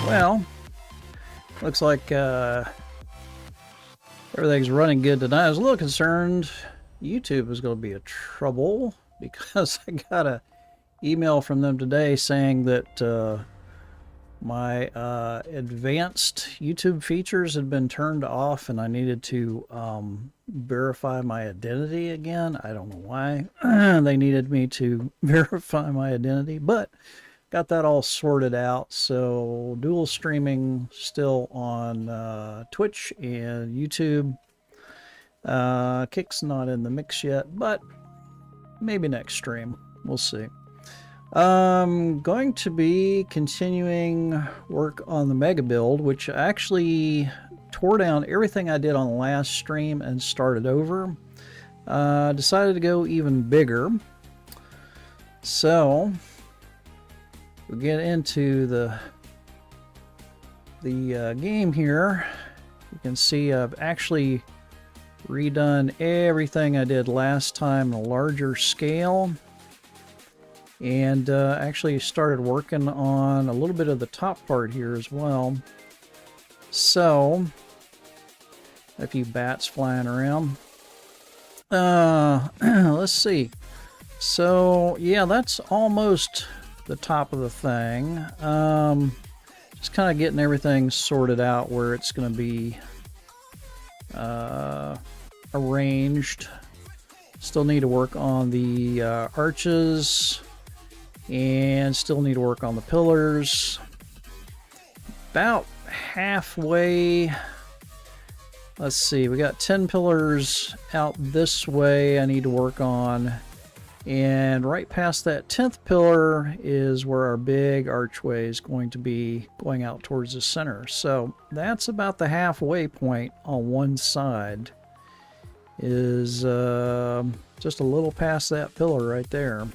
Well, looks like everything's running good tonight. I was a little concerned YouTube was going to be a trouble because I got a email from them today saying that my advanced YouTube features had been turned off and I needed to verify my identity again. I don't know why they needed me to verify my identity, but got that all sorted out. So dual streaming still on Twitch and YouTube. Kick's not in the mix yet, but maybe next stream. We'll see. Going to be continuing work on the mega build, which I actually tore down everything I did on the last stream and started over. Decided to go even bigger. So we'll get into the game here. You can see I've actually redone everything I did last time in a larger scale. And actually started working on a little bit of the top part here as well. So, a few bats flying around. Let's see. So, yeah, that's almost the top of the thing. Just kind of getting everything sorted out where it's going to be arranged. Still need to work on the arches. And still need to work on the pillars. About halfway. Let's see, we got 10 pillars out this way I need to work on. And right past that 10th pillar is where our big archway is going to be going out towards the center. So that's about the halfway point on one side. Is just a little past that pillar right there.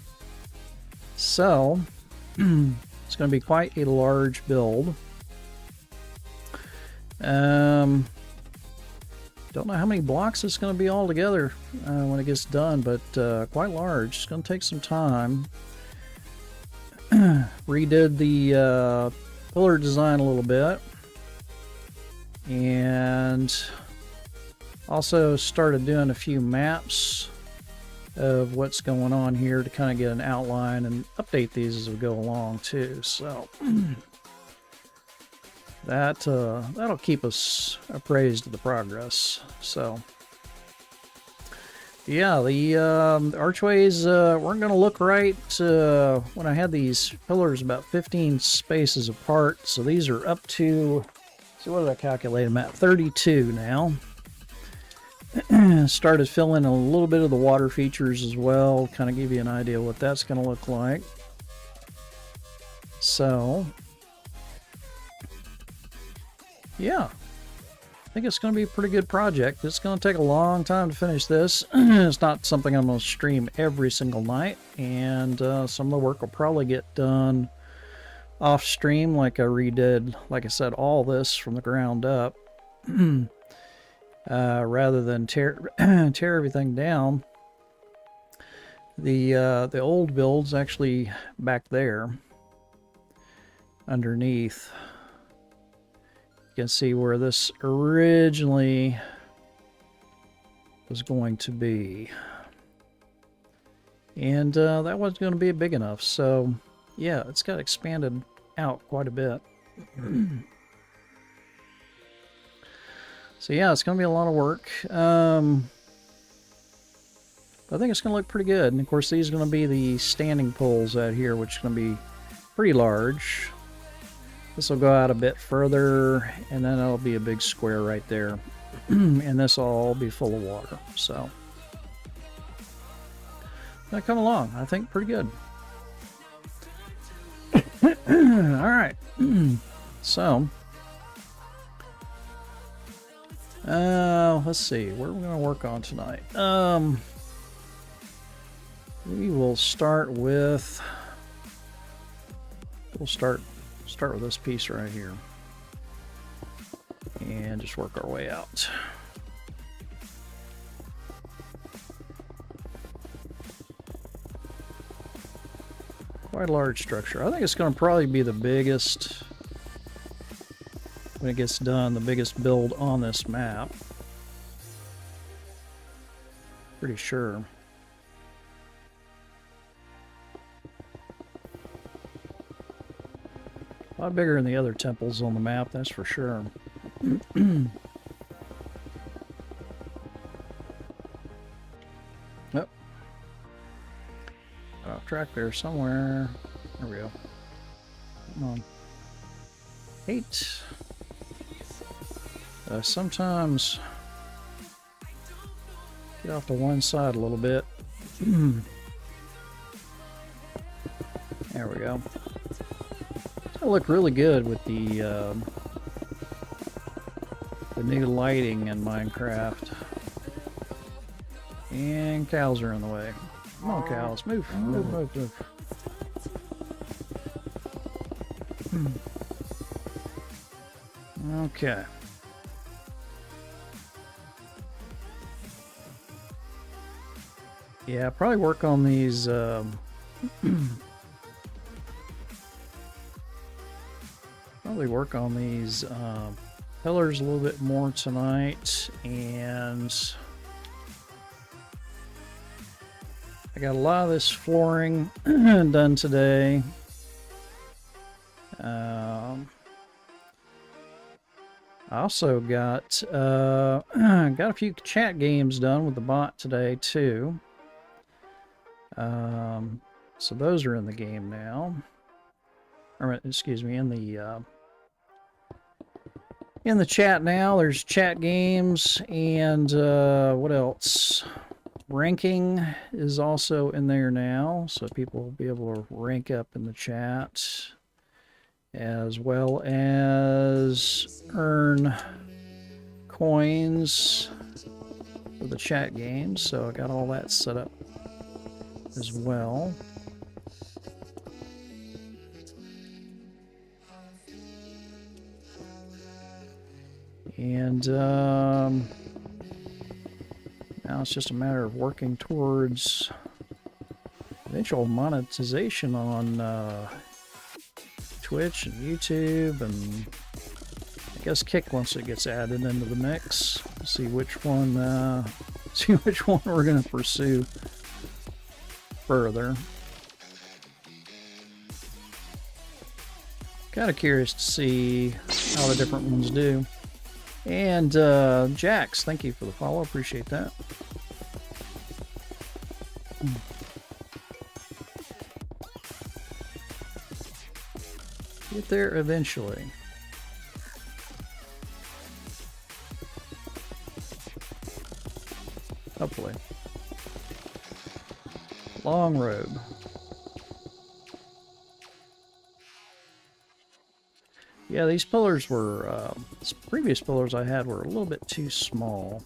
So, it's going to be quite a large build. Don't know how many blocks it's going to be all together when it gets done, but quite large. It's going to take some time. Redid the pillar design a little bit. And also started doing a few maps of what's going on here to kind of get an outline and update these as we go along too. So that'll keep us appraised of the progress. So yeah, the archways weren't going to look right when I had these pillars about 15 spaces apart. So these are up to, so what did I calculate them at? 32 now. Started filling a little bit of the water features as well, kind of give you an idea what that's going to look like. So, yeah, I think it's going to be a pretty good project. It's going to take a long time to finish this. It's not something I'm going to stream every single night, and some of the work will probably get done off stream, like I redid, like I said, all this from the ground up. Rather than tear everything down. The old build's actually back there underneath. You can see where this originally was going to be, and that wasn't going to be big enough. So yeah, it's got expanded out quite a bit. So yeah, it's going to be a lot of work. I think it's going to look pretty good. And of course, these are going to be the standing poles out here, which is going to be pretty large. This will go out a bit further, and then it'll be a big square right there. And this will all be full of water. So that come along, I think, pretty good. All right. So let's see, what are we going to work on tonight? We will start with, start with this piece right here, and just work our way out. Quite a large structure. I think it's going to probably be the biggest when it gets done, the biggest build on this map. Pretty sure. A lot bigger than the other temples on the map, that's for sure. Oh. Off track there somewhere. There we go. Come on. 8. Sometimes get off to one side a little bit. There we go. It look really good with the new lighting in Minecraft. And cows are in the way. Come on, cows, move, move, move, move. Okay. Yeah, probably work on these. Probably work on these pillars a little bit more tonight, and I got a lot of this flooring done today. I also got got a few chat games done with the bot today too. So those are in the game now. Or, excuse me, in the chat now. There's chat games, and what else? Ranking is also in there now, so people will be able to rank up in the chat, as well as earn coins for the chat games. So I got all that set up as well. And now it's just a matter of working towards eventual monetization on Twitch and YouTube, and I guess Kick once it gets added into the mix. See which one we're gonna pursue further. Kind of curious to see how the different ones do. And Jax, thank you for the follow. Appreciate that. Get there eventually. Hopefully. Long road. Yeah, these pillars were, previous pillars I had were a little bit too small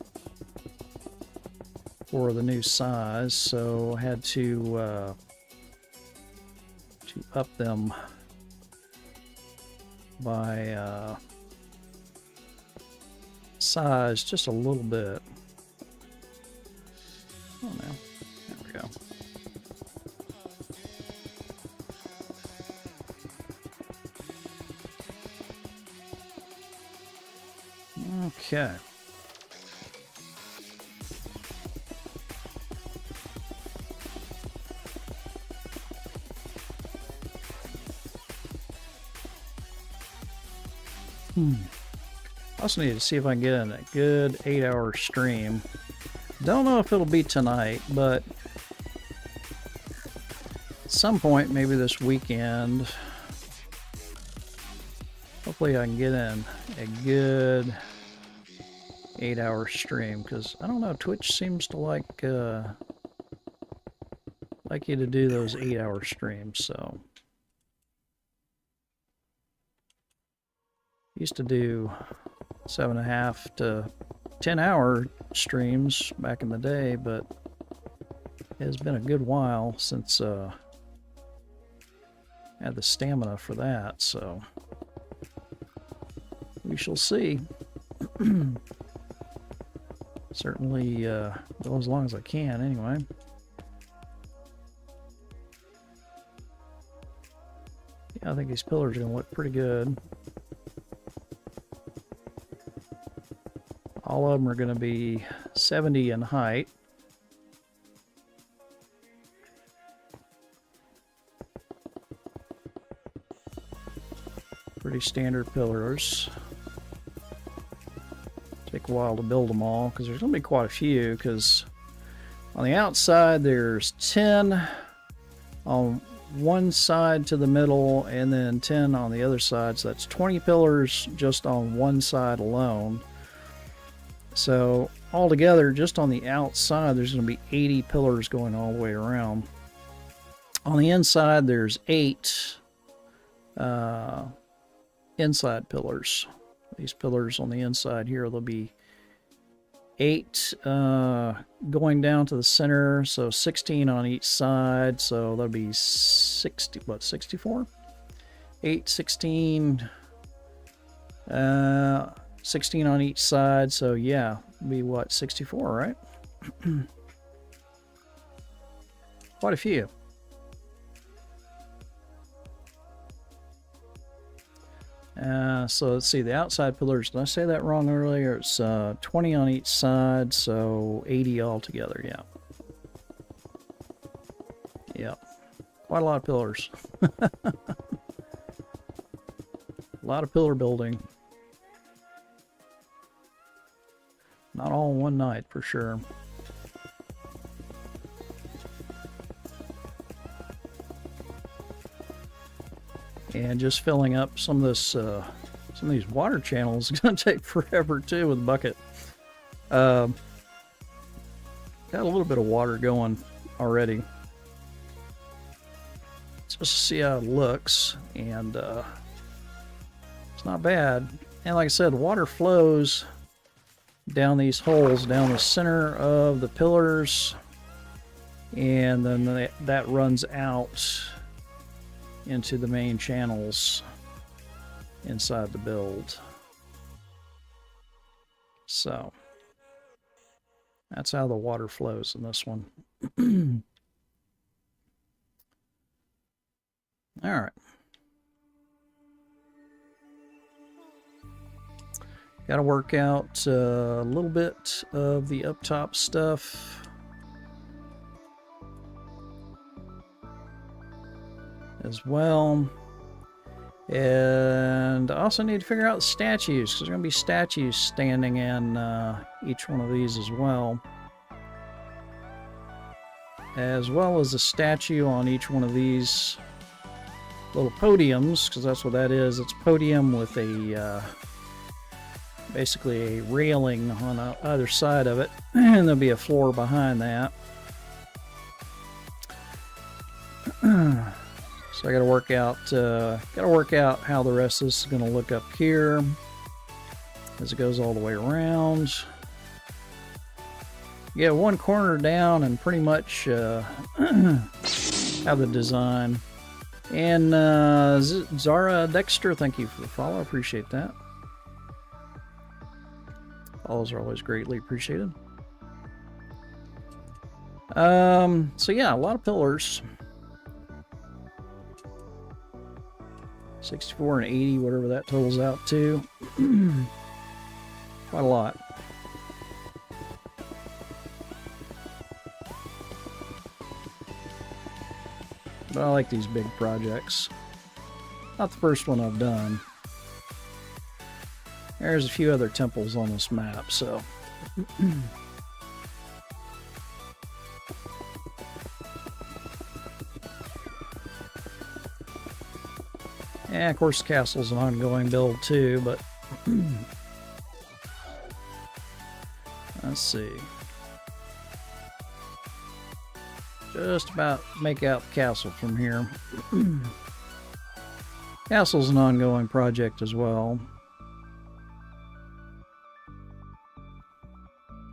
for the new size, so I had to up them by size just a little bit. Oh no, there we go. Okay. I also need to see if I can get in a good 8-hour stream. Don't know if it'll be tonight, but at some point, maybe this weekend, hopefully I can get in a good 8-hour stream, because I don't know, Twitch seems to like you to do those 8-hour streams. So used to do 7.5 to 10-hour streams back in the day, but it has been a good while since I had the stamina for that, so we shall see. Certainly go as long as I can anyway. Yeah, I think these pillars are going to look pretty good. All of them are going to be 70 in height. Pretty standard pillars. Take a while to build them all because there's going to be quite a few, because on the outside there's 10 on one side to the middle and then 10 on the other side, so that's 20 pillars just on one side alone. So altogether, just on the outside there's going to be 80 pillars going all the way around. On the inside there's 8 inside pillars. These pillars on the inside here, there'll be 8 going down to the center, so 16 on each side, so that'll be 60, what, 64? 8, 16, 16 on each side, so yeah, be what, 64, right? Quite a few. So let's see, the outside pillars, did I say that wrong earlier? It's 20 on each side, so 80 altogether, yeah. Yeah, quite a lot of pillars. A lot of pillar building. Not all in one night, for sure. And just filling up some of this, some of these water channels is going to take forever too with a bucket. Got a little bit of water going already. Supposed to see how it looks, and it's not bad. And like I said, the water flows down these holes, down the center of the pillars, and then that runs out into the main channels inside the build. So that's how the water flows in this one. All right. Got to work out a little bit of the up top stuff. As well. And I also need to figure out the statues, because there's going to be statues standing in each one of these as well. As well as a statue on each one of these little podiums, because that's what that is. It's a podium with a basically a railing on either side of it, and there'll be a floor behind that. So I got to work out how the rest of this is going to look up here as it goes all the way around. Get one corner down and pretty much have the design. And Zara Dexter, thank you for the follow. I appreciate that. Follows are always greatly appreciated. So yeah, a lot of pillars. 64 and 80, whatever that totals out to. Quite a lot. But I like these big projects. Not the first one I've done. There's a few other temples on this map, so. Yeah, of course, the castle's an ongoing build too, but let's see. Just about make out the castle from here. Castle's an ongoing project as well.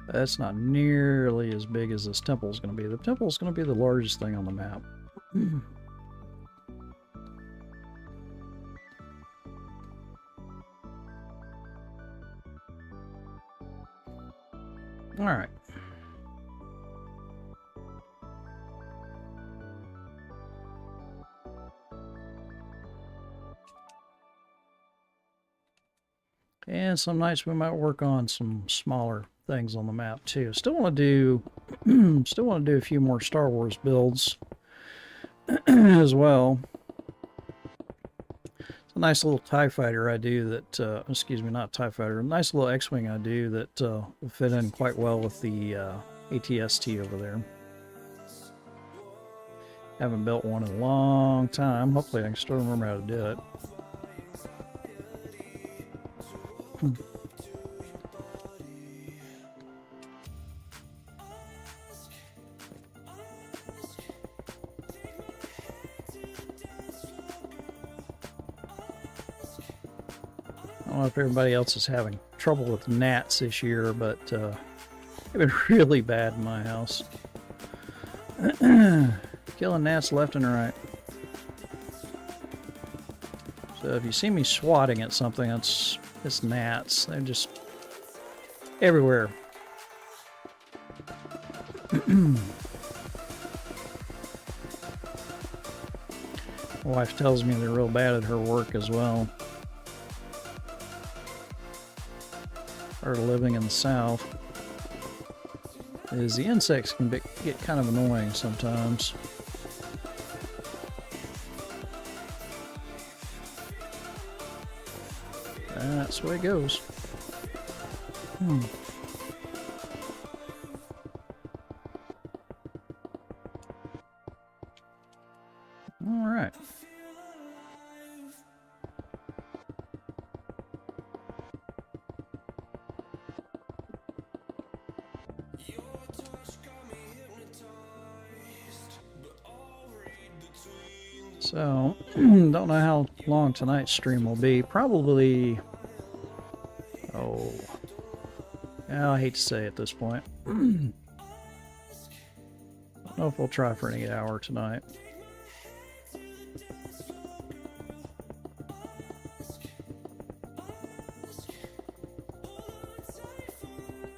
That's not nearly as big as this temple is going to be. The temple is going to be the largest thing on the map. All right. And some nights we might work on some smaller things on the map too. Still want to do a few more Star Wars builds as well. It's a nice little TIE fighter I do that, excuse me, not TIE fighter, a nice little X-Wing I do that will fit in quite well with the ATST over there. Haven't built one in a long time. Hopefully I can still remember how to do it. I don't know if everybody else is having trouble with gnats this year, but they've been really bad in my house. Killing gnats left and right. So if you see me swatting at something, it's gnats. They're just everywhere. My wife tells me they're real bad at her work as well. Or living in the South, is the insects can get kind of annoying sometimes. That's the way it goes. All right. So, don't know how long tonight's stream will be. Probably, I hate to say at this point. I don't know if we'll try for an 8-hour tonight.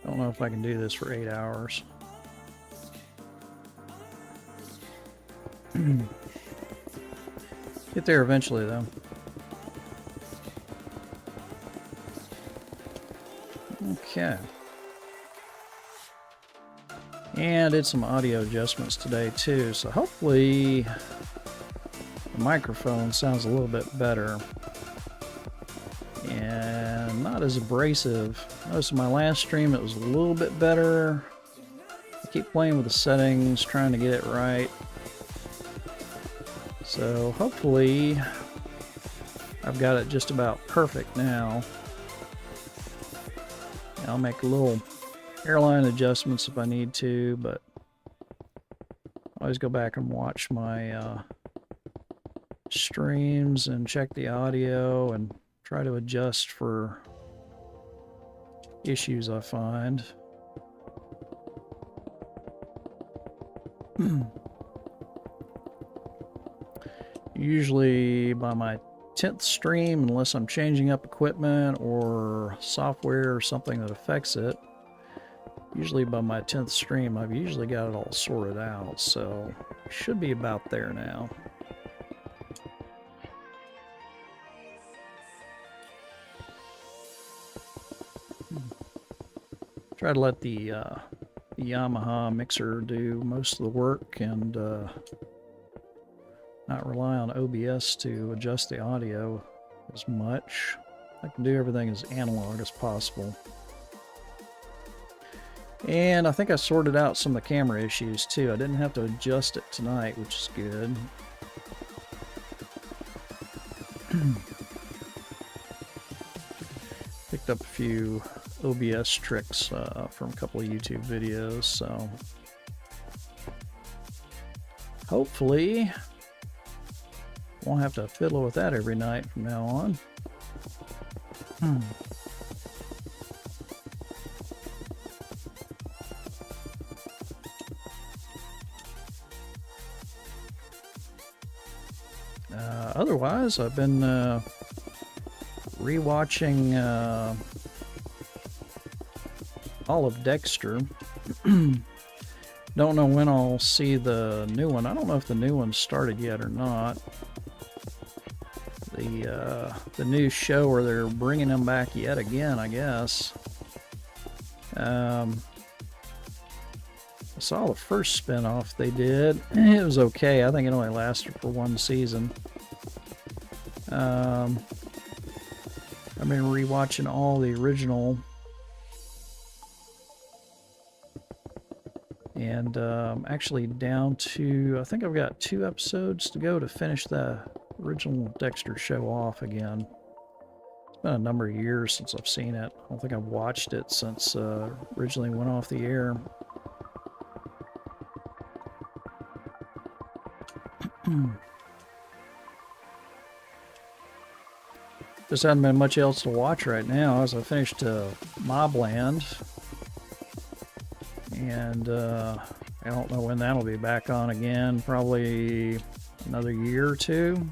Don't know if I can do this for 8 hours. Get there eventually, though. Okay. And I did some audio adjustments today, too, so hopefully the microphone sounds a little bit better. And not as abrasive. Notice in my last stream it was a little bit better. I keep playing with the settings, trying to get it right. So hopefully I've got it just about perfect now. I'll make a little hairline adjustments if I need to, but I always go back and watch my streams and check the audio and try to adjust for issues I find. Usually by my 10th stream, unless I'm changing up equipment or software or something that affects it, usually by my 10th stream I've usually got it all sorted out, so should be about there now. Try to let the Yamaha mixer do most of the work and not rely on OBS to adjust the audio as much. I can do everything as analog as possible. And I think I sorted out some of the camera issues too. I didn't have to adjust it tonight, which is good. Picked up a few OBS tricks from a couple of YouTube videos, so hopefully won't have to fiddle with that every night from now on. Otherwise, I've been rewatching all of Dexter. Don't know when I'll see the new one. I don't know if the new one started yet or not. The the new show where they're bringing him back yet again, I guess. I saw the first spin-off they did. It was okay. I think it only lasted for one season. I've been rewatching all the original. And actually down to, I think I've got 2 episodes to go to finish the original Dexter show off again. It's been a number of years since I've seen it. I don't think I've watched it since originally went off the air. Just hasn't been much else to watch right now as I finished Mobland. And I don't know when that'll be back on again. Probably another year or 2.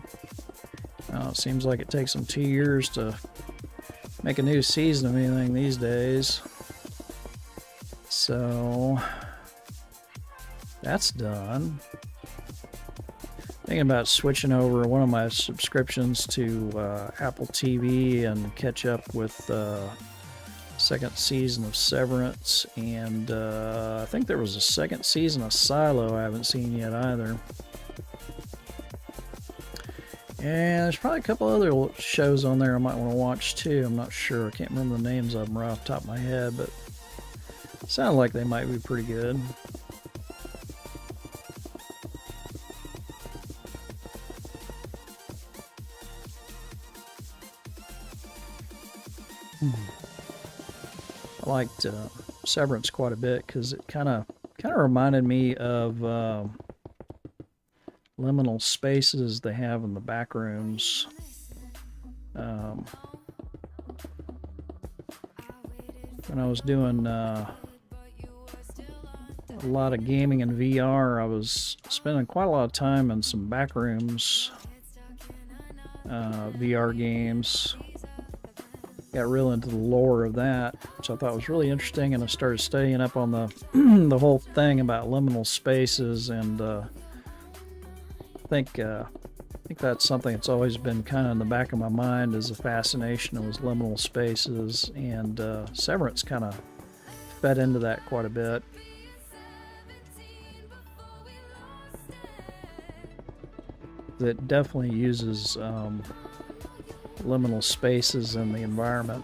It seems like it takes them 2 years to make a new season of anything these days. So that's done. Thinking about switching over one of my subscriptions to Apple TV and catch up with second season of Severance, and I think there was a second season of Silo I haven't seen yet either. And there's probably a couple other shows on there I might want to watch too. I'm not sure. I can't remember the names of them right off the top of my head, but it sounded like they might be pretty good. I liked Severance quite a bit because it kind of reminded me of liminal spaces they have in the back rooms. When I was doing a lot of gaming in VR, I was spending quite a lot of time in some back rooms, VR games. Got real into the lore of that, which I thought was really interesting, and I started studying up on the the whole thing about liminal spaces, and I think that's something that's always been kind of in the back of my mind as a fascination with liminal spaces, and Severance kind of fed into that quite a bit. It definitely uses liminal spaces in the environment.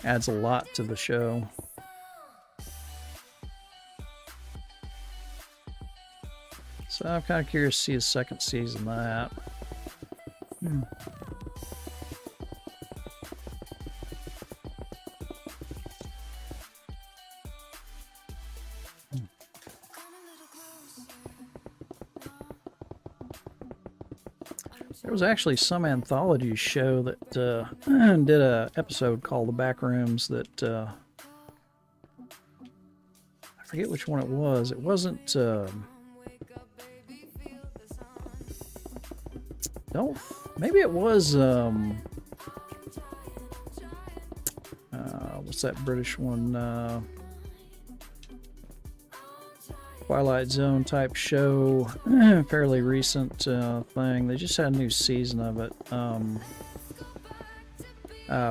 Adds a lot to the show. So I'm kind of curious to see a second season of that. There was actually some anthology show that did a episode called The Backrooms that I forget which one it was. It wasn't maybe it was what's that British one? Twilight Zone type show, fairly recent thing. They just had a new season of it.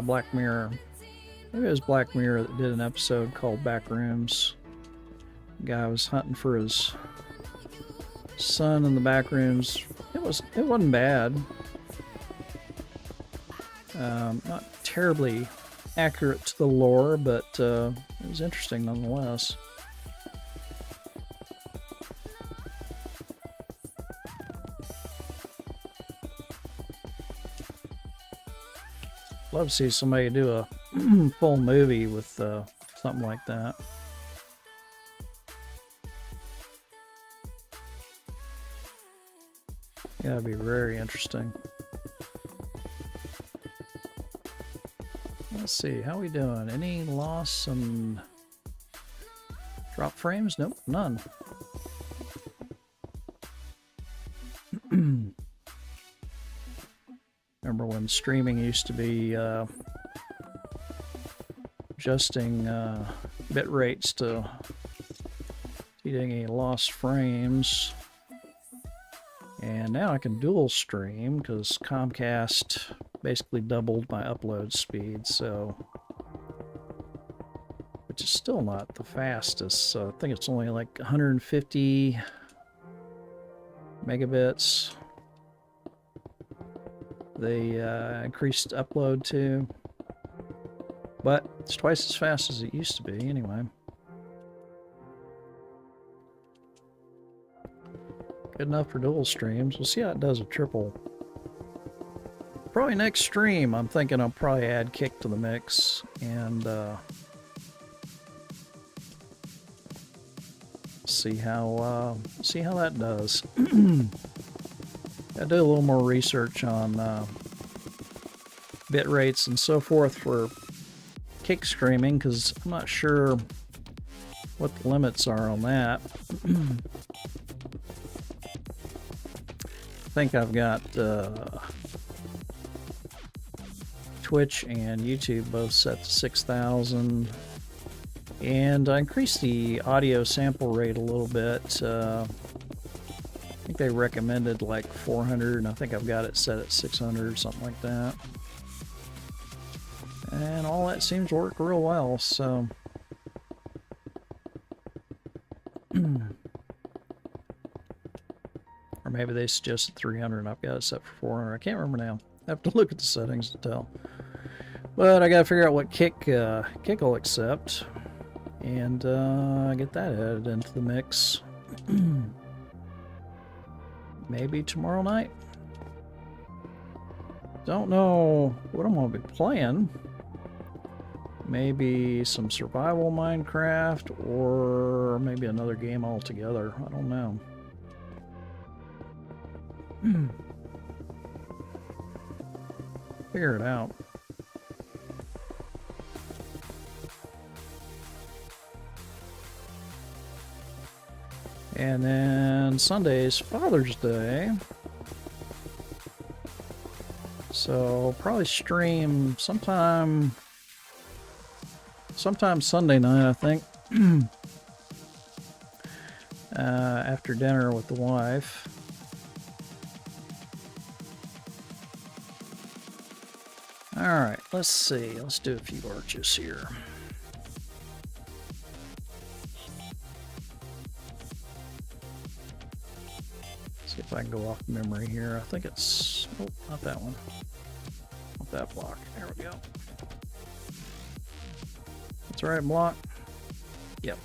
Black Mirror. Maybe it was Black Mirror that did an episode called Backrooms. The guy was hunting for his son in the backrooms. It wasn't bad. Not terribly accurate to the lore, but it was interesting nonetheless. Love to see somebody do a full movie with something like that. Yeah, it'd be very interesting. Let's see, how we doing? Any loss and drop frames? Nope, none. Remember when streaming used to be adjusting bit rates to see any lost frames, And now I can dual stream because Comcast basically doubled my upload speed, so which is still not the fastest. So I think it's only like 150 megabits. They increased upload to, but it's twice as fast as it used to be anyway. Good enough for dual streams. We'll see how it does with triple. Probably next stream, I'm thinking I'll probably add Kick to the mix and see how that does. I do a little more research on bit rates and so forth for Kick streaming because I'm not sure what the limits are on that. I think I've got Twitch and YouTube both set to 6,000, and I increased the audio sample rate a little bit. I think they recommended like 400, and I think I've got it set at 600 or something like that. And all that seems to work real well, so or maybe they suggested 300 and I've got it set for 400. I can't remember now. I have to look at the settings to tell. But I gotta figure out what Kick will accept and get that added into the mix. Maybe tomorrow night. Don't know what I'm gonna be playing. Maybe some survival Minecraft or maybe another game altogether. I don't know. Figure it out. And then Sunday's Father's Day. So probably stream sometime Sunday night, I think. After dinner with the wife. Alright, let's see. Let's do a few arches here. See if I can go off memory here. I think it's... oh, not that one. Not that block. There we go. That's the right block. Yep.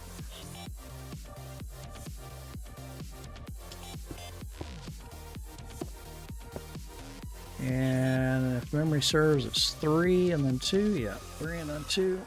And if memory serves, it's 3 and then 2. Yeah, 3 and then 2.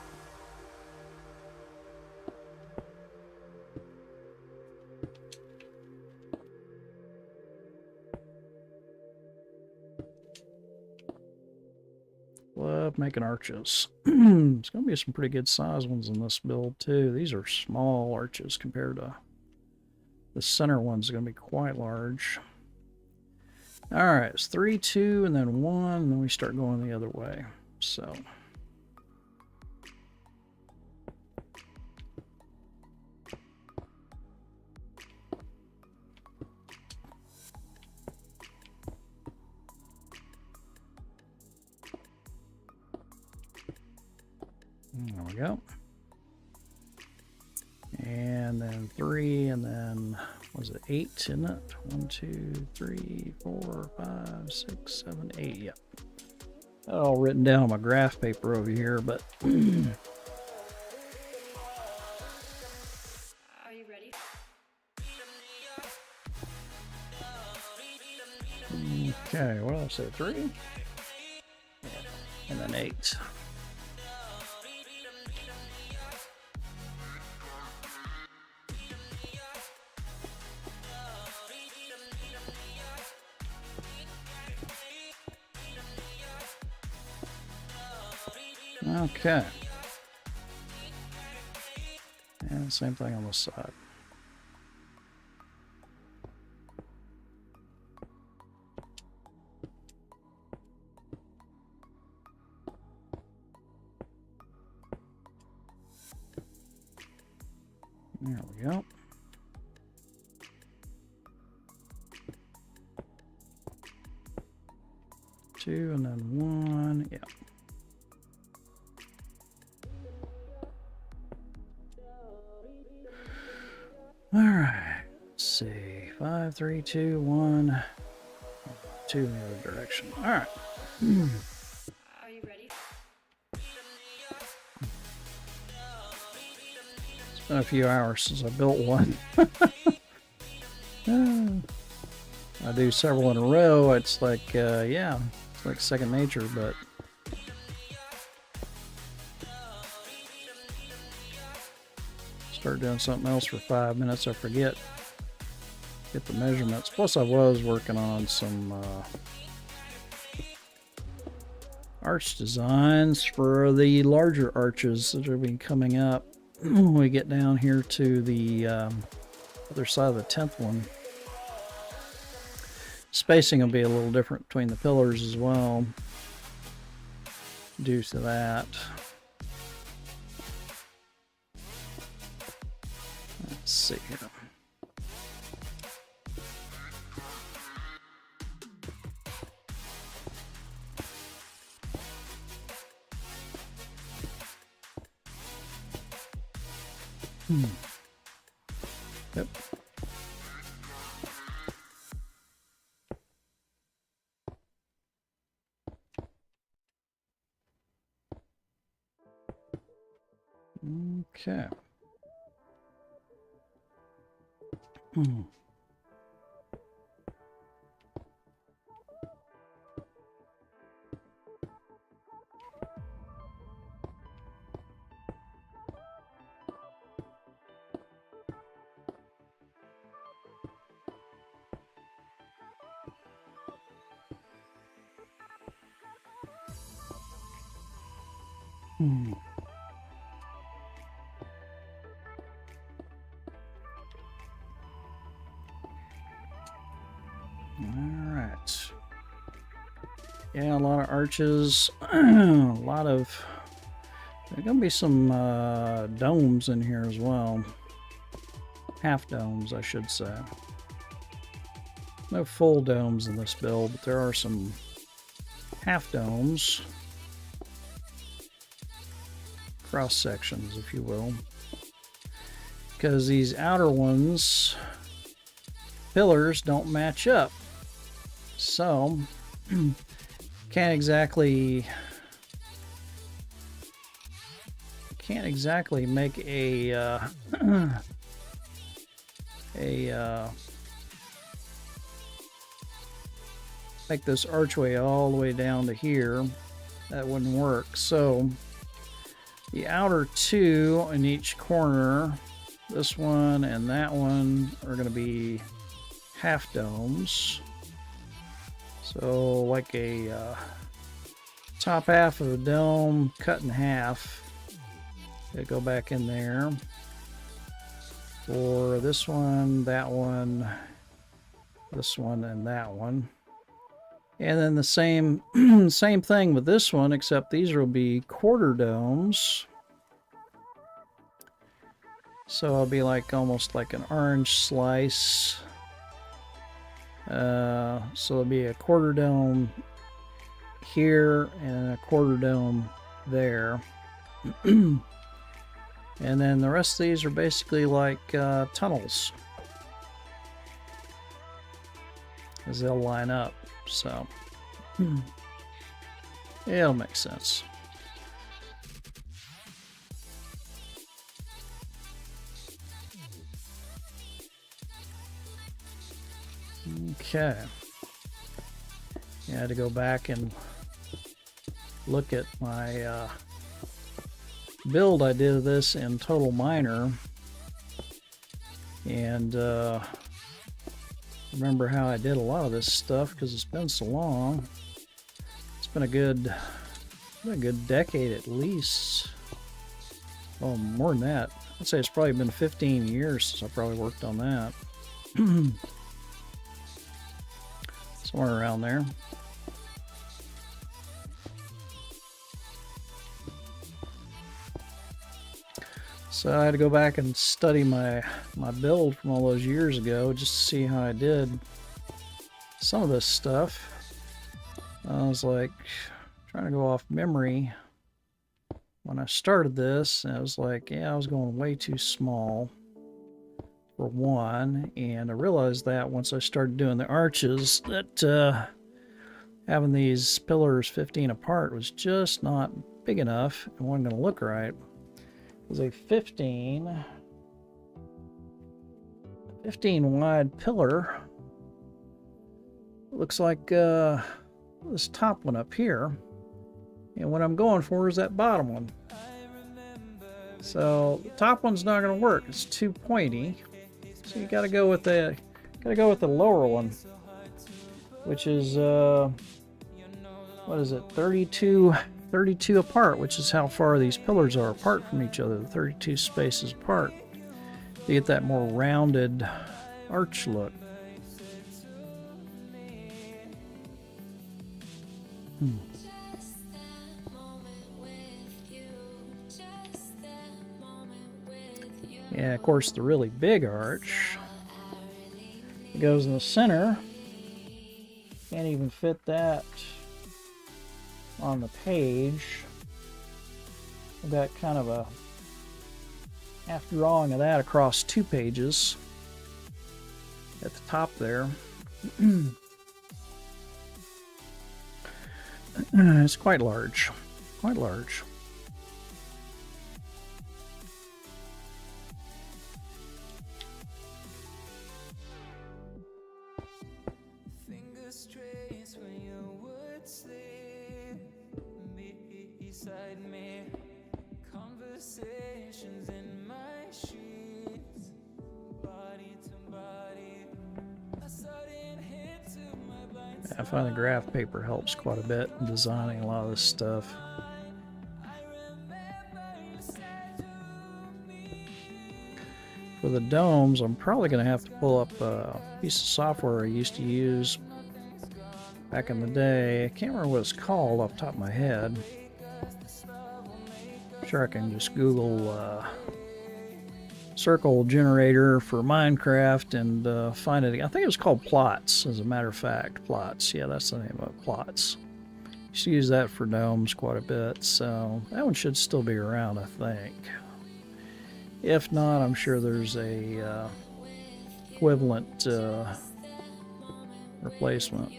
Love making arches. There's going to be some pretty good size ones in this build too. These are small arches compared to the center one's going to be quite large. Alright, it's 3, 2, and then 1, and then we start going the other way. So. There we go. And then 3, and then, was it 8, isn't it? 1, 2, 3, 4, 5, 6, 7, 8, yep. All written down on my graph paper over here, but... Are you ready? Okay, what else? 3? Yeah. And then 8. Okay. And same thing on this side. There we go. 2 and then 1. Yeah. All right. Let's see. 5, 3, 2, 1. 2 in the other direction. All right. Are you ready? It's been a few hours since I built one. I do several in a row. It's like, yeah, it's like second nature, but start doing something else for 5 minutes, I forget. Get the measurements. Plus, I was working on some arch designs for the larger arches that will be coming up when we get down here to the other side of the 10th one. Spacing will be a little different between the pillars as well due to that. Let's see here. Yep. Okay. Alright. Yeah, a lot of arches. A lot of... There's going to be some domes in here as well. Half domes, I should say. No full domes in this build, but there are some half domes. Cross sections, if you will. Because these outer ones, pillars, don't match up. So, can't exactly make a make this archway all the way down to here. That wouldn't work. So the outer two in each corner, this one and that one, are going to be half domes. So like a top half of the dome cut in half. They go back in there. For this one, this one, and that one. And then the same same thing with this one, except these will be quarter domes. So it'll be like almost like an orange slice. So it'll be a quarter dome here and a quarter dome there. And then the rest of these are basically like tunnels, as they'll line up. So it'll make sense. Okay. Yeah, I had to go back and look at my build I did of this in Total Miner, and remember how I did a lot of this stuff because it's been so long. It's been a good decade at least. Oh, more than that. I'd say it's probably been 15 years since I probably worked on that. Somewhere around there. So I had to go back and study my build from all those years ago just to see how I did some of this stuff. I was like trying to go off memory when I started this, and I was like, yeah, I was going way too small for one, and I realized that once I started doing the arches that having these pillars 15 apart was just not big enough and wasn't going to look right. It was a 15 wide pillar. Looks like this top one up here, and what I'm going for is that bottom one. So the top one's not going to work, it's too pointy, so you got to go with the lower one, which is what is it, 32 apart, which is how far these pillars are apart from each other, 32 spaces apart, to get that more rounded arch look. Yeah, of course, the really big arch goes in the center. Can't even fit that on the page. I've got kind of a half drawing of that across 2 pages at the top there. It's quite large, quite large. I find the graph paper helps quite a bit in designing a lot of this stuff. For the domes, I'm probably going to have to pull up a piece of software I used to use back in the day. I can't remember what it's called off the top of my head. I'm sure I can just Google circle generator for Minecraft and find it. I think it was called Plots, as a matter of fact. Plots, yeah, that's the name of it, Plots. Used to use that for domes quite a bit, so that one should still be around, I think. If not, I'm sure there's a equivalent replacement.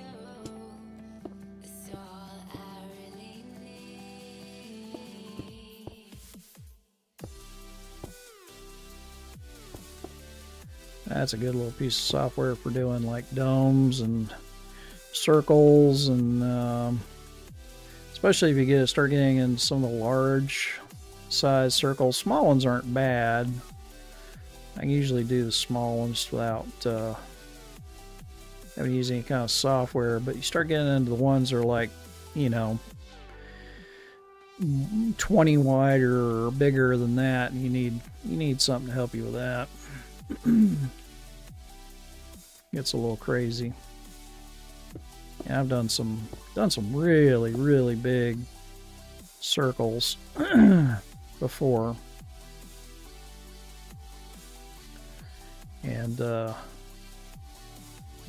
That's a good little piece of software for doing like domes and circles, and especially if you start getting in some of the large size circles. Small ones aren't bad. I can usually do the small ones without having to use any kind of software, but you start getting into the ones that are like, you know, 20 wide or bigger than that, and you need something to help you with that. Gets a little crazy. Yeah, I've done some really big circles before, and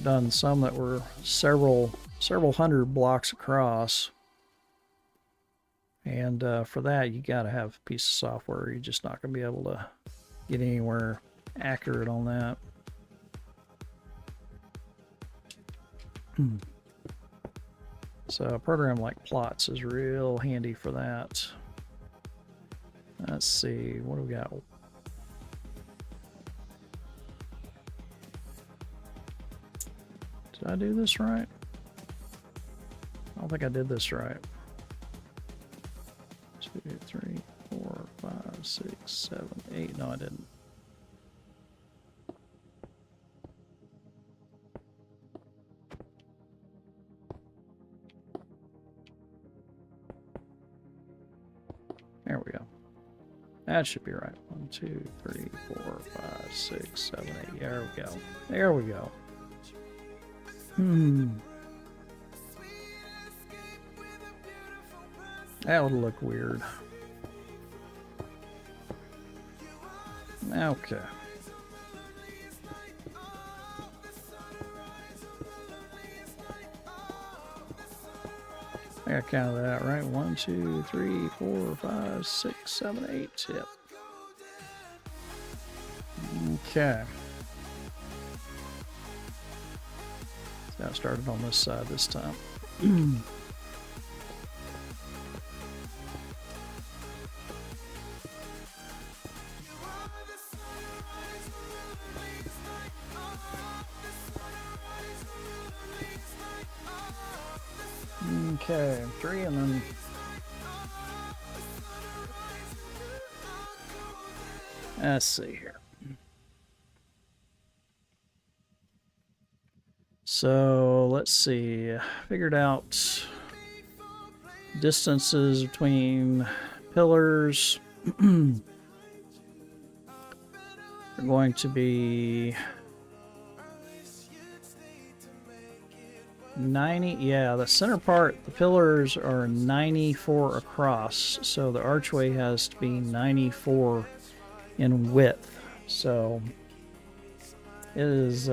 done some that were several hundred blocks across. And for that, you got to have a piece of software. You're just not going to be able to get anywhere accurate on that. So a program like Plots is real handy for that. Let's see, what do we got? Did I do this right? I don't think I did this right. 2, 3, 4, 5, 6, 7, 8. No, I didn't. There we go. That should be right. 1, 2, 3, 4, 5, 6, 7, 8. There we go. There we go. That would look weird. Okay. I got counted that right. 1, 2, 3, 4, 5, 6, 7, 8. Yep. Okay. Got started on this side this time. Okay, 3 and then let's see here. So let's see, figured out distances between pillars are going to be 90. Yeah, the center part, the pillars are 94 across, so the archway has to be 94 in width. So it is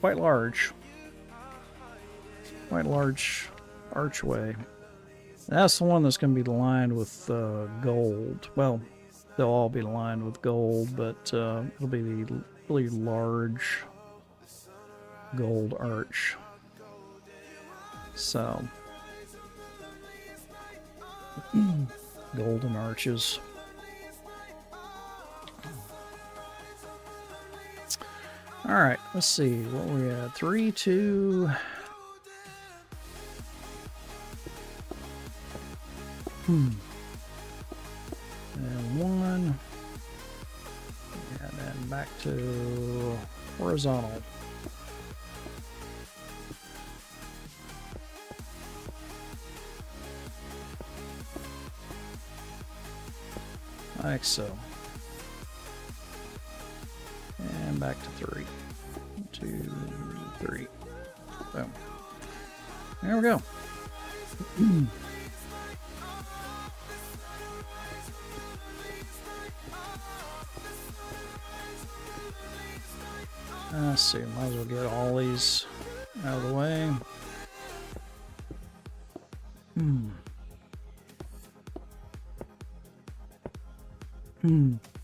quite large archway. That's the one that's going to be lined with gold. Well, they'll all be lined with gold, but it'll be the really large gold arch. So golden arches. All right, let's see what we had. 3, 2. And 1. And then back to horizontal. Like so. And back to 3. 2, 3. Boom. There we go. Let's see, might as well get all these out of the way.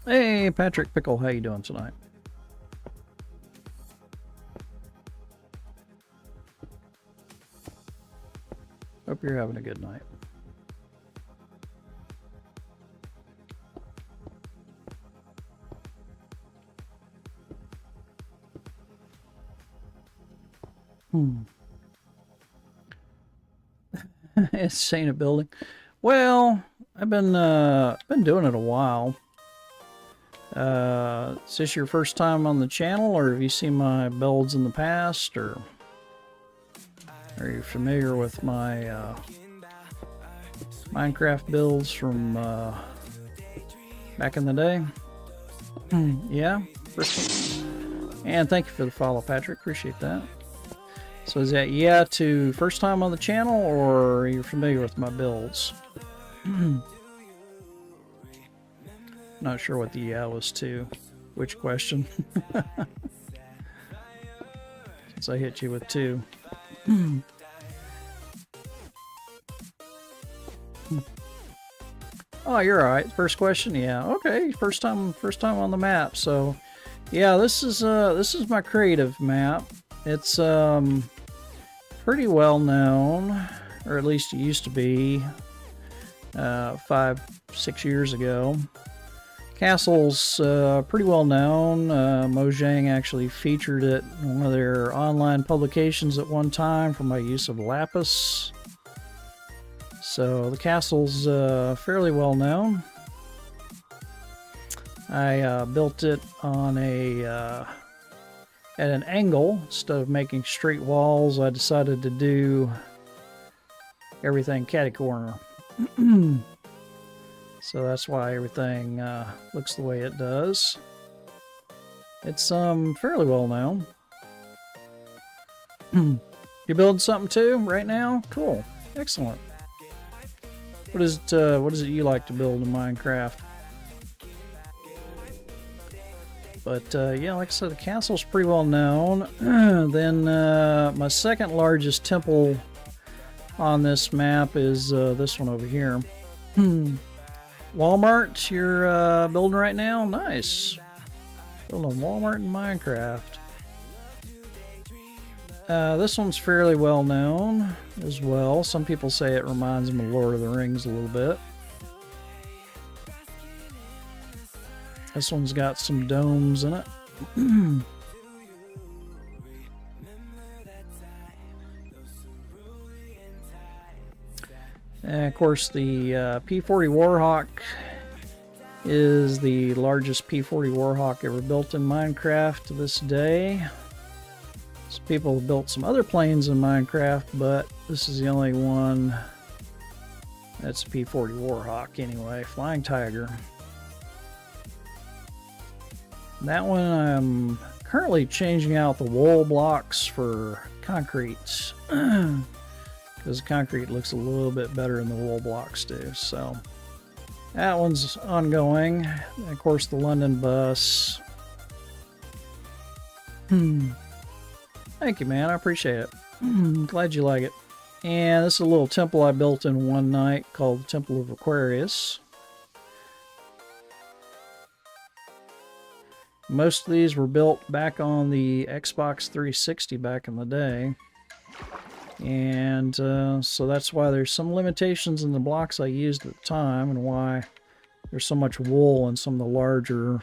Hey, Patrick Pickle, how you doing tonight? Hope you're having a good night. It's ain't a building. Well, I've been doing it a while. Is this your first time on the channel, or have you seen my builds in the past, or are you familiar with my Minecraft builds from back in the day? Yeah, first one. And thank you for the follow, Patrick. Appreciate that. So is that yeah to first time on the channel, or are you familiar with my builds? Not sure what the yeah was to. Which question? Since I hit you with 2. Oh, you're all right. First question, yeah. Okay, first time on the map. So, yeah, this is my creative map. It's pretty well known, or at least it used to be 5-6 years ago. Castle's pretty well known. Mojang actually featured it in one of their online publications at one time for my use of lapis. So the castle's fairly well known. I built it on at an angle. Instead of making straight walls, I decided to do everything catty corner. So that's why everything looks the way it does. It's fairly well known. You building something too right now? Cool, excellent. What is it you like to build in Minecraft? But yeah, like I said, the castle's pretty well known. Then my second largest temple on this map is this one over here. Walmart, you're building right now? Nice. Building a Walmart in Minecraft. This one's fairly well known as well. Some people say it reminds them of Lord of the Rings a little bit. This one's got some domes in it. And of course, the P40 Warhawk is the largest P40 Warhawk ever built in Minecraft to this day. Some people have built some other planes in Minecraft, but this is the only one that's a P40 Warhawk anyway. Flying Tiger. That one I'm currently changing out the wool blocks for concrete. Because concrete looks a little bit better than the wool blocks do. So that one's ongoing. And of course, the London bus. Thank you, man. I appreciate it. Glad you like it. And this is a little temple I built in one night called the Temple of Aquarius. Most of these were built back on the Xbox 360 back in the day. And so that's why there's some limitations in the blocks I used at the time and why there's so much wool in some of the larger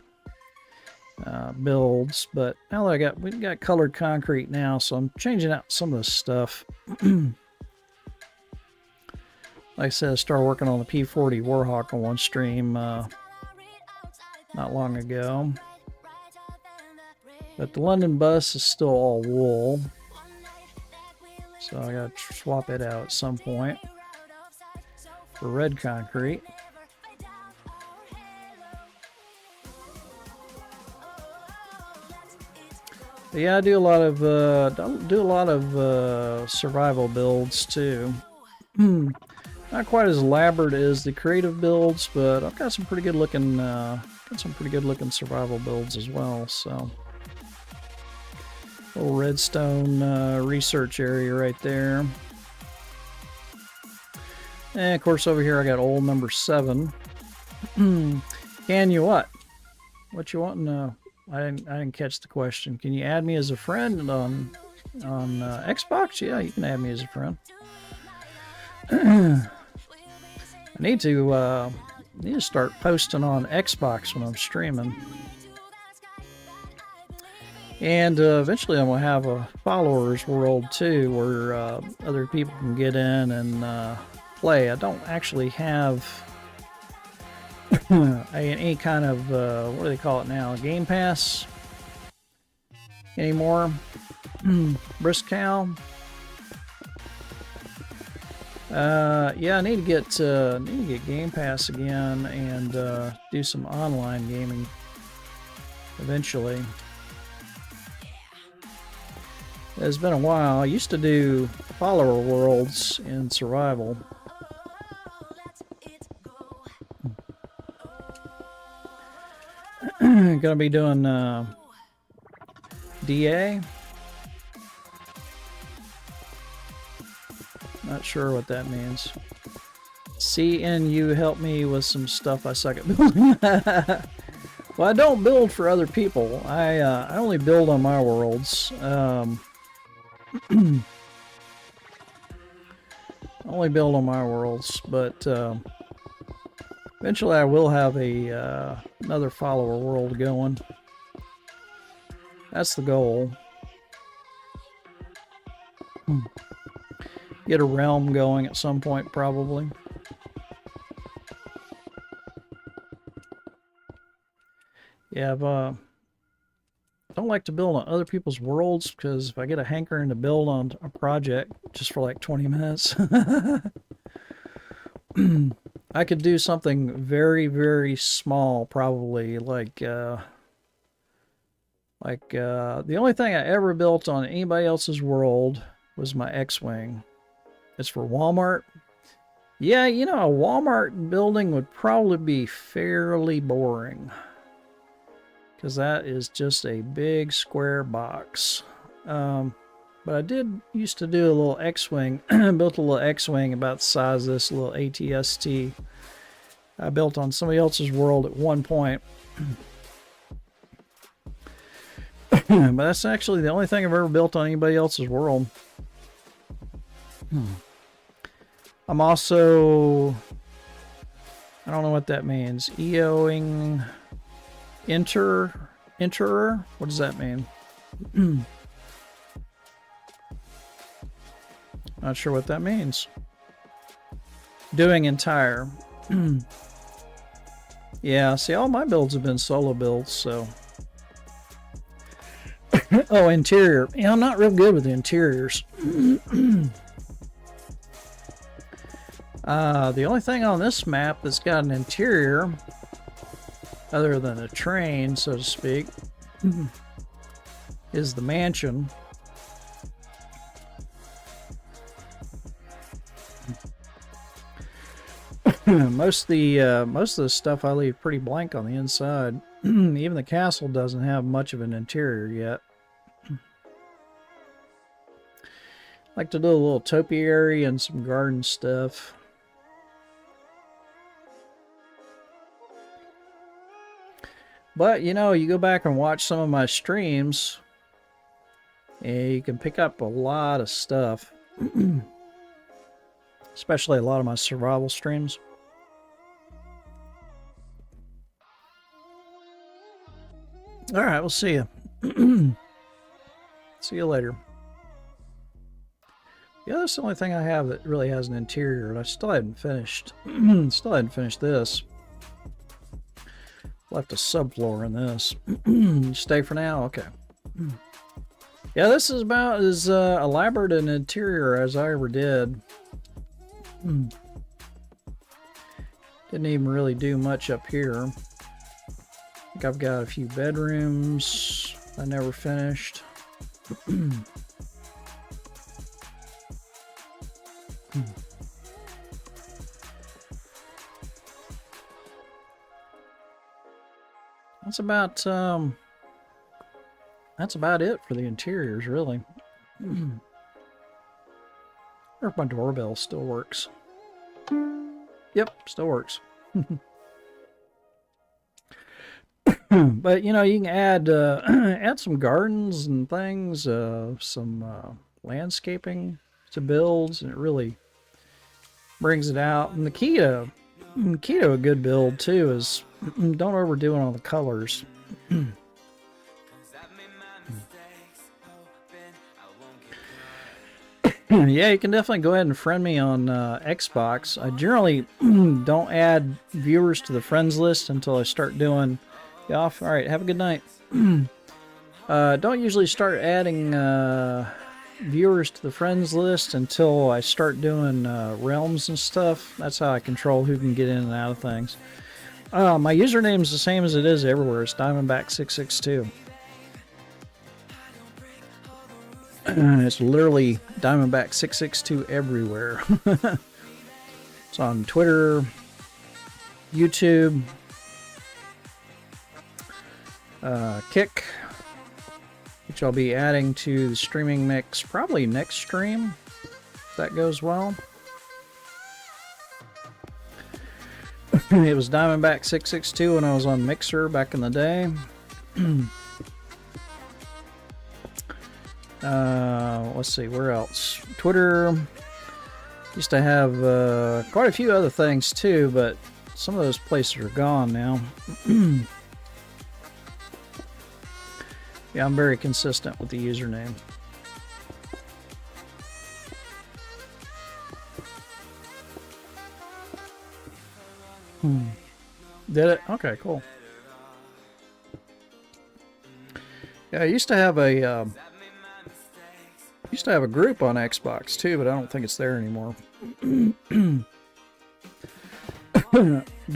builds. But now that we've got colored concrete now, so I'm changing out some of this stuff. Like I said, I started working on the P40 Warhawk on one stream not long ago. But the London bus is still all wool. So I gotta swap it out at some point for red concrete. But yeah, I do a lot of survival builds too. Not quite as elaborate as the creative builds, but I've got some pretty good looking survival builds as well. So. Little redstone research area right there. And of course over here I got old number 7. Can you what? What you want? No, I didn't catch the question. Can you add me as a friend on Xbox? Yeah, you can add me as a friend. I need to start posting on Xbox when I'm streaming. And eventually I'm going to have a followers world too, where other people can get in and play. I don't actually have any kind of, what do they call it now, Game Pass anymore. Brisk Cow. Yeah, I need to get Game Pass again and do some online gaming eventually. It's been a while. I used to do follower worlds in survival. Gonna be doing DA. Not sure what that means. CNU help me with some stuff I suck at building. Well, I don't build for other people. I only build on my worlds. Only build on my worlds, but eventually I will have a another follower world going. That's the goal. Get a realm going at some point, probably. Yeah, I don't like to build on other people's worlds, because if I get a hankering to build on a project just for like 20 minutes, I could do something very, very small, probably, like the only thing I ever built on anybody else's world was my X-Wing. It's for Walmart. Yeah, you know, a Walmart building would probably be fairly boring, because that is just a big square box. But I did used to do a little X-Wing. Built a little X-Wing about the size of this little ATST. I built on somebody else's world at one point. But that's actually the only thing I've ever built on anybody else's world. I'm also... I don't know what that means. EOing... Enterer? What does that mean? Not sure what that means. Doing entire. Yeah, see, all my builds have been solo builds, so... Oh, interior. Yeah, I'm not real good with the interiors. The only thing on this map that's got an interior, other than a train, so to speak, is the mansion. Most of the stuff I leave pretty blank on the inside. Even the castle doesn't have much of an interior yet. Like to do a little topiary and some garden stuff. But, you know, you go back and watch some of my streams, and you can pick up a lot of stuff. Especially a lot of my survival streams. Alright, we'll see you. See you later. Yeah, that's the only thing I have that really has an interior, and I still hadn't finished. Still hadn't finished this. Left a subfloor in this. Stay for now? Okay. Yeah, this is about as elaborate an interior as I ever did. Didn't even really do much up here. I think I've got a few bedrooms I never finished. That's about it for the interiors, really. I wonder if my doorbell still works. Yep, still works. But you know, you can add add some gardens and things, some landscaping to builds, and it really brings it out. And the key to a good build too is don't overdo it on the colors. Yeah, you can definitely go ahead and friend me on Xbox. I generally don't add viewers to the friends list until I start doing... Yeah, off. All right, have a good night. Don't usually start adding viewers to the friends list until I start doing realms and stuff. That's how I control who can get in and out of things. My username is the same as it is everywhere. It's Diamondback662. It's literally Diamondback662 everywhere. It's on Twitter, YouTube, Kick, which I'll be adding to the streaming mix probably next stream, if that goes well. It was Diamondback662 when I was on Mixer back in the day. Let's see, where else? Twitter. Used to have quite a few other things too, but some of those places are gone now. Yeah, I'm very consistent with the username. Did it? Okay, cool. Yeah, I used to have a group on Xbox too, but I don't think it's there anymore. Do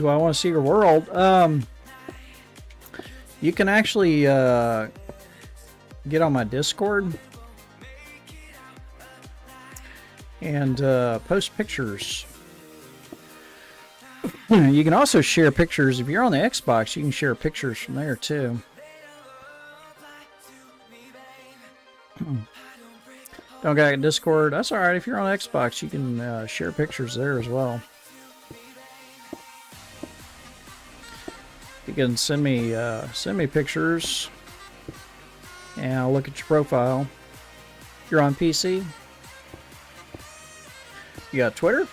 I want to see your world? You can actually get on my Discord and post pictures. You can also share pictures. If you're on the Xbox, you can share pictures from there too. Don't got a Discord? That's alright. If you're on Xbox, you can share pictures there as well. You can send me pictures, and I'll look at your profile. You're on PC? You got Twitter?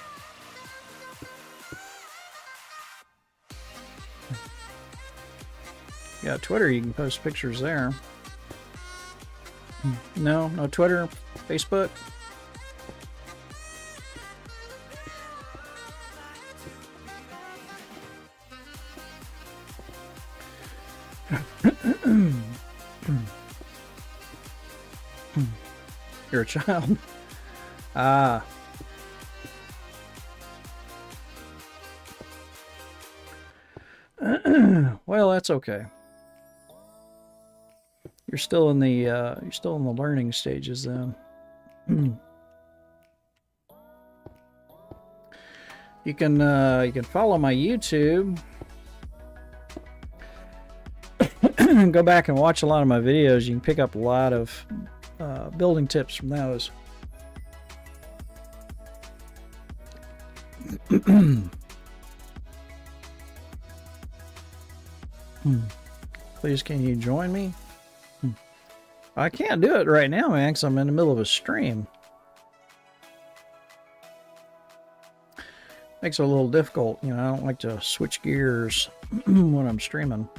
You got Twitter, you can post pictures there. No Twitter, Facebook? You're a child. Ah. Well, that's okay. You're still in the learning stages then. You can follow my YouTube. Go back and watch a lot of my videos. You can pick up a lot of building tips from those. Please, can you join me? I can't do it right now, man, because I'm in the middle of a stream. Makes it a little difficult. You know, I don't like to switch gears when I'm streaming.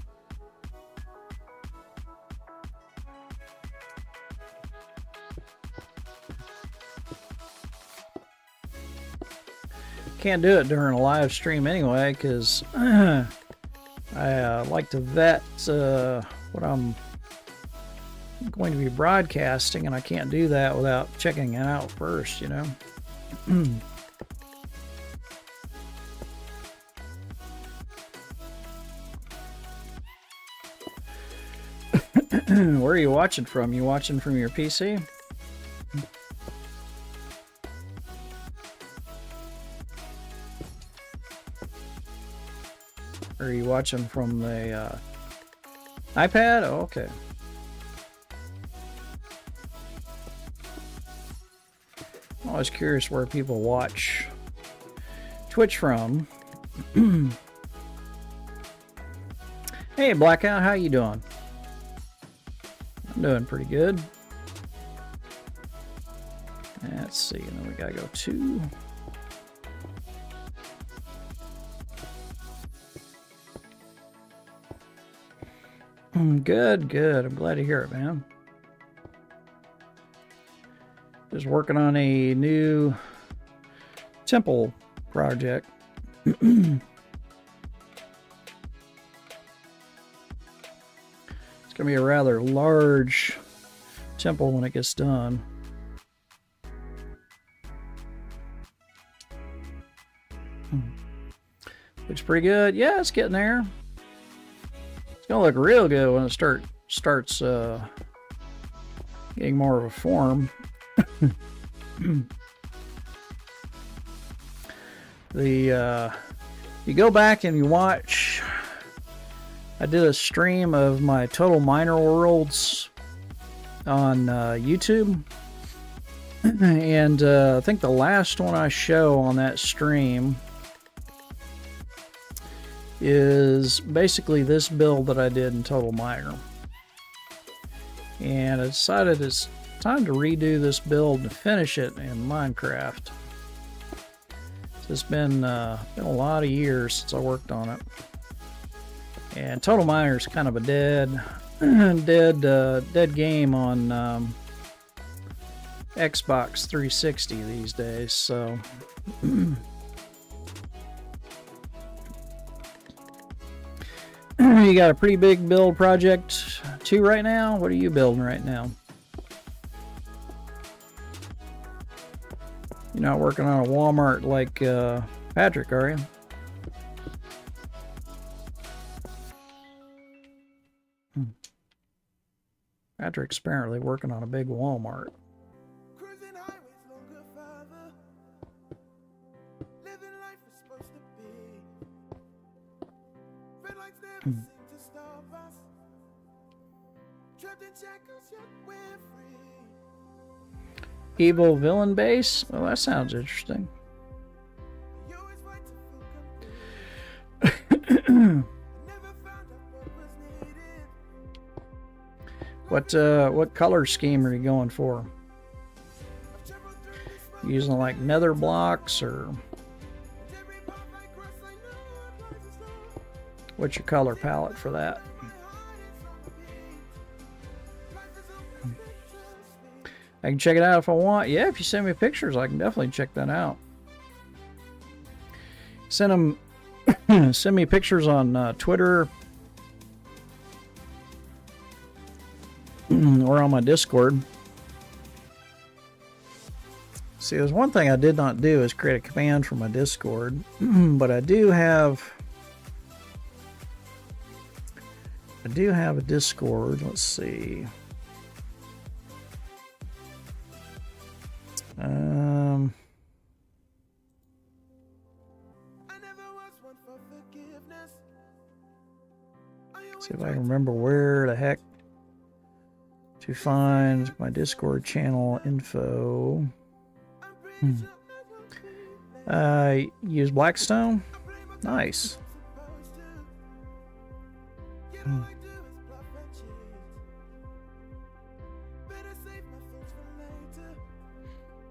Can't do it during a live stream anyway, because I like to vet what I'm going to be broadcasting, and I can't do that without checking it out first, you know. Where are you watching from? You watching from your PC? Or are you watching from the iPad? Oh, okay. I'm always curious where people watch Twitch from. Hey, Blackout, how you doing? I'm doing pretty good. Let's see, and then we gotta go to... Good, good. I'm glad to hear it, man. Just working on a new temple project. It's gonna be a rather large temple when it gets done. Looks pretty good. Yeah, it's getting there. It's gonna look real good when it starts getting more of a form. You go back and you watch. I did a stream of my Total Minor Worlds on YouTube, and I think the last one I show on that stream is basically this build that I did in Total Minor. And I decided it's time to redo this build and finish it in Minecraft. It's been a lot of years since I worked on it. And Total Minor is kind of a dead game on Xbox 360 these days, so you got a pretty big build project too right now. What are you building right now? You're not working on a Walmart like Patrick, are you? Patrick's apparently working on a big Walmart. Evil villain base? Well, that sounds interesting. What color scheme are you going for? Using like nether blocks, or what's your color palette for that? I can check it out if I want. Yeah, if you send me pictures, I can definitely check that out. Send me pictures on Twitter or on my Discord. See, there's one thing I did not do is create a command for my Discord, but I do have a Discord. Let's see. See if I can remember where the heck to find my Discord channel info. Use Blackstone. Nice.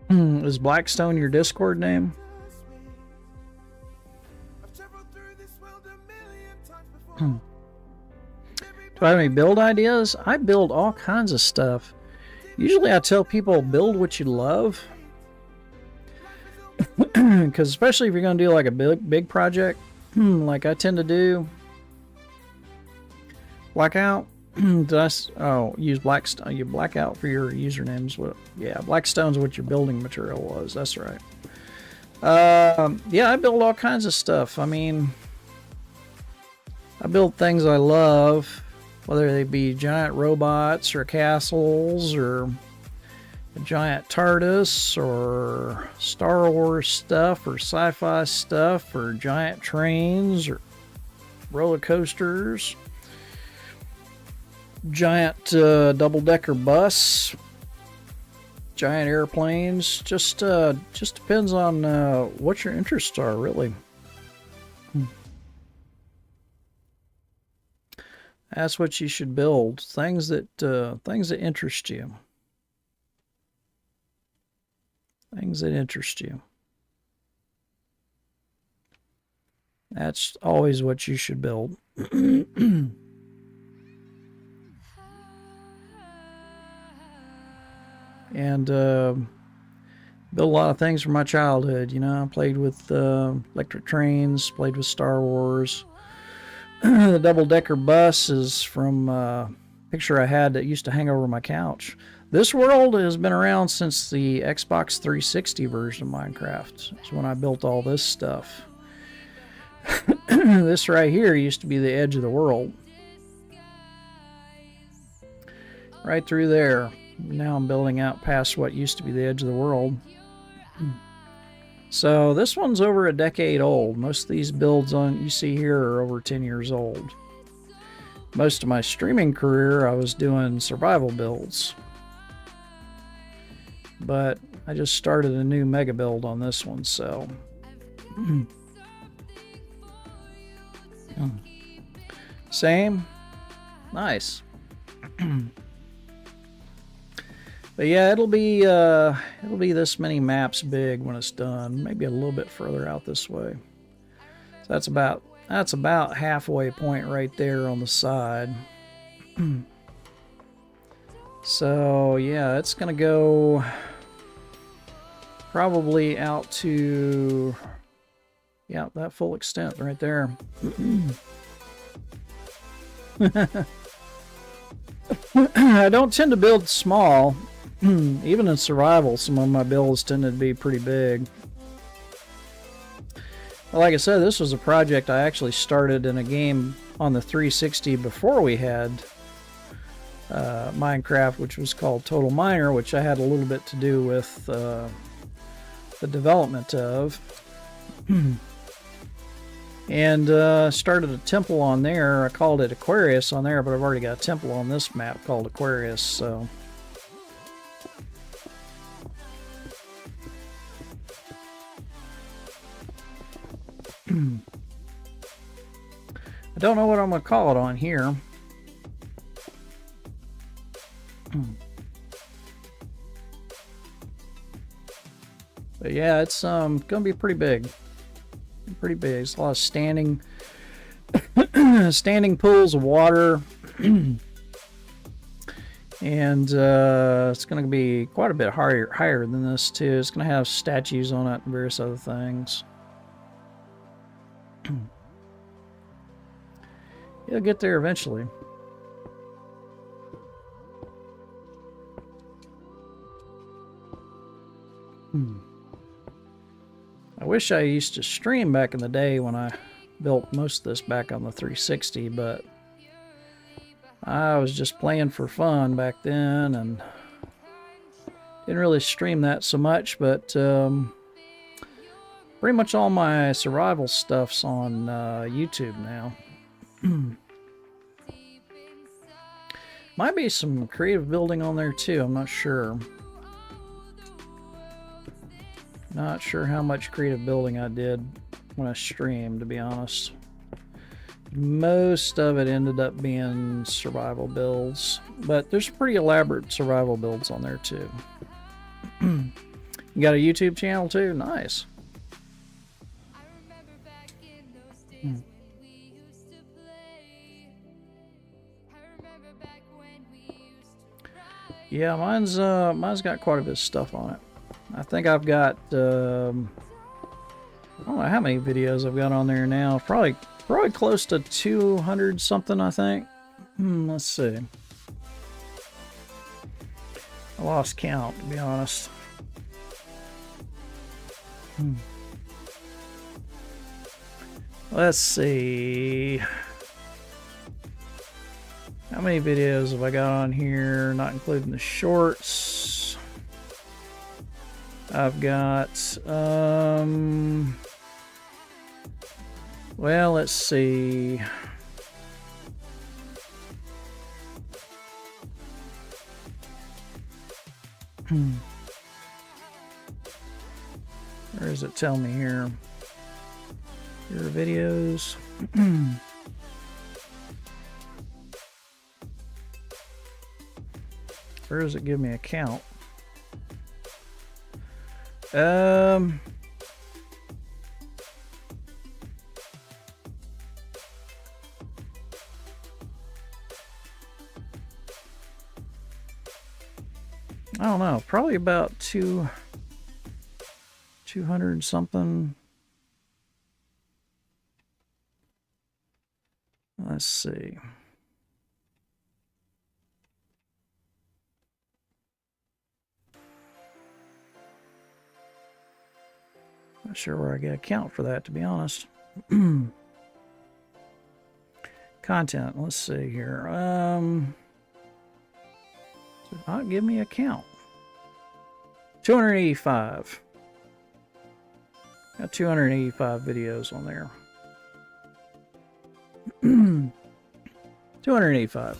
Is Blackstone your Discord name? Do I have any build ideas? I build all kinds of stuff. Usually I tell people build what you love. Because especially if you're going to do like a big project, like I tend to do. Blackout. Use Blackstone. You blackout for your usernames. Yeah, Blackstone's what your building material was. That's right. Yeah, I build all kinds of stuff. I mean, I build things I love, whether they be giant robots or castles or a giant TARDIS or Star Wars stuff or sci-fi stuff or giant trains or roller coasters. Giant double-decker bus, giant airplanes. Just depends on what your interests are, really. That's what you should build. Things that interest you. Things that interest you. That's always what you should build. And built a lot of things from my childhood. You know, I played with electric trains, played with Star Wars. The double-decker bus is from a picture I had that used to hang over my couch. This world has been around since the Xbox 360 version of Minecraft. That's when I built all this stuff. This right here used to be the edge of the world. Right through there. Now I'm building out past what used to be the edge of the world. So this one's over a decade old. Most of these builds you see here are over 10 years old. Most of my streaming career I was doing survival builds. But I just started a new mega build on this one, so... Same? Nice. But yeah, it'll be this many maps big when it's done. Maybe a little bit further out this way. So that's about halfway point right there on the side. So yeah, it's gonna go probably out to that full extent right there. I don't tend to build small. Even in survival, some of my builds tended to be pretty big. Well, like I said, this was a project I actually started in a game on the 360 before we had Minecraft, which was called Total Miner, which I had a little bit to do with the development of. And started a temple on there. I called it Aquarius on there, but I've already got a temple on this map called Aquarius, so... I don't know what I'm going to call it on here. But yeah, it's going to be pretty big. Pretty big. There's a lot of standing pools of water. And it's going to be quite a bit higher than this too. It's going to have statues on it and various other things. You'll get there eventually. I wish I used to stream back in the day when I built most of this back on the 360, but I was just playing for fun back then and didn't really stream that so much, but pretty much all my survival stuff's on YouTube now. Might be some creative building on there too, I'm not sure. Not sure how much creative building I did when I streamed, to be honest. Most of it ended up being survival builds, but there's pretty elaborate survival builds on there too. You got a YouTube channel too? Nice. Yeah, mine's got quite a bit of stuff on it. I think I've got I don't know how many videos I've got on there now. Probably close to 200 something, I think. Let's see. I lost count, to be honest. Let's see. How many videos have I got on here, not including the shorts? I've got, well, let's see. Where does it tell me here? Your videos. Where does it give me a count? I don't know, probably about 200 something. Let's see. Not sure where I get a count for that, to be honest. Content, let's see here. Did not give me a count. 285. Got 285 videos on there. 285.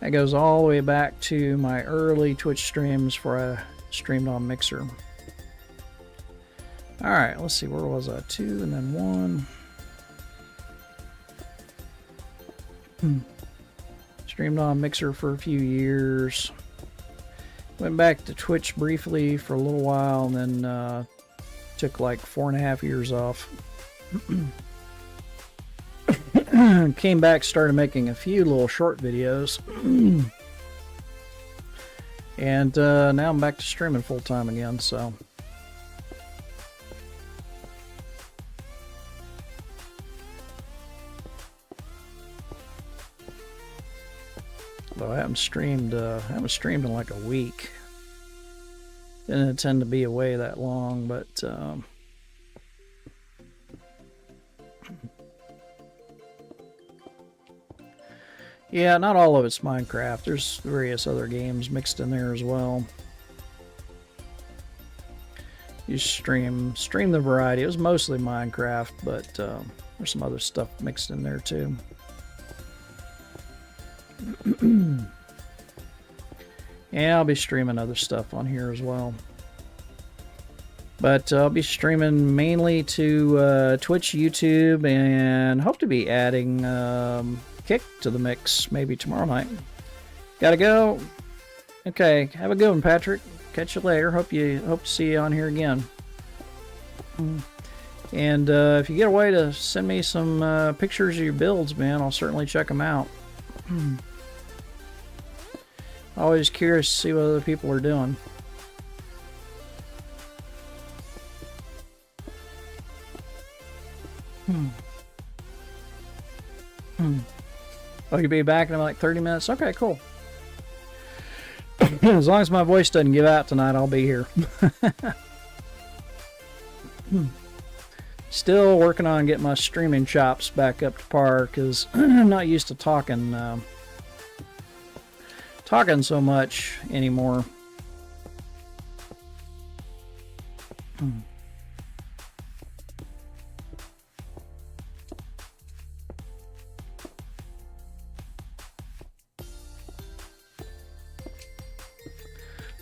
That goes all the way back to my early Twitch streams where I streamed on Mixer. Alright, let's see, where was I? 2 and then 1. Streamed on Mixer for a few years. Went back to Twitch briefly for a little while and then took like 4.5 years off. Came back, started making a few little short videos. And now I'm back to streaming full time again, so. Though I haven't streamed in like a week. Didn't intend to be away that long, but yeah, not all of it's Minecraft. There's various other games mixed in there as well. You stream the variety. It was mostly Minecraft, but there's some other stuff mixed in there too. Yeah, I'll be streaming other stuff on here as well. But I'll be streaming mainly to Twitch, YouTube, and hope to be adding Kick to the mix maybe tomorrow night. Gotta go. Okay, have a good one, Patrick. Catch you later. Hope to see you on here again. And if you get a way to send me some pictures of your builds, man, I'll certainly check them out. Always curious to see what other people are doing. Oh, you'll be back in like 30 minutes? Okay, cool. As long as my voice doesn't give out tonight, I'll be here. Still working on getting my streaming chops back up to par because I'm not used to talking so much anymore.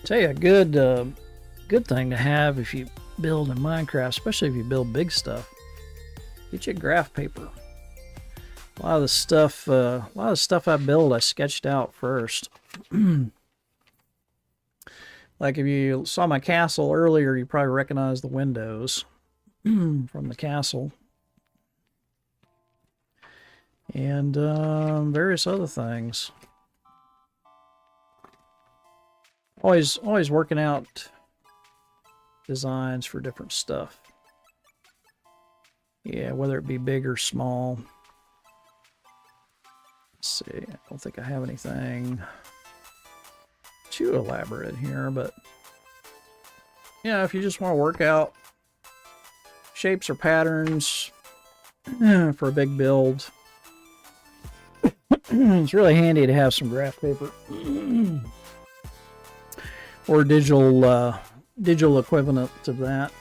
Tell you, a good thing to have if you build in Minecraft, especially if you build big stuff. Get you graph paper. A lot of the stuff I build, I sketched out first. Like if you saw my castle earlier, you probably recognize the windows from the castle, and various other things. Always working out designs for different stuff. Yeah, whether it be big or small. Let's see, I don't think I have anything too elaborate here, but yeah, if you just want to work out shapes or patterns for a big build, it's really handy to have some graph paper. Or digital equivalent to that.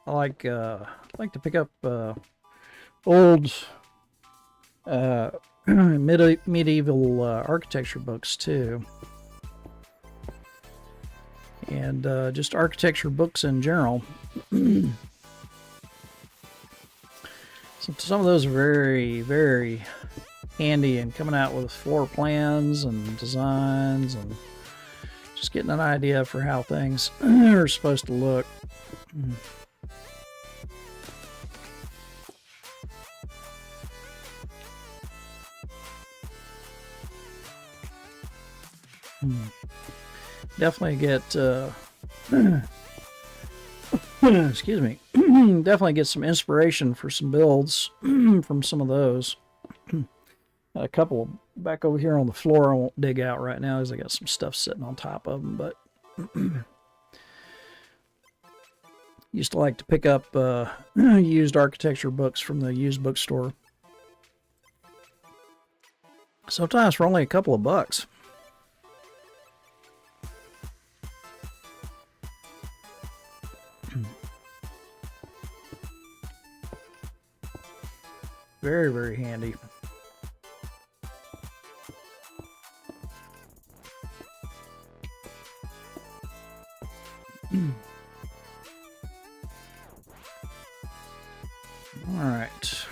I like to pick up old medieval architecture books too, and just architecture books in general. Some of those are very, very handy in coming out with floor plans and designs and just getting an idea for how things are supposed to look. Definitely get excuse me. Definitely get some inspiration for some builds from some of those. A couple back over here on the floor I won't dig out right now as I got some stuff sitting on top of them, but used to like to pick up used architecture books from the used bookstore. Sometimes for only a couple of bucks. Very, very handy. All right.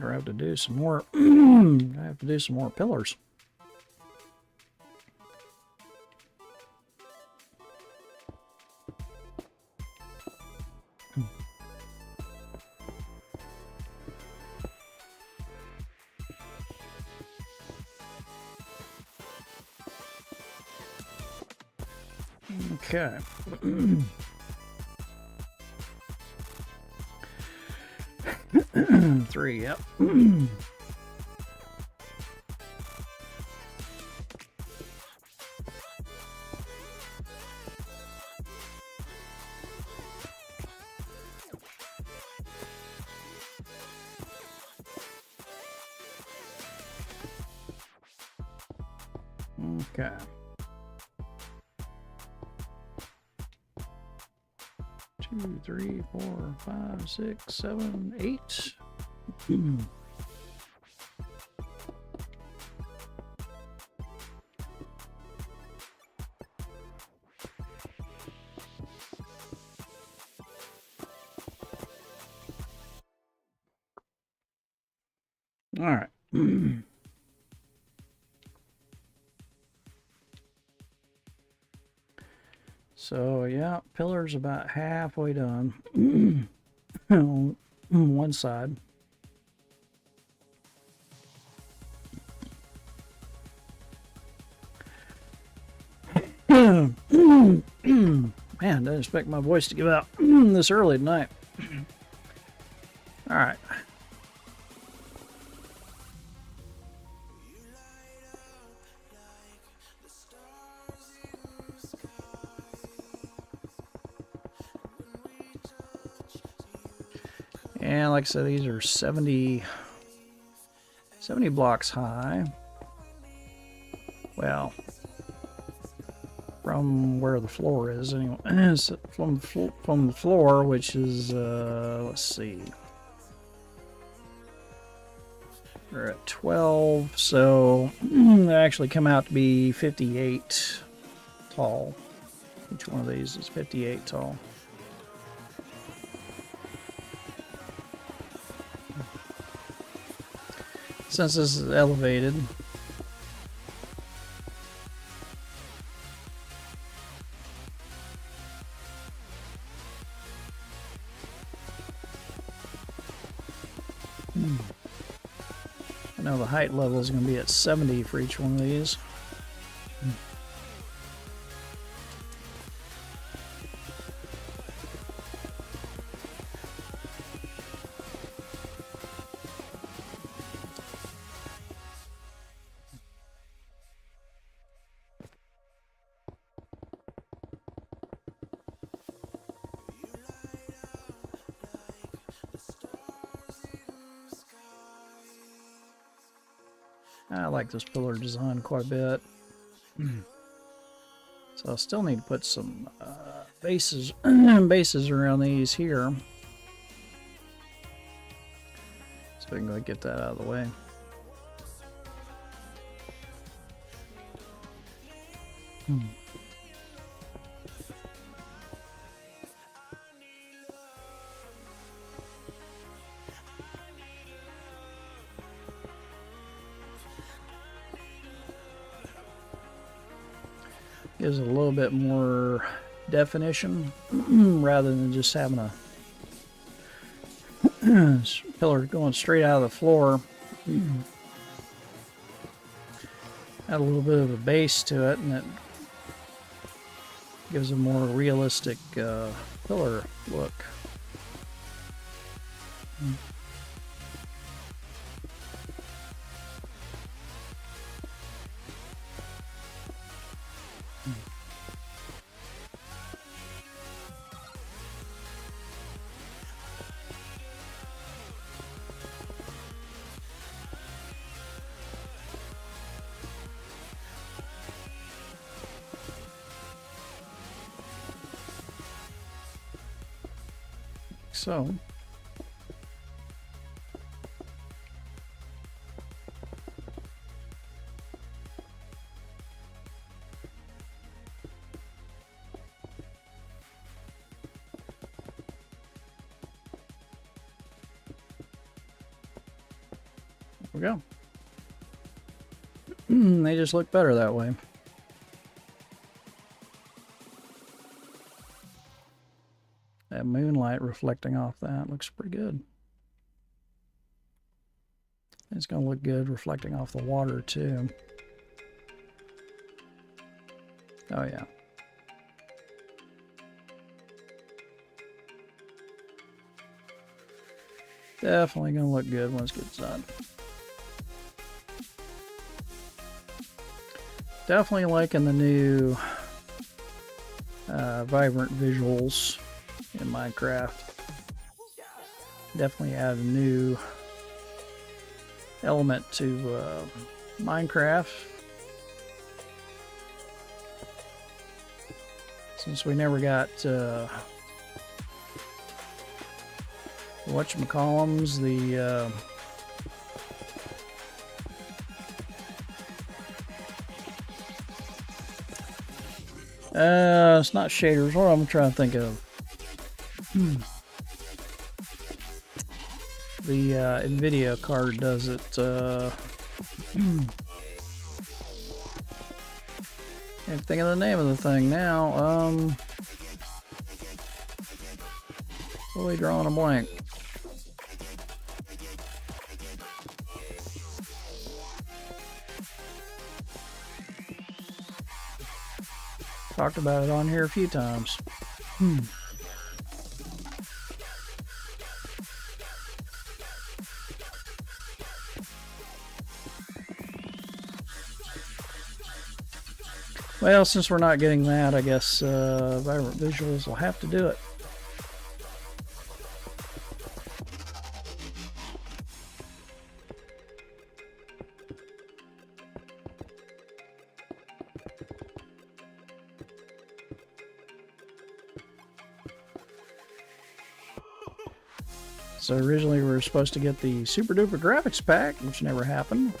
I have to do some more. I have to do some more pillars. Okay. 3, yep. Okay. 2, 3, 4, 5, 6, 7, 8. All right. So yeah, pillar's about halfway done on one side. Man, didn't expect my voice to give out this early tonight. All right. And like I said, these are 70 blocks high. Well, from where the floor is anyway. from the floor, which is let's see, we're at 12, so they actually come out to be 58 tall. Each one of these is 58 tall. Since this is elevated, I know the height level is going to be at 70 for each one of these. I like this pillar design quite a bit. So I still need to put some bases around these here. So we can go get that out of the way. Gives it a little bit more definition rather than just having a pillar going straight out of the floor. Add a little bit of a base to it, and it gives a more realistic pillar look. So, there we go. They just look better that way. That moonlight reflecting off that looks pretty good. It's going to look good reflecting off the water too. Oh yeah. Definitely going to look good once it gets done. Definitely liking the new vibrant visuals in Minecraft. Definitely add a new element to Minecraft. Since we never got whatchamacallums, it's not shaders. What am I trying to think of? The NVIDIA card does it. Can't think of the name of the thing now. Totally drawing a blank. Talked about it on here a few times. Well, since we're not getting that, I guess Vibrant Visuals will have to do it. So originally we were supposed to get the Super Duper Graphics Pack, which never happened.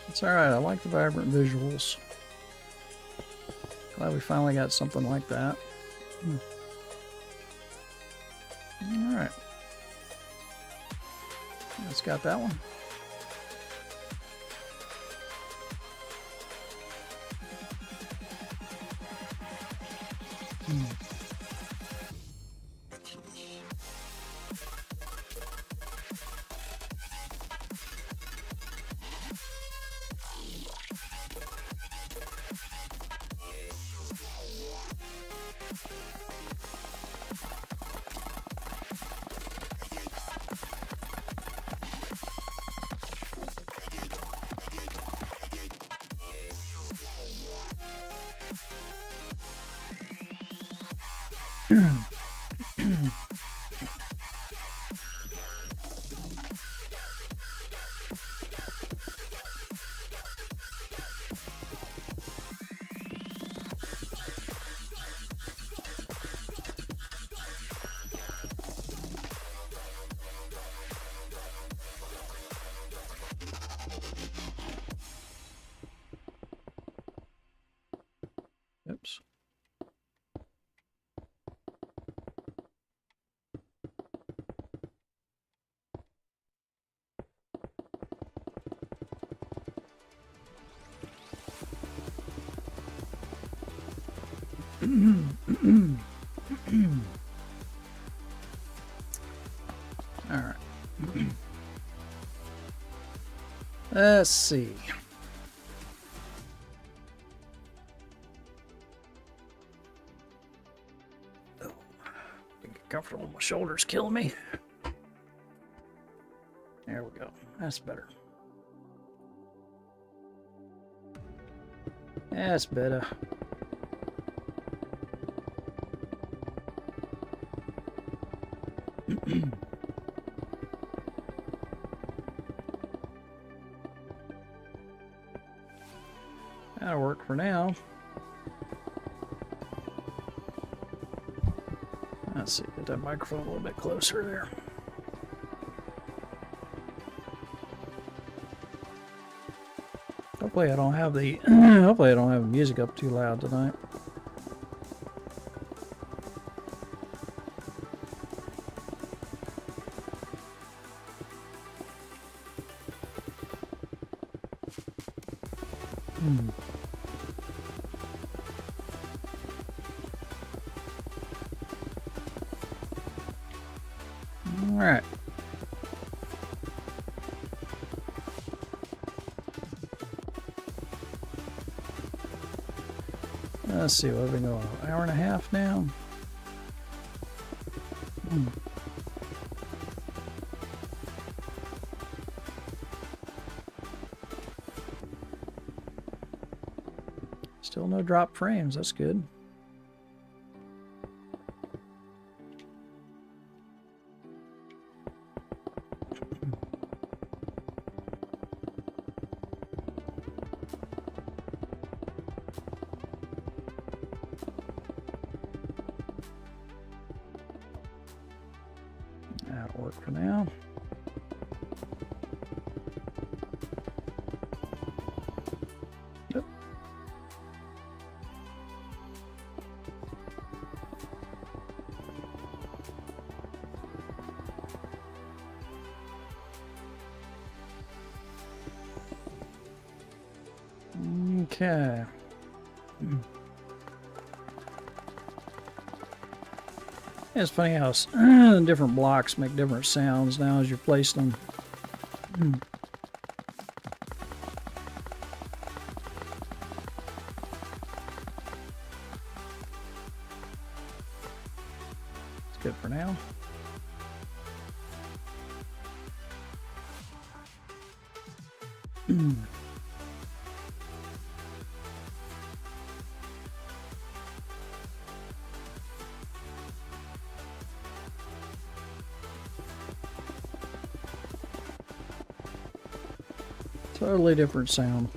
It's alright, I like the vibrant visuals. Glad we finally got something like that. Alright. It's got that one. Oops. All right. Let's see. Oh, get comfortable. My shoulders killing me. There we go. That's better. That's better. That'll work for now. Let's see, get that microphone a little bit closer there. Hopefully I don't have the hopefully I don't have the music up too loud tonight. All right. Let's see, what have we going? An hour and a half now? Still no drop frames, that's good. Okay. It's funny how different blocks make different sounds now as you place them. It's good for now. Totally different sound.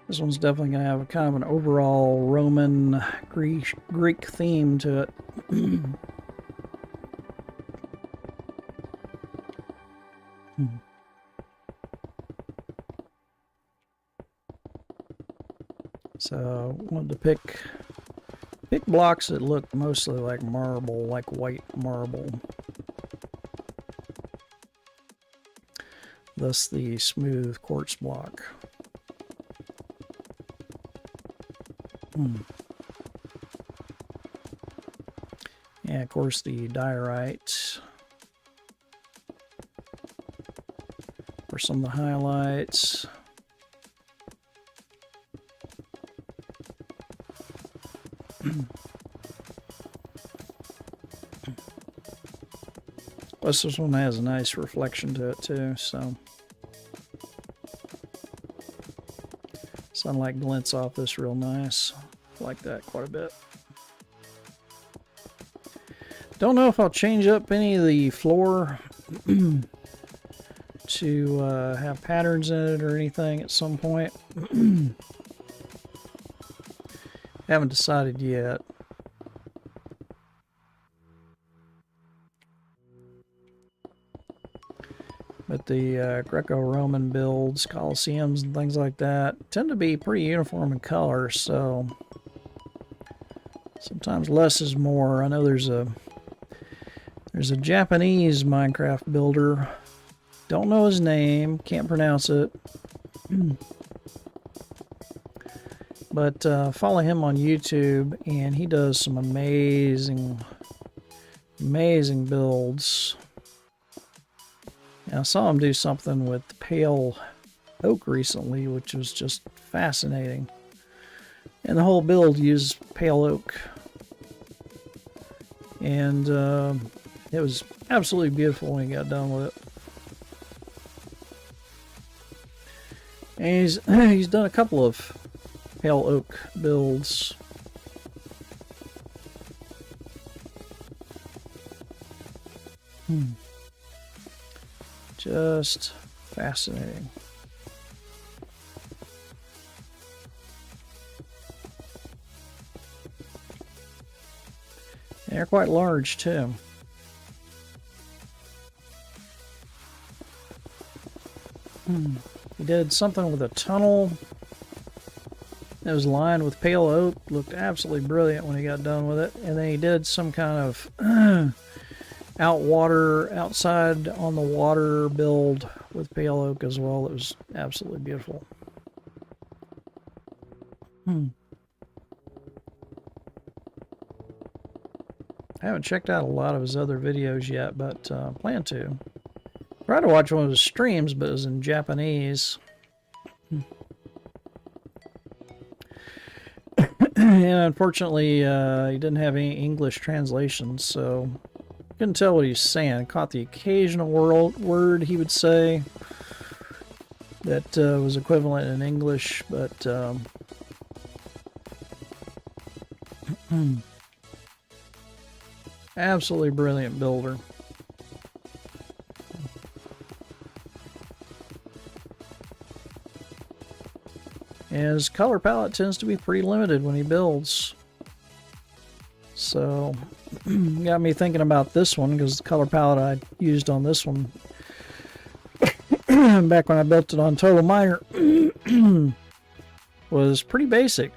This one's definitely going to have a kind of an overall Roman Greek theme to it. So I wanted to pick blocks that look mostly like marble, like white marble. Thus the smooth quartz block. And of course the diorite for some of the highlights. Plus this one has a nice reflection to it too, so sunlight glints off this real nice. I like that quite a bit. Don't know if I'll change up any of the floor to have patterns in it or anything at some point. Haven't decided yet. But the Greco-Roman builds, Colosseums and things like that tend to be pretty uniform in color, so sometimes less is more. I know there's a Japanese Minecraft builder. Don't know his name, can't pronounce it. But follow him on YouTube, and he does some amazing builds. And I saw him do something with pale oak recently, which was just fascinating. And the whole build used pale oak. And it was absolutely beautiful when he got done with it. And he's done a couple of pale oak builds. Just fascinating. They're quite large too. He did something with a tunnel that was lined with pale oak. Looked absolutely brilliant when he got done with it. And then he did some kind of outside on the water build with pale oak as well. It was absolutely beautiful. I haven't checked out a lot of his other videos yet, but plan to. Tried to watch one of his streams, but it was in Japanese. And unfortunately, he didn't have any English translations, so couldn't tell what he was saying. I caught the occasional word he would say that was equivalent in English, but absolutely brilliant builder. And his color palette tends to be pretty limited when he builds. So, got me thinking about this one, because the color palette I used on this one back when I built it on Total Miner was pretty basic.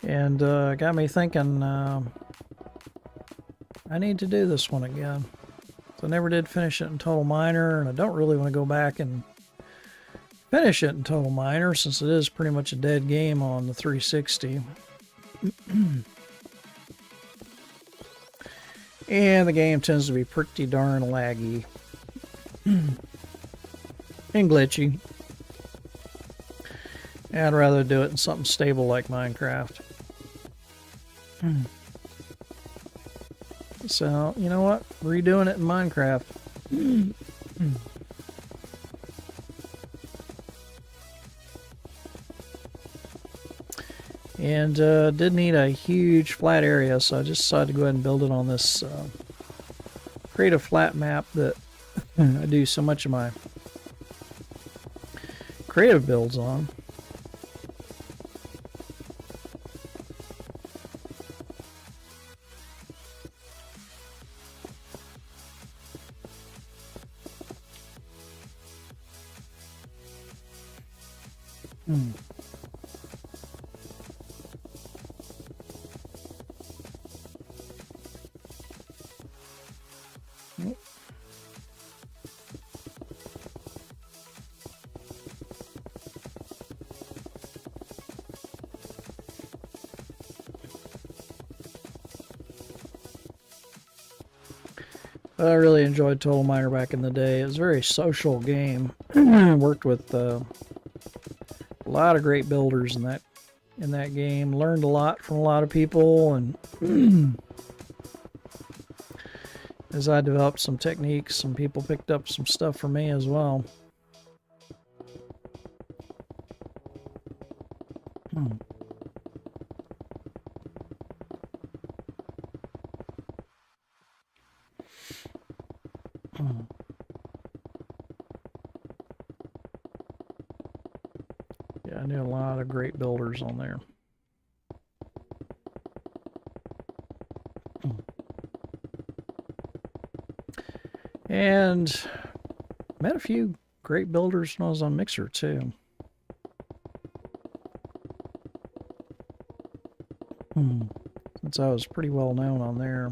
And got me thinking, I need to do this one again. So I never did finish it in Total Miner, and I don't really want to go back and finish it in Total Miner since it is pretty much a dead game on the 360. And the game tends to be pretty darn laggy and glitchy. I'd rather do it in something stable like Minecraft. So, you know what? Redoing it in Minecraft. And did need a huge flat area, so I just decided to go ahead and build it on this create a flat map that I do so much of my creative builds on. I really enjoyed Total Miner back in the day. It was a very social game. I worked with a lot of great builders in that game. Learned a lot from a lot of people, and as I developed some techniques, some people picked up some stuff from me as well. Yeah, I knew a lot of great builders on there. And met a few great builders when I was on Mixer too. Since I was pretty well known on there.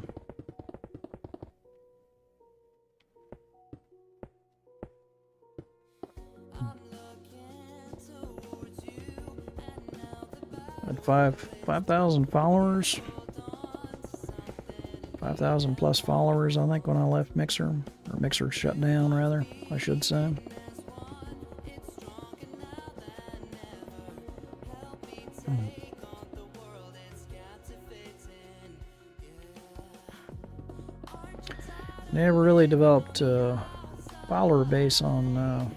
Had 5,000 followers. 5,000 plus followers, I think, when I left Mixer. Or Mixer shut down, rather, I should say. Never really developed a follower base on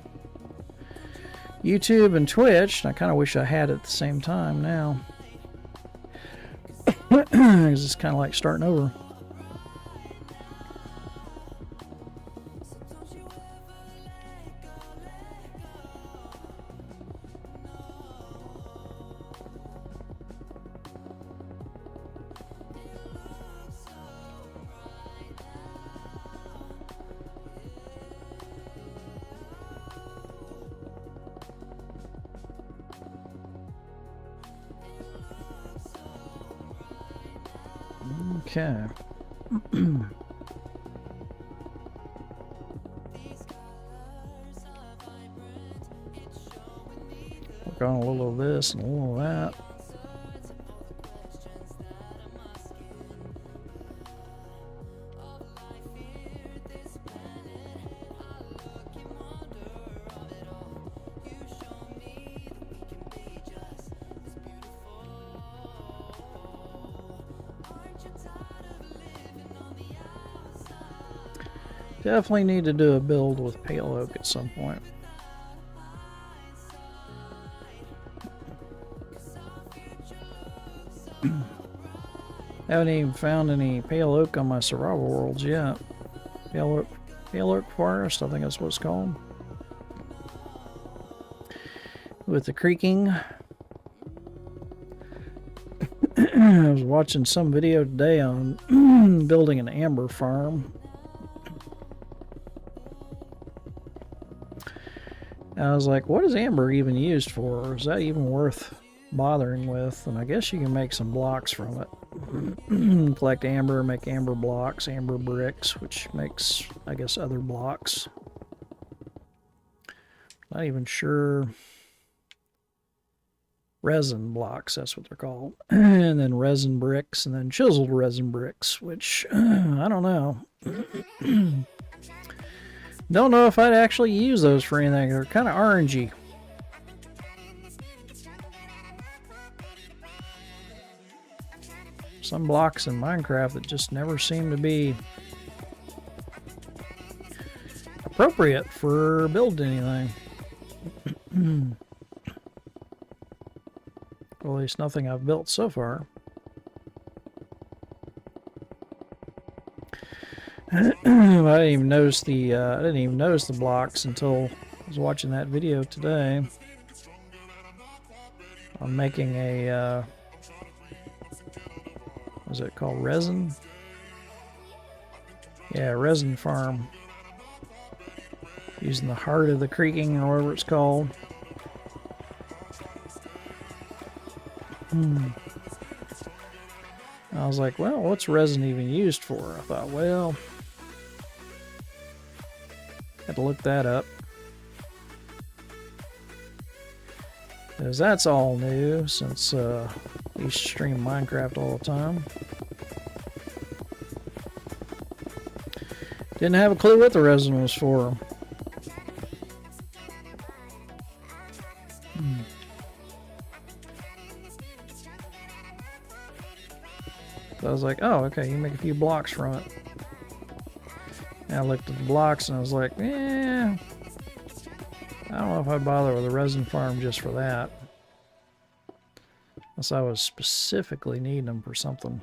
YouTube and Twitch. I kind of wish I had it at the same time now. Because it's kind of like starting over. Okay. Work on a little of this and a little of that. Definitely need to do a build with pale oak at some point. Haven't even found any pale oak on my survival worlds yet. Pale oak forest, I think that's what it's called. With the creaking. I was watching some video today on building an amber farm. And I was like, what is amber even used for? Or is that even worth bothering with? And I guess you can make some blocks from it. Collect amber, make amber blocks, amber bricks, which makes, I guess, other blocks. Not even sure. Resin blocks, that's what they're called. And then resin bricks, and then chiseled resin bricks, which I don't know. Don't know if I'd actually use those for anything. They're kind of orangey. Some blocks in Minecraft that just never seem to be appropriate for building anything. Well, at least nothing I've built so far. I didn't even notice the blocks until I was watching that video today. I'm making a what's it called? Resin? Yeah, resin farm. Using the heart of the creaking or whatever it's called. I was like, well, what's resin even used for? I thought, well, had to look that up. Because that's all new since I used to stream Minecraft all the time. Didn't have a clue what the resin was for. So I was like, oh, okay, you make a few blocks from it. And I looked at the blocks and I was like, I don't know if I'd bother with a resin farm just for that. Unless I was specifically needing them for something.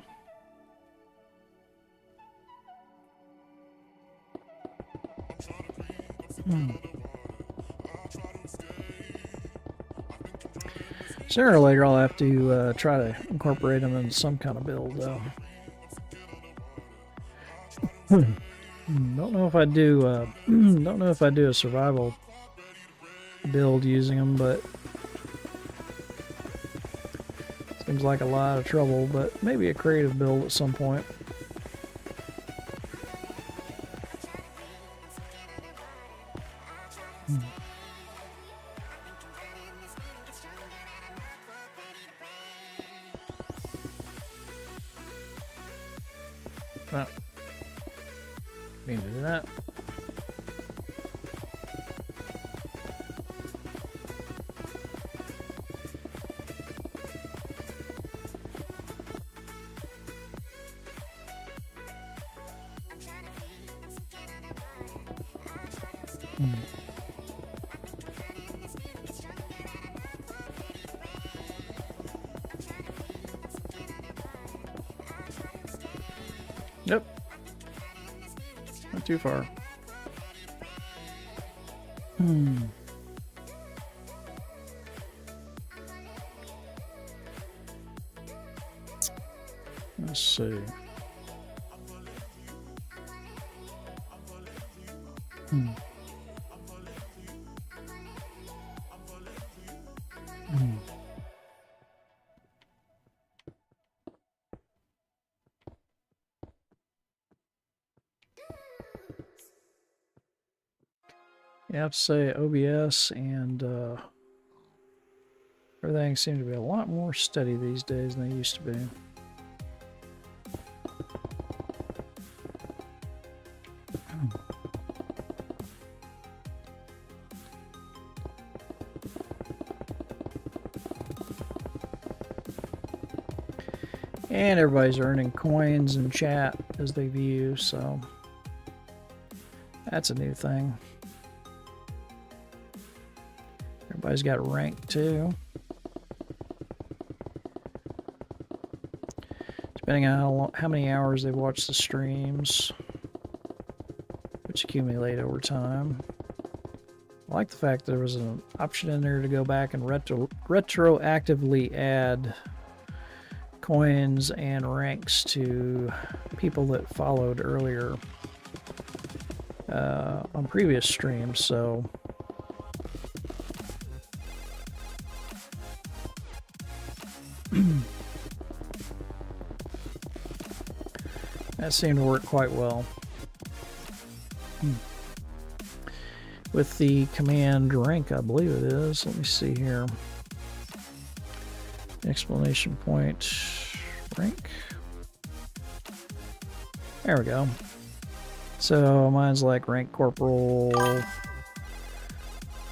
Sooner or later I'll have to try to incorporate them in some kind of build, though. Don't know if I do. Don't know if I do a survival build using them, but seems like a lot of trouble. But maybe a creative build at some point. Need to do that. Yep. Not too far. Let's see. You have to say OBS and everything seems to be a lot more steady these days than they used to be. And everybody's earning coins in chat as they view, so that's a new thing. Everybody's got rank too. Depending on how many hours they've watched the streams, which accumulate over time. I like the fact there was an option in there to go back and retroactively add coins and ranks to people that followed earlier on previous streams, so That seemed to work quite well. With the command rank, I believe it is. Let me see here. Exclamation point rank. There we go. So mine's like rank corporal.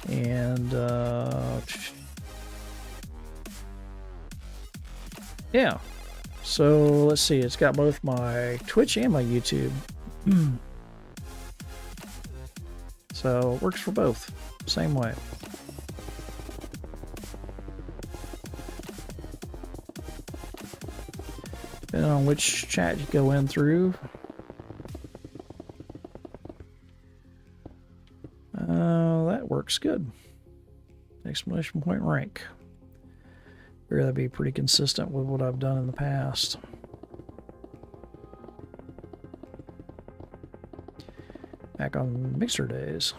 And yeah. So let's see, it's got both my Twitch and my YouTube. So it works for both. Same way. Depending on which chat you go in through. That works good. Exclamation point rank. Figure that'd be pretty consistent with what I've done in the past. Back on Mixer days.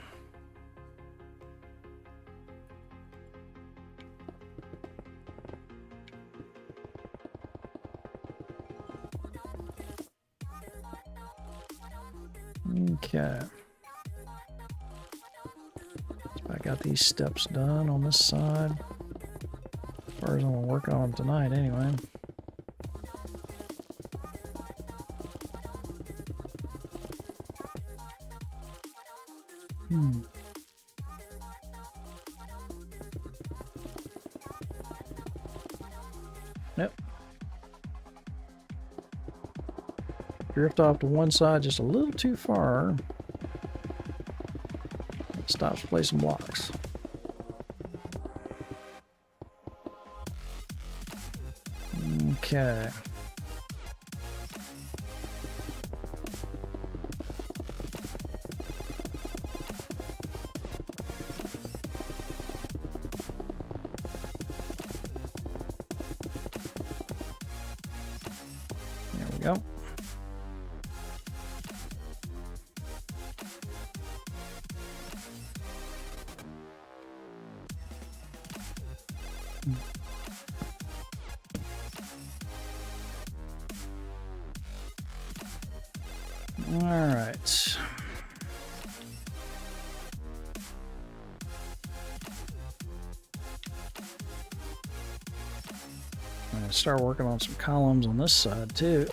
Okay. So I got these steps done on this side. As far as I'm gonna work on them tonight anyway. Yep. Drift off to one side just a little too far. It stops placing blocks. Okay. There we go. All right. I'm gonna start working on some columns on this side too.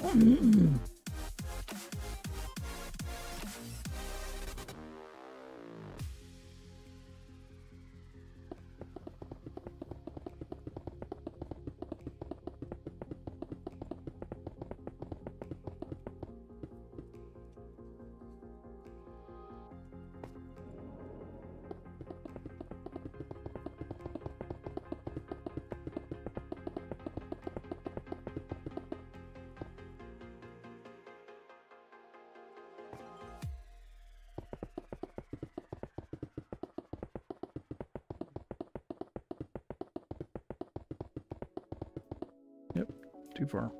Yep, too far.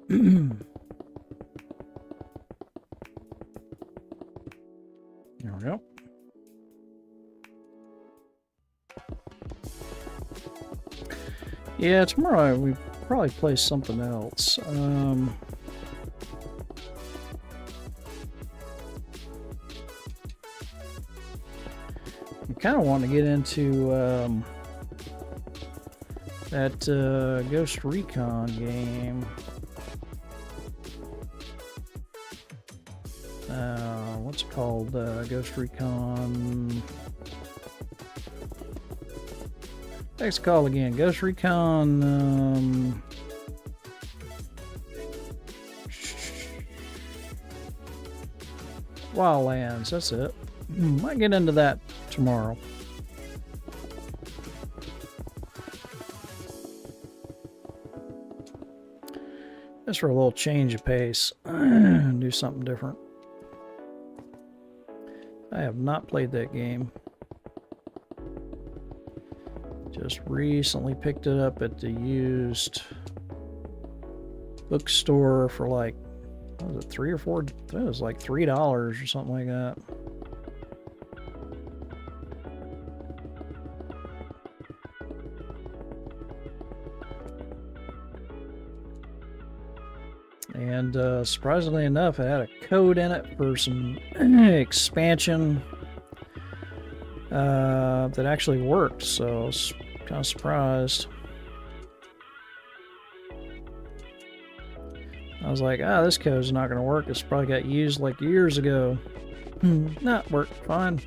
There we go. Yeah, tomorrow we probably play something else. I'm kind of wanting to get into that Ghost Recon game. What's it called? Ghost Recon. What's it called again? Ghost Recon. Wildlands. That's it. Might get into that tomorrow. Just for a little change of pace. Do something different. I have not played that game. Just recently picked it up at the used bookstore for like, what was it, $3 or $4? I think it was like $3 or something like that. And surprisingly enough, it had a code in it for some expansion that actually worked, so I was kind of surprised. I was like, this code's not going to work. It's probably got used like years ago. No, it worked fine.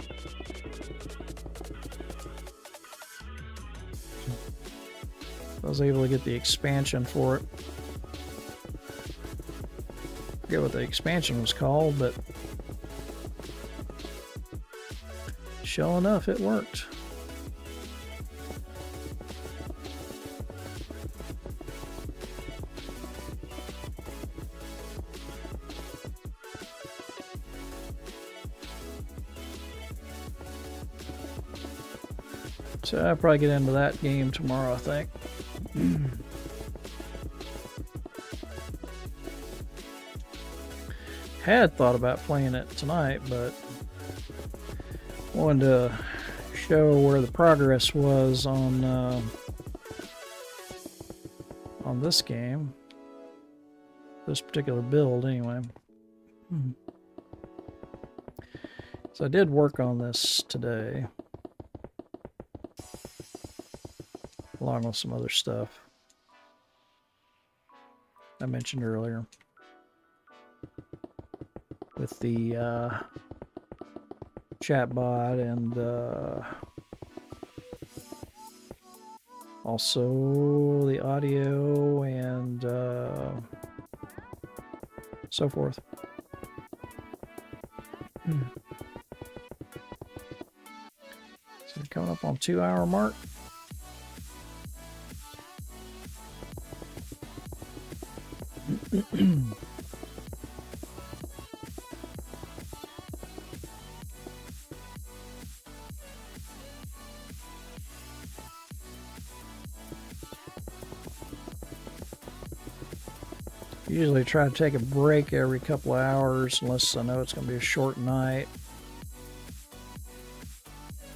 I was able to get the expansion for it. I forget what the expansion was called, but sure enough, it worked. So I'll probably get into that game tomorrow, I think. Had thought about playing it tonight, but wanted to show where the progress was on this game, this particular build, anyway. So I did work on this today, along with some other stuff I mentioned earlier, with the chatbot and also the audio and so forth. So we're coming up on 2-hour mark. Usually try to take a break every couple of hours unless I know it's going to be a short night.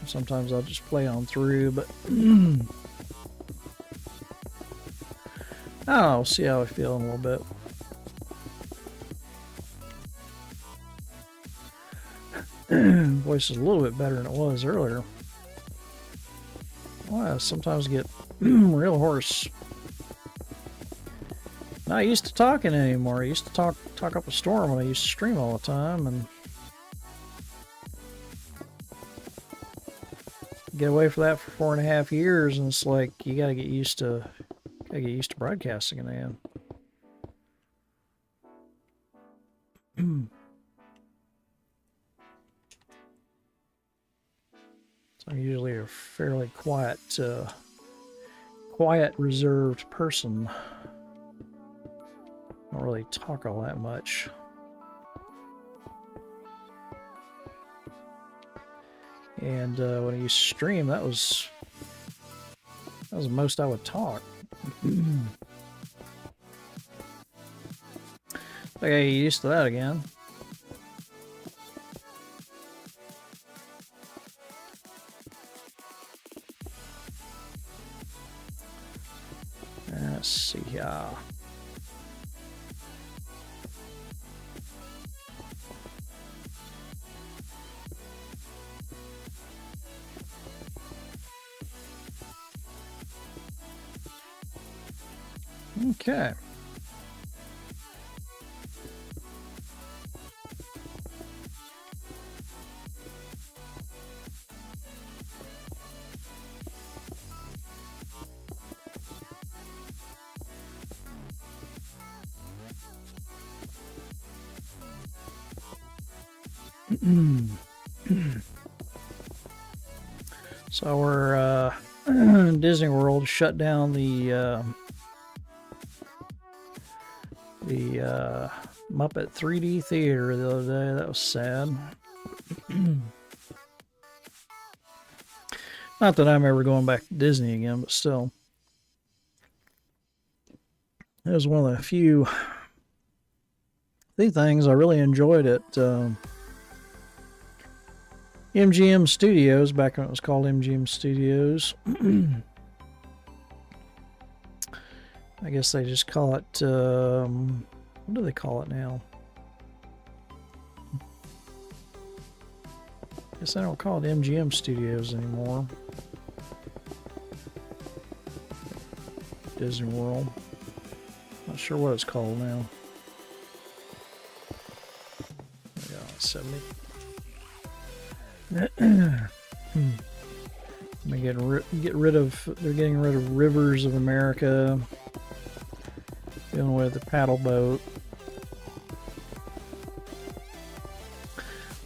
Sometimes I'll just play on through, but I don't know, we'll see how I feel in a little bit. Voice is a little bit better than it was earlier. Well, I sometimes get real hoarse. Not used to talking anymore. I used to talk up a storm when I used to stream all the time, and get away from that for 4.5 years, and it's like you gotta get used to broadcasting again. So I'm usually a fairly quiet, reserved person. Don't really talk all that much. And when I used to stream, that was the most I would talk. I got used to that again. Let's see here. Okay. So we're Disney World shut down the Muppet 3D theater the other day. That was sad. Not that I'm ever going back to Disney again, but still. It was one of the few things I really enjoyed at MGM Studios, back when it was called MGM Studios. I guess they just call it, What do they call it now? Guess I don't call it MGM Studios anymore. Disney World. Not sure what it's called now. Yeah, 70. They get rid of. They're getting rid of Rivers of America. Dealing with the paddle boat.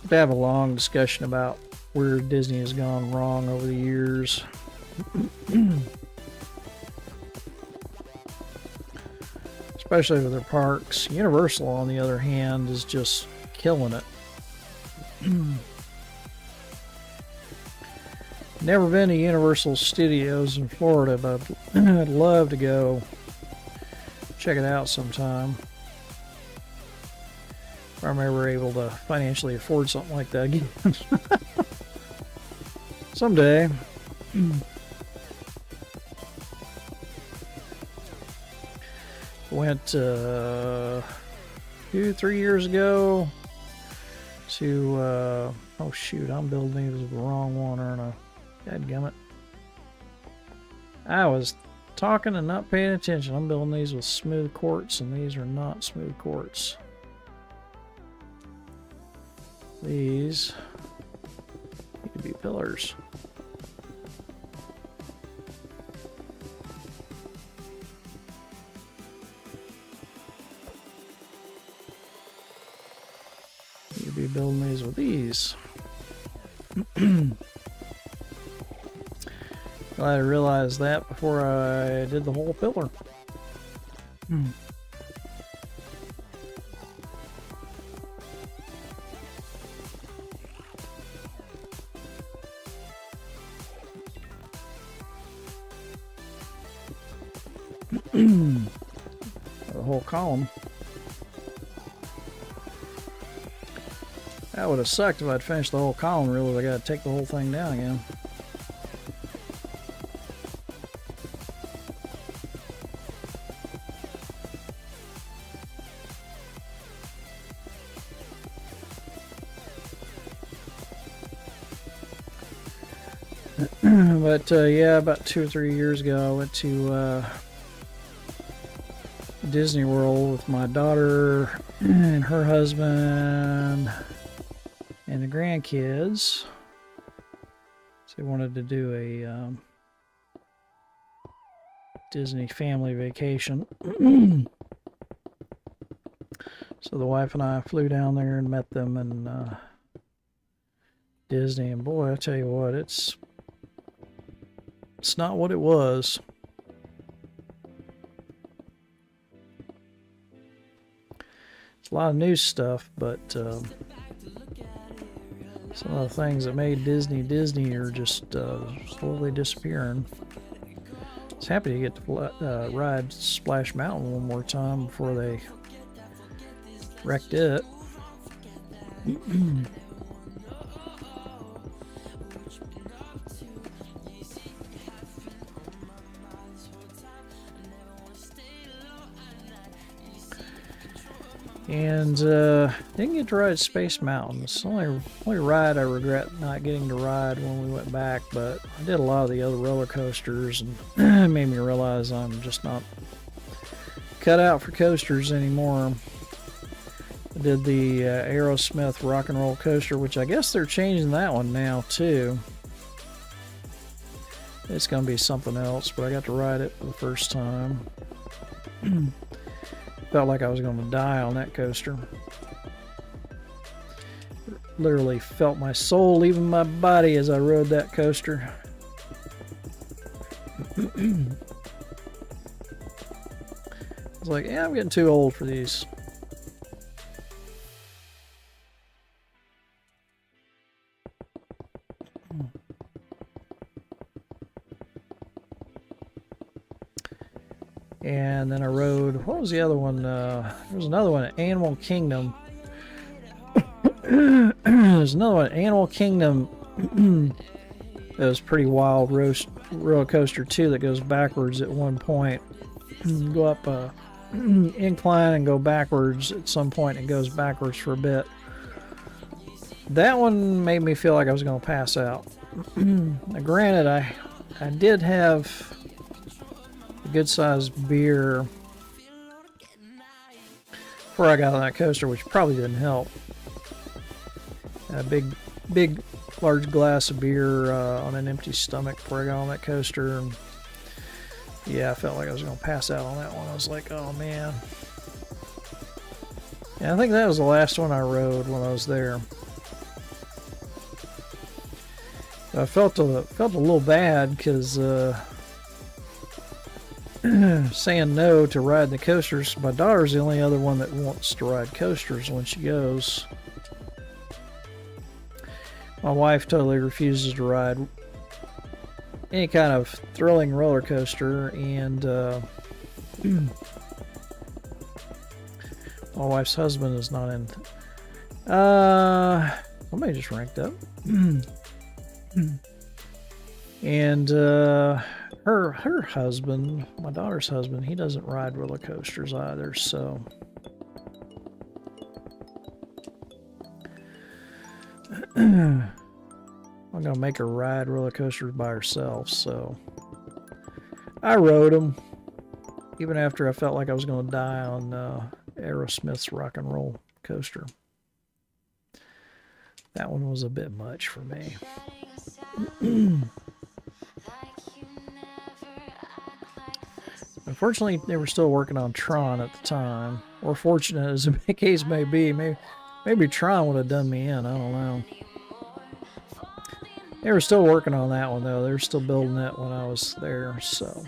To have a long discussion about where Disney has gone wrong over the years. Especially with their parks. Universal, on the other hand, is just killing it. Never been to Universal Studios in Florida, but I'd love to go check it out sometime. If I'm ever able to financially afford something like that again. Someday. Went 2-3 years ago to oh shoot, I'm building these with the wrong one, aren't I? Dadgummit. I was talking and not paying attention. I'm building these with smooth quartz, and these are not smooth quartz. These need to be pillars. Need to be building these with these. Glad I realized that before I did the whole pillar. The whole column. That would have sucked if I'd finished the whole column and realized I gotta take the whole thing down again. But yeah, about 2 or 3 years ago, I went to Disney World with my daughter and her husband and the grandkids. So they wanted to do a Disney family vacation. So the wife and I flew down there and met them in Disney, and boy, I tell you what, it's not what it was. It's a lot of new stuff, but some of the things that made Disney are just slowly disappearing. I was happy to get to ride Splash Mountain one more time before they wrecked it. And didn't get to ride Space Mountain. It's the only ride I regret not getting to ride when we went back, but I did a lot of the other roller coasters, and it made me realize I'm just not cut out for coasters anymore. I did the Aerosmith Rock and Roll Coaster, which I guess they're changing that one now too. It's going to be something else, but I got to ride it for the first time. Felt like I was going to die on that coaster. Literally felt my soul leaving my body as I rode that coaster. I was like, yeah, I'm getting too old for these. And then I rode, what was the other one? There was another one at Animal Kingdom. There's another one at Animal Kingdom that was pretty wild roller coaster too, that goes backwards at one point. Go up a incline and go backwards at some point. It goes backwards for a bit. That one made me feel like I was going to pass out. Now, granted, I did have a good-sized beer before I got on that coaster, which probably didn't help. A big, large glass of beer on an empty stomach before I got on that coaster. And yeah, I felt like I was going to pass out on that one. I was like, oh man. Yeah, I think that was the last one I rode when I was there. I felt a little bad because saying no to riding the coasters. My daughter's the only other one that wants to ride coasters when she goes. My wife totally refuses to ride any kind of thrilling roller coaster, and my wife's husband is not in. Somebody just ranked up. And her husband, my daughter's husband, he doesn't ride roller coasters either, so I'm gonna make her ride roller coasters by herself. So I rode them even after I felt like I was gonna die on Aerosmith's rock and roll coaster. That one was a bit much for me. Unfortunately, they were still working on Tron at the time. Or fortunate as the case may be. Maybe Tron would have done me in. I don't know. They were still working on that one, though. They were still building it when I was there. So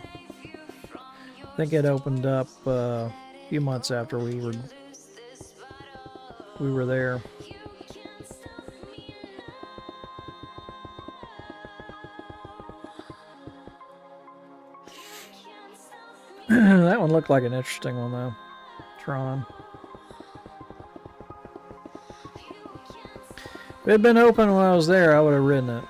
I think it opened up a few months after we were there. That one looked like an interesting one, though. Tron. If it had been open when I was there, I would have ridden it.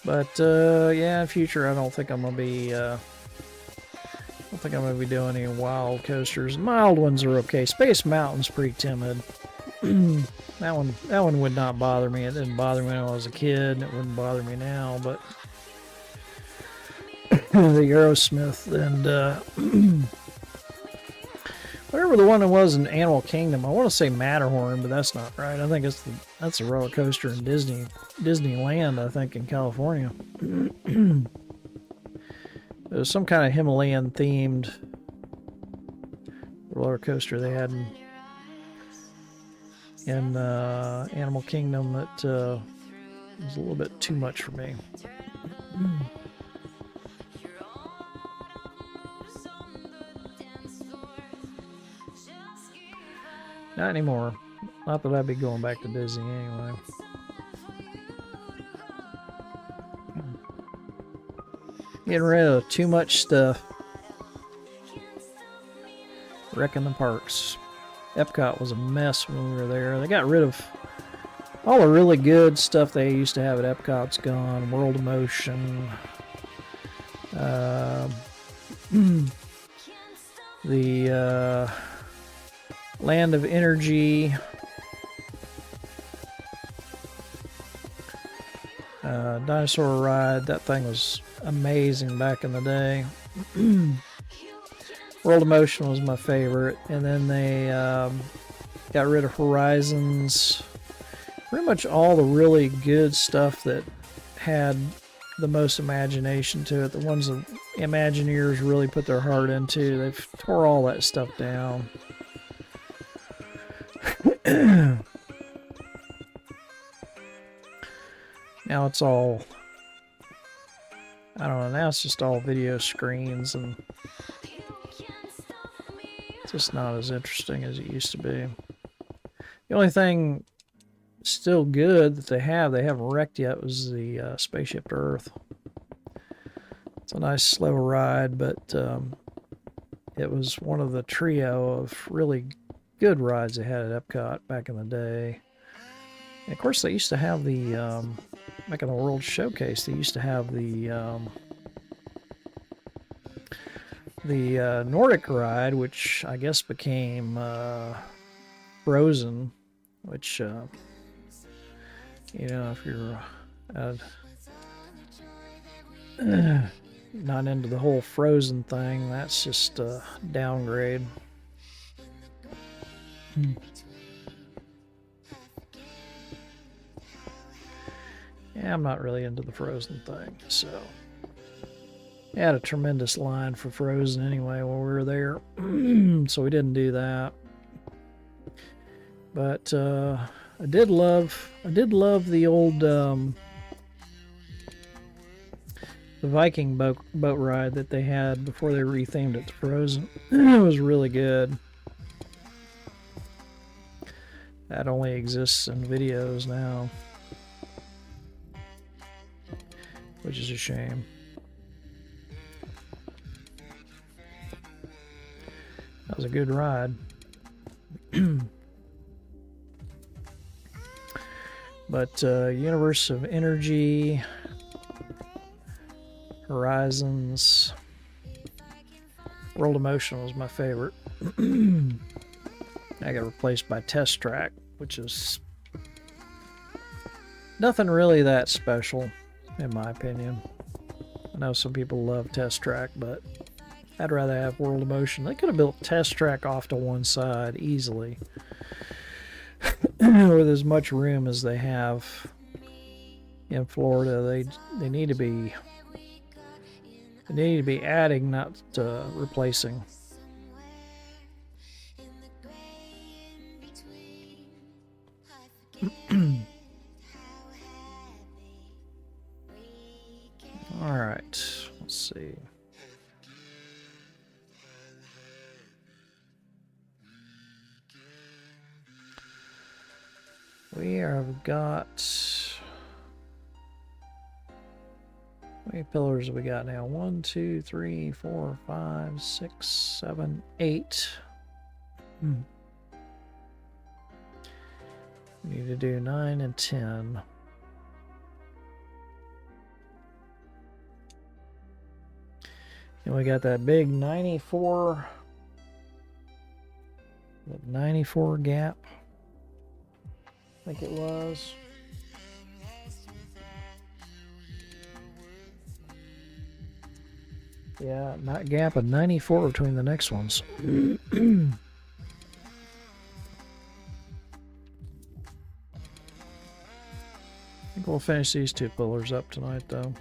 But yeah, in future, I don't think I'm gonna be. I don't think I'm gonna be doing any wild coasters. Mild ones are okay. Space Mountain's pretty timid. That one would not bother me. It didn't bother me when I was a kid, and it wouldn't bother me now. But the Aerosmith and whatever the one that was in Animal Kingdom, I want to say Matterhorn, but that's not right. I think that's a roller coaster in Disneyland. I think in California. It was some kind of Himalayan themed roller coaster they had in Animal Kingdom that was a little bit too much for me. Not anymore. Not that I'd be going back to Disney anyway. Getting rid of too much stuff. Wrecking the parks. Epcot was a mess when we were there. They got rid of all the really good stuff they used to have at Epcot's gone. World of Motion. The Land of Energy. Dinosaur Ride. That thing was amazing back in the day. World of Motion was my favorite. And then they got rid of Horizons. Pretty much all the really good stuff that had the most imagination to it. The ones that Imagineers really put their heart into. They've tore all that stuff down. Now it's all, I don't know, now it's just all video screens, and it's just not as interesting as it used to be. The only thing still good that they haven't wrecked yet, was the Spaceship to Earth. It's a nice slow ride, but it was one of the trio of really good rides they had at Epcot back in the day. And of course, they used to have the back in the World Showcase. They used to have the Nordic ride, which I guess became Frozen, which you know, if you're not into the whole Frozen thing, that's just a downgrade. Yeah, I'm not really into the Frozen thing, so we had a tremendous line for Frozen anyway while we were there, so we didn't do that. But I did love the old the Viking boat ride that they had before they rethemed it to Frozen. It was really good. That only exists in videos now, which is a shame. That was a good ride. But Universe of Energy, Horizons, World of Motion was my favorite. I got replaced by Test Track, which is nothing really that special, in my opinion. I know some people love Test Track, but I'd rather have World of Motion. They could have built Test Track off to one side easily, with as much room as they have in Florida. They need to be adding, not replacing. All right, let's see. We have got, how many pillars have we got now? 1, 2, 3, 4, 5, 6, 7, 8. We need to do 9 and 10. And we got that big 94 gap, I think it was. Yeah, not gap of 94 between the next ones. I think we'll finish these two pillars up tonight, though.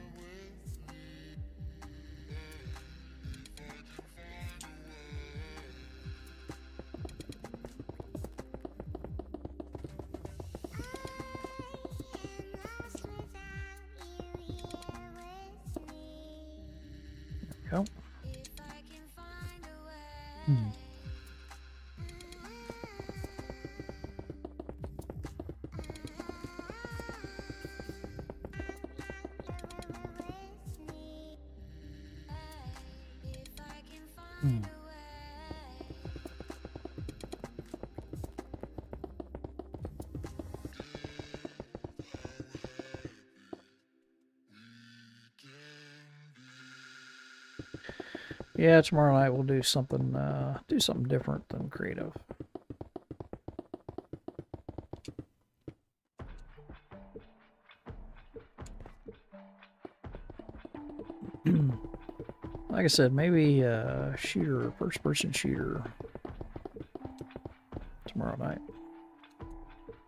There we go. Yeah, tomorrow night we'll do something different than creative. Like I said, maybe shooter, first-person shooter tomorrow night.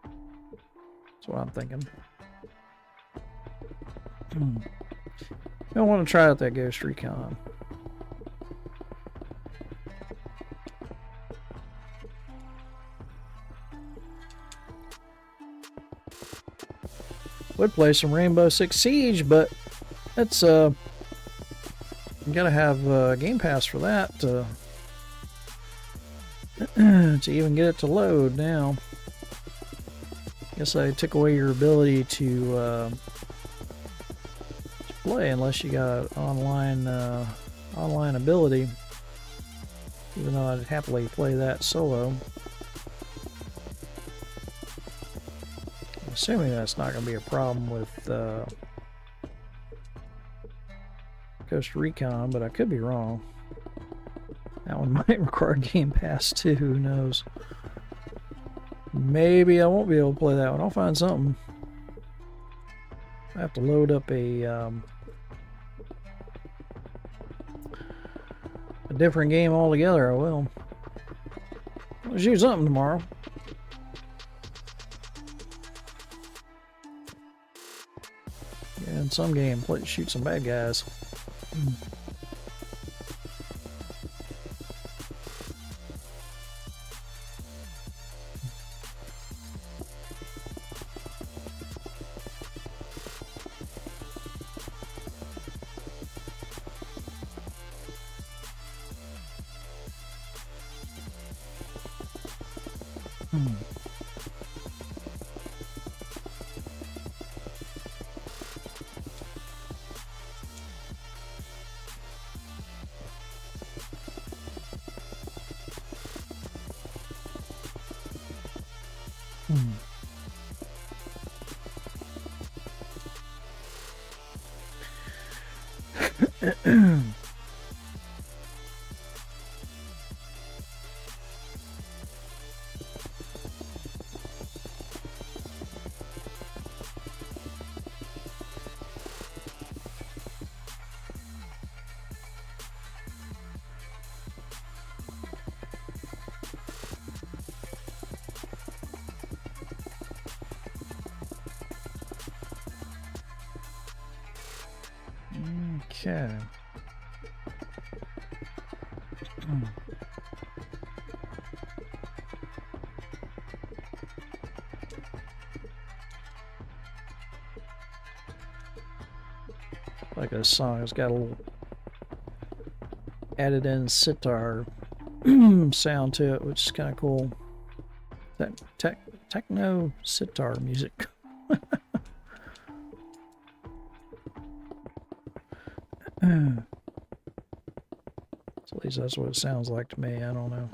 That's what I'm thinking. I don't want to try out that Ghost Recon. Would play some Rainbow Six Siege, but that's you gotta have Game Pass for that to even get it to load now. Guess I took away your ability to play unless you got online ability. Even though I'd happily play that solo. Assuming that's not going to be a problem with Coast Recon, but I could be wrong. That one might require Game Pass too, who knows. Maybe I won't be able to play that one. I'll find something. I have to load up a different game altogether. I will. I'll shoot something tomorrow. Yeah, in some game, shoot some bad guys. Okay. Like this song has got a little added in sitar sound to it, which is kind of cool. That techno sitar music. So at least that's what it sounds like to me. I don't know.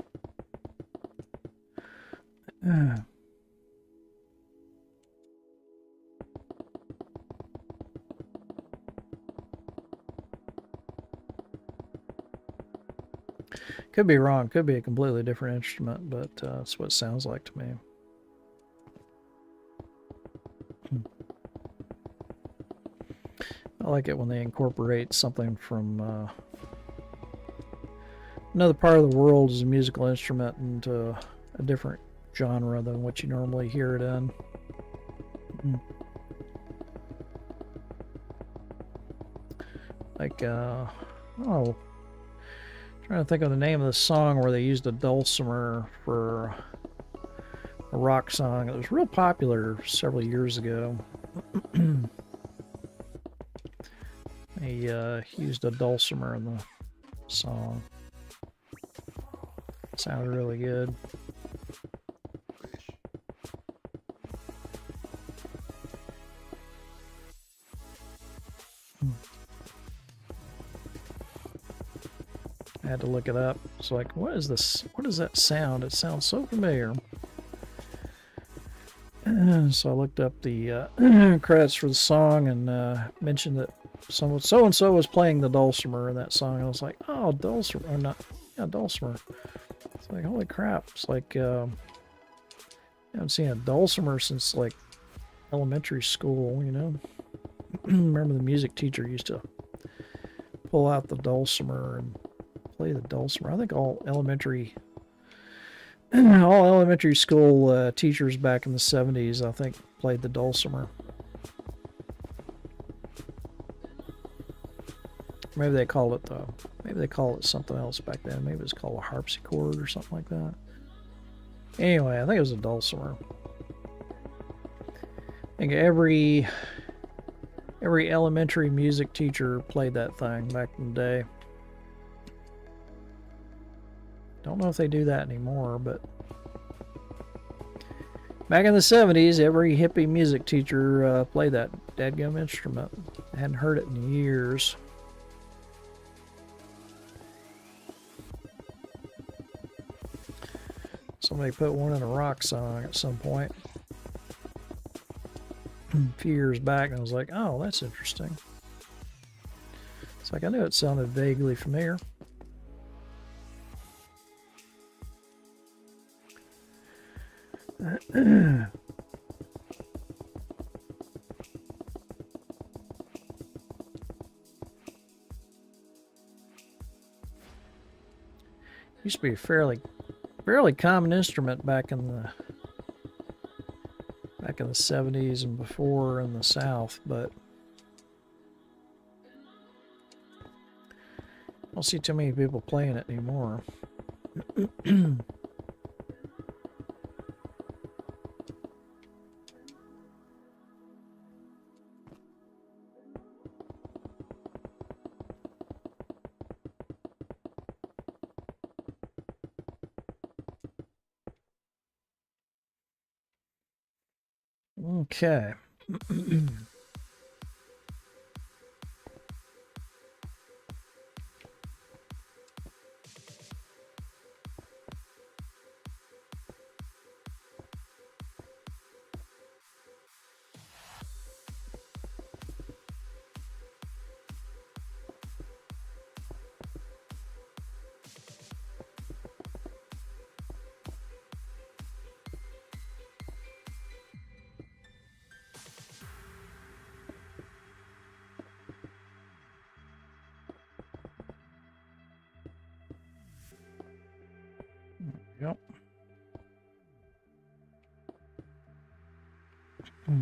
Could be wrong. Could be a completely different instrument, but that's what it sounds like to me. I like it when they incorporate something from another part of the world as a musical instrument into a different genre than what you normally hear it in. Like, oh, trying to think of the name of the song where they used a dulcimer for a rock song. It was real popular several years ago. They used a dulcimer in the song. It sounded really good. I had to look it up. It's like, what is this? What is that sound? It sounds so familiar. So I looked up the credits for the song and mentioned that so-and-so was playing the dulcimer in that song. I was like, oh, dulcimer. Or not, yeah, dulcimer. It's like, holy crap. It's like, I haven't seen a dulcimer since, like, elementary school, you know? Remember the music teacher used to pull out the dulcimer and play the dulcimer. I think all elementary school teachers back in the 70s, I think, played the dulcimer. Maybe they called it something else back then. Maybe it was called a harpsichord or something like that. Anyway, I think it was a dulcimer. I think every elementary music teacher played that thing back in the day. Don't know if they do that anymore, but back in the 70s, every hippie music teacher played that dadgum instrument. I hadn't heard it in years. Somebody put one in a rock song at some point. few years back, and I was like, oh, that's interesting. It's like I knew it sounded vaguely familiar. Used to be a fairly common instrument back in the 70s and before in the South, but I don't see too many people playing it anymore. Okay. Yep. All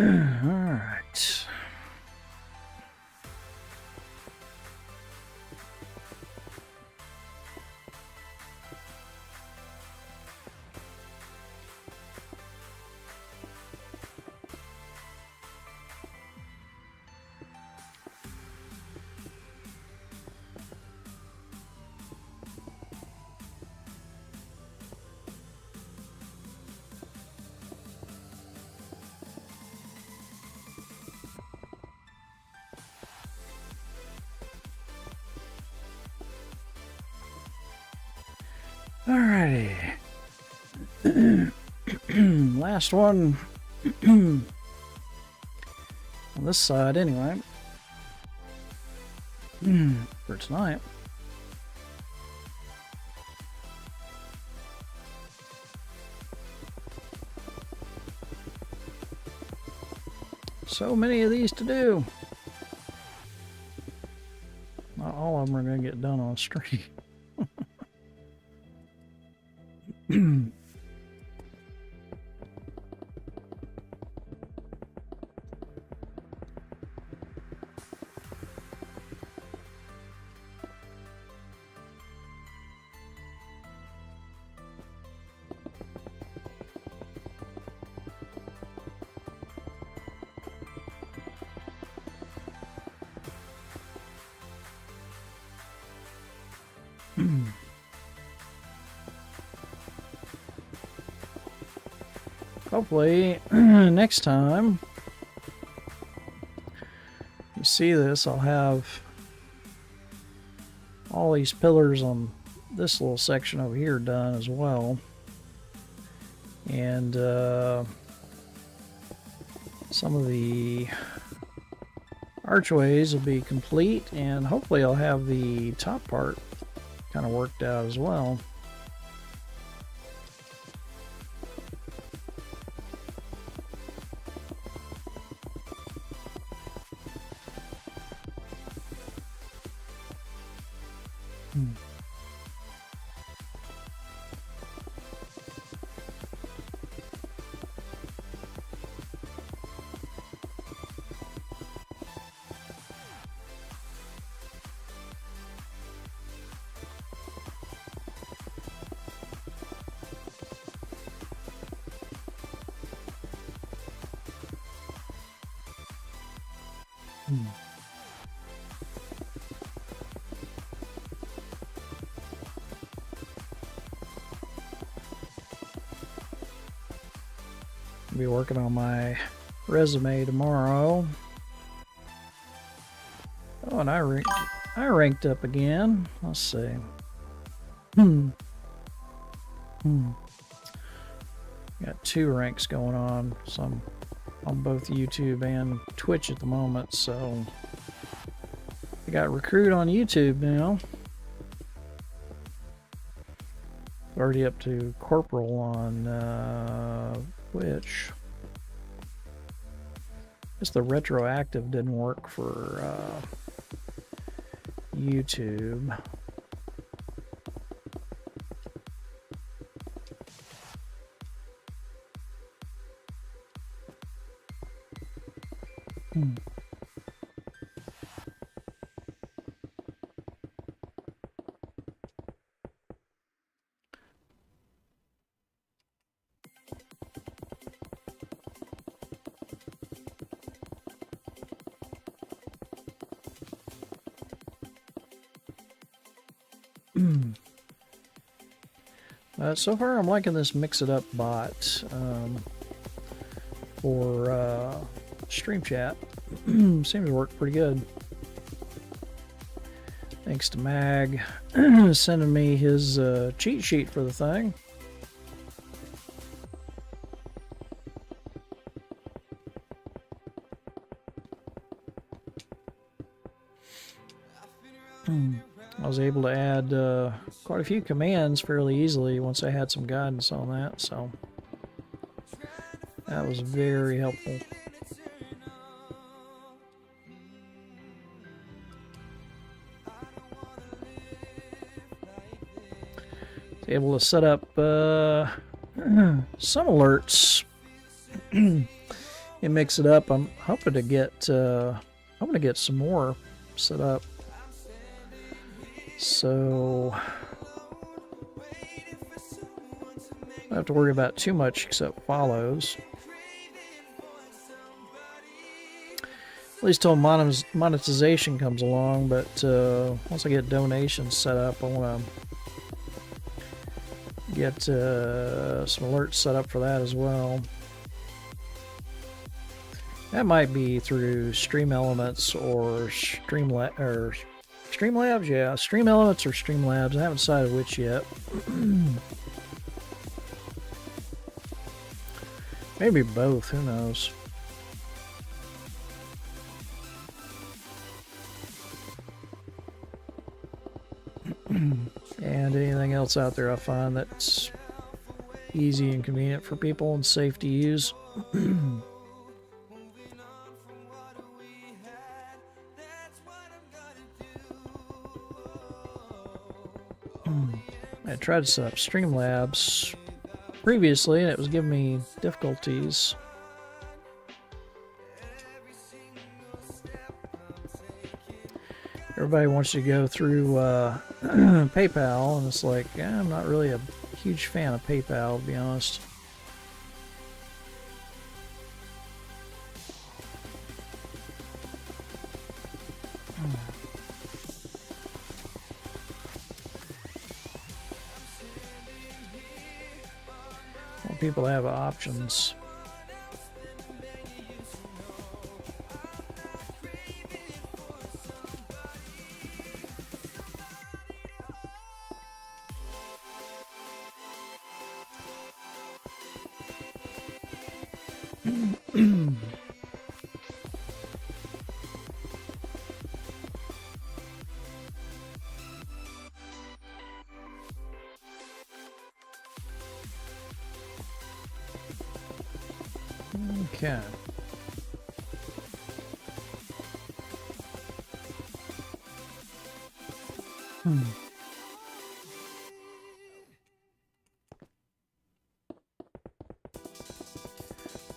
right. Alrighty. Last one on this side anyway. For tonight. So many of these to do. Not all of them are going to get done on stream. Hopefully, next time you see this, I'll have all these pillars on this little section over here done as well. And some of the archways will be complete, and hopefully I'll have the top part kind of worked out as well. Be working on my resume tomorrow. and I ranked up again. Let's see. Got 2 ranks going on. So I'm on both YouTube and Twitch at the moment. So I got recruit on YouTube now. Already up to corporal on Twitch. Guess the retroactive didn't work for YouTube. So far, I'm liking this mix-it-up bot for stream chat. Seems to work pretty good. Thanks to Mag sending me his cheat sheet for the thing. I was able to add quite a few commands fairly easily once I had some guidance on that, so that was very helpful. Was able to set up some alerts and mix it up. I'm hoping to get some more set up. So I don't have to worry about too much except follows. At least till monetization comes along, but once I get donations set up, I want to get some alerts set up for that as well. That might be through Stream Elements or Streamlabs, yeah. Stream Elements or Streamlabs. I haven't decided which yet. Maybe both, who knows. And anything else out there I find that's easy and convenient for people and safe to use. I tried to set up Streamlabs previously and it was giving me difficulties. Everybody wants you to go through PayPal, and it's like, I'm not really a huge fan of PayPal, to be honest. Well, people have options. Okay.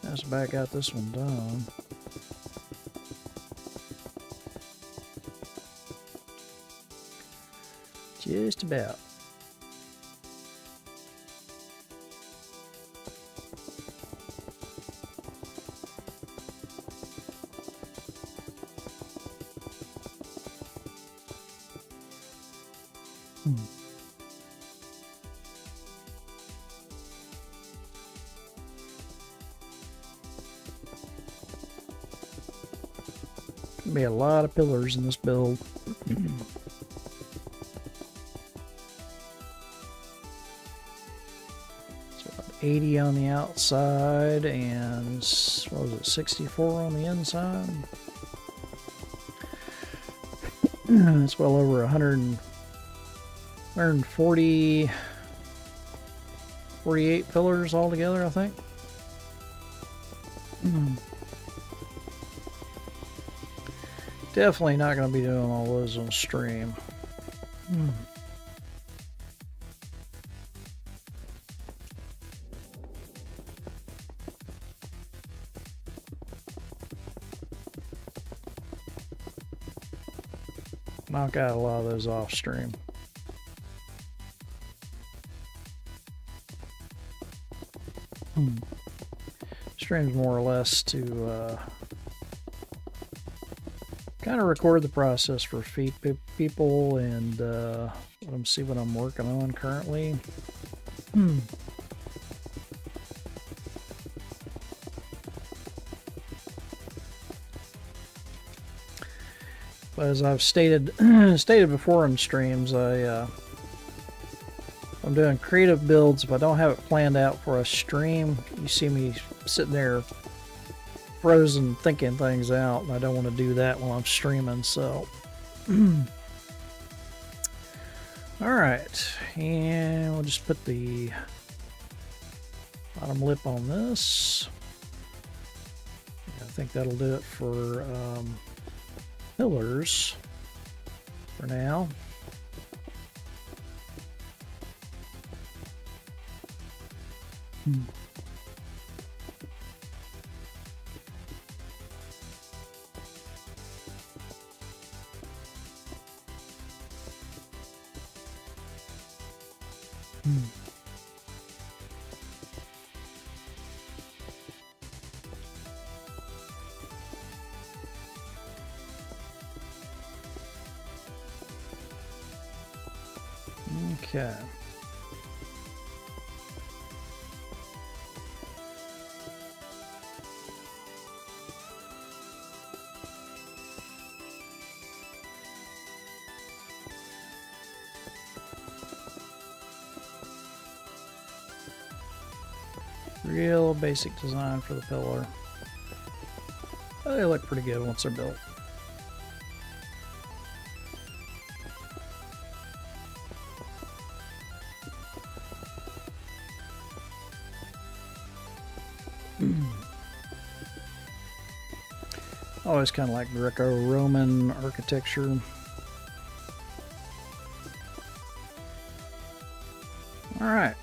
Let's back out this one done. Just about. Be a lot of pillars in this build. So 80 on the outside and what was it, 64 on the inside. It's well over 140, 48 pillars altogether, I think. Definitely not going to be doing all those on stream. Knock out a lot of those off stream. Stream's more or less to kind of record the process for people and let them see what I'm working on currently. But as I've stated before in streams, I'm doing creative builds. If I don't have it planned out for a stream, you see me sitting there frozen thinking things out, and I don't want to do that while I'm streaming. So alright, and we'll just put the bottom lip on this. I think that'll do it for pillars for now. Okay. Real basic design for the pillar. Oh, they look pretty good once they're built. Always kind of like Greco-Roman architecture. All right.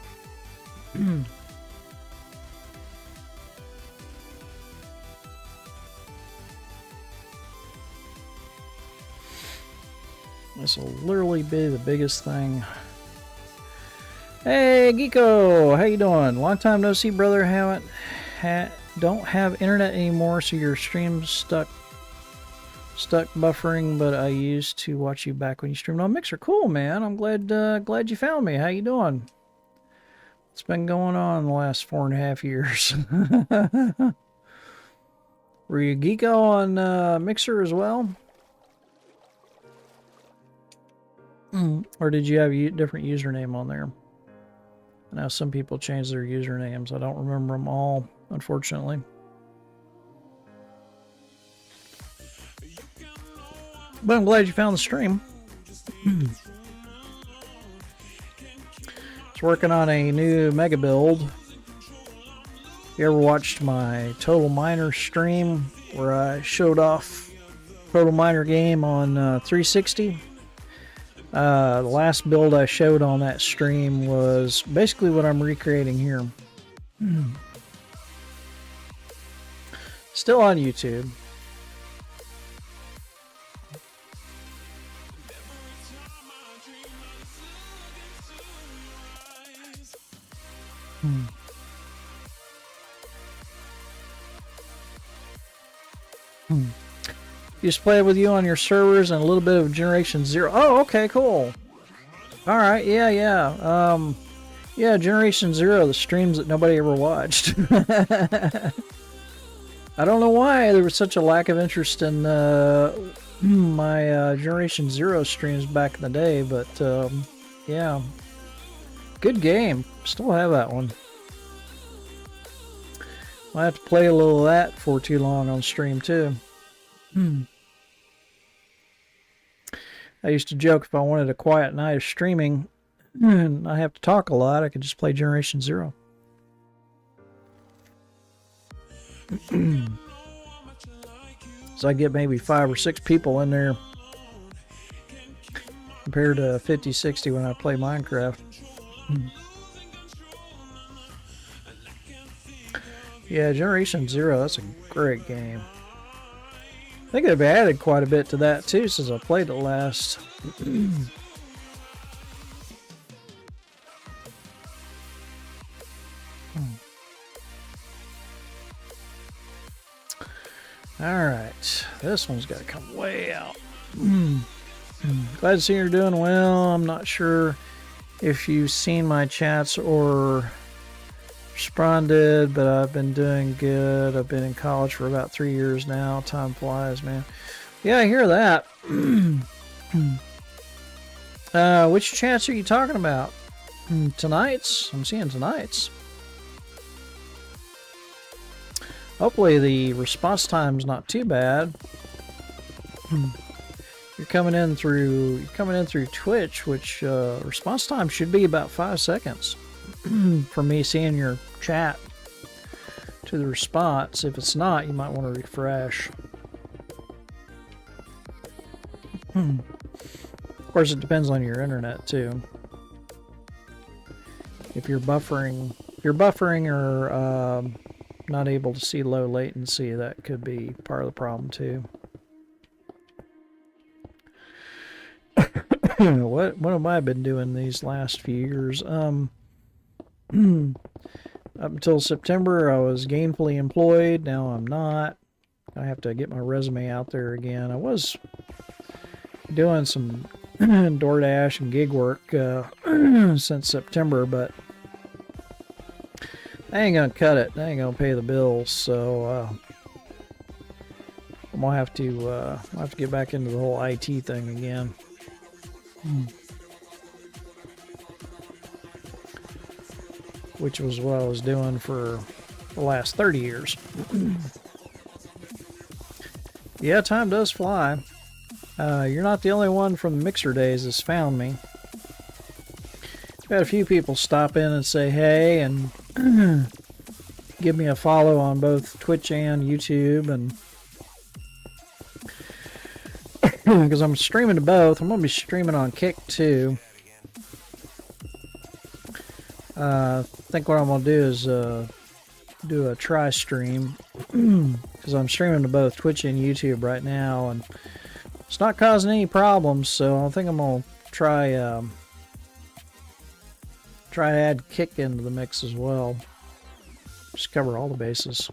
This will literally be the biggest thing. Hey, Geeko, how you doing? Long time no see, brother. Don't have internet anymore, so your stream's stuck buffering. But I used to watch you back when you streamed on Mixer. Cool, man. I'm glad you found me. How you doing? It's been going on the last 4.5 years. Were you Geeko on Mixer as well? Or did you have a different username on there? I know some people change their usernames. I don't remember them all, unfortunately. But I'm glad you found the stream. It's working on a new mega build. If you ever watched my Total Miner stream where I showed off Total Miner game on 360? The last build I showed on that stream was basically what I'm recreating here. Still on YouTube. Just play with you on your servers and a little bit of Generation Zero. Oh, okay, cool. All right, yeah. Yeah, Generation Zero, the streams that nobody ever watched. I don't know why there was such a lack of interest in my Generation Zero streams back in the day, but yeah, good game. Still have that one. I have to play a little of that for too long on stream too. I used to joke if I wanted a quiet night of streaming and I have to talk a lot, I could just play Generation Zero. So I get maybe 5 or 6 people in there compared to 50, 60 when I play Minecraft. Yeah, Generation Zero, that's a great game. I think they've added quite a bit to that too since I played it last. Alright, this one's got to come way out. Glad to see you're doing well. I'm not sure if you've seen my chats or responded, but I've been doing good. I've been in college for about 3 years now. Time flies, man. Yeah, I hear that. Which chats are you talking about? Tonight's? I'm seeing tonight's. Hopefully the response time's not too bad. You're coming in through Twitch, which response time should be about 5 seconds for me seeing your chat to the response. If it's not, you might want to refresh. Of course, it depends on your internet too. If you're buffering or not able to see low latency, that could be part of the problem too. What have I been doing these last few years? Up until September, I was gainfully employed. Now I'm not. I have to get my resume out there again. I was doing some DoorDash and gig work since September, but I ain't gonna cut it. I ain't gonna pay the bills, so I'm gonna have to get back into the whole IT thing again. Which was what I was doing for the last 30 years. Yeah, time does fly. You're not the only one from the Mixer days that's found me. I've had a few people stop in and say hey and give me a follow on both Twitch and YouTube, and because I'm streaming to both. I'm going to be streaming on Kick too. I think what I'm going to do is do a try stream because I'm streaming to both Twitch and YouTube right now, and it's not causing any problems, so I think I'm going to try to add Kick into the mix as well. Just cover all the bases.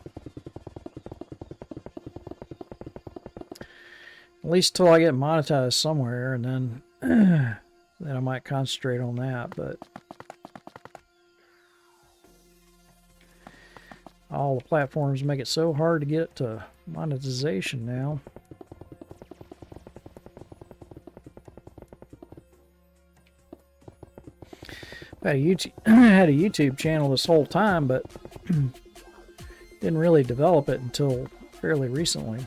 At least till I get monetized somewhere, and then then I might concentrate on that. But all the platforms make it so hard to get to monetization now. I had a YouTube channel this whole time, but didn't really develop it until fairly recently.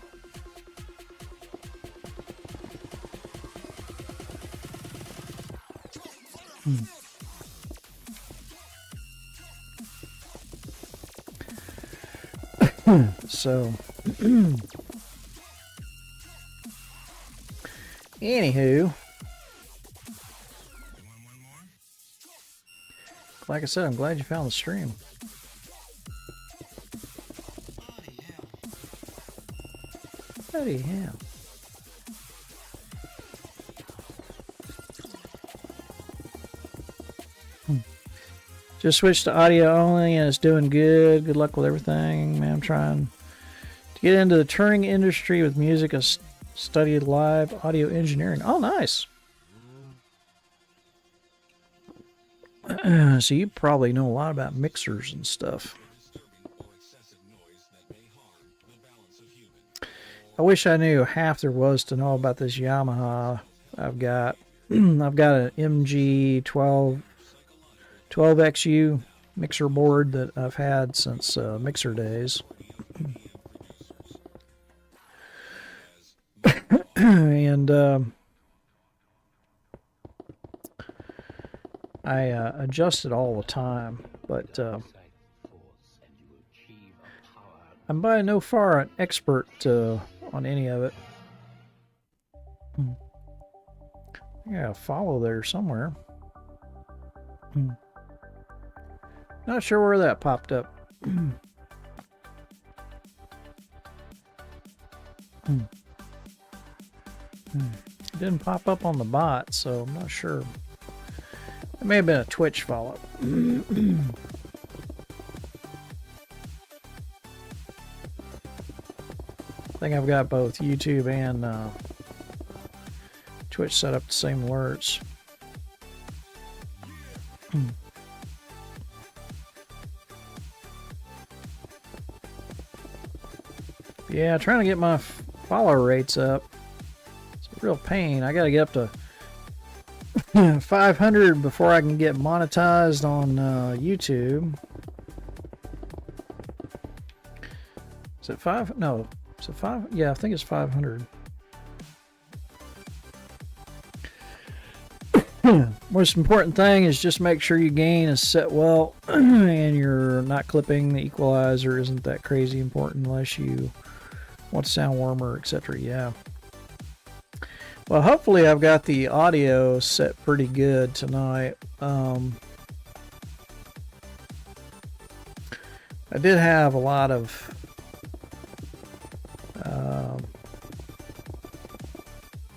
So, anywho, like I said, I'm glad you found the stream. Bloody hell. Just switched to audio only and it's doing good. Good luck with everything, man. I'm trying to get into the touring industry with music. I studied live audio engineering. Oh, nice. So you probably know a lot about mixers and stuff. I wish I knew half there was to know about this Yamaha I've got. I've got an MG 12XU mixer board that I've had since mixer days. And I adjust it all the time, but I'm by no far an expert on any of it. Yeah, follow there somewhere. Not sure where that popped up. It didn't pop up on the bot, so I'm not sure. It may have been a Twitch follow. I think I've got both YouTube and Twitch set up the same alerts. Yeah, trying to get my follower rates up. It's a real pain. I gotta get up to 500 before I can get monetized on YouTube. Is it 5? No. Is it 5? Yeah, I think it's 500. Most important thing is just make sure your gain is set well and you're not clipping. The equalizer isn't that crazy important unless you want to sound warmer, etc. Yeah. Well, hopefully I've got the audio set pretty good tonight. I did have a lot of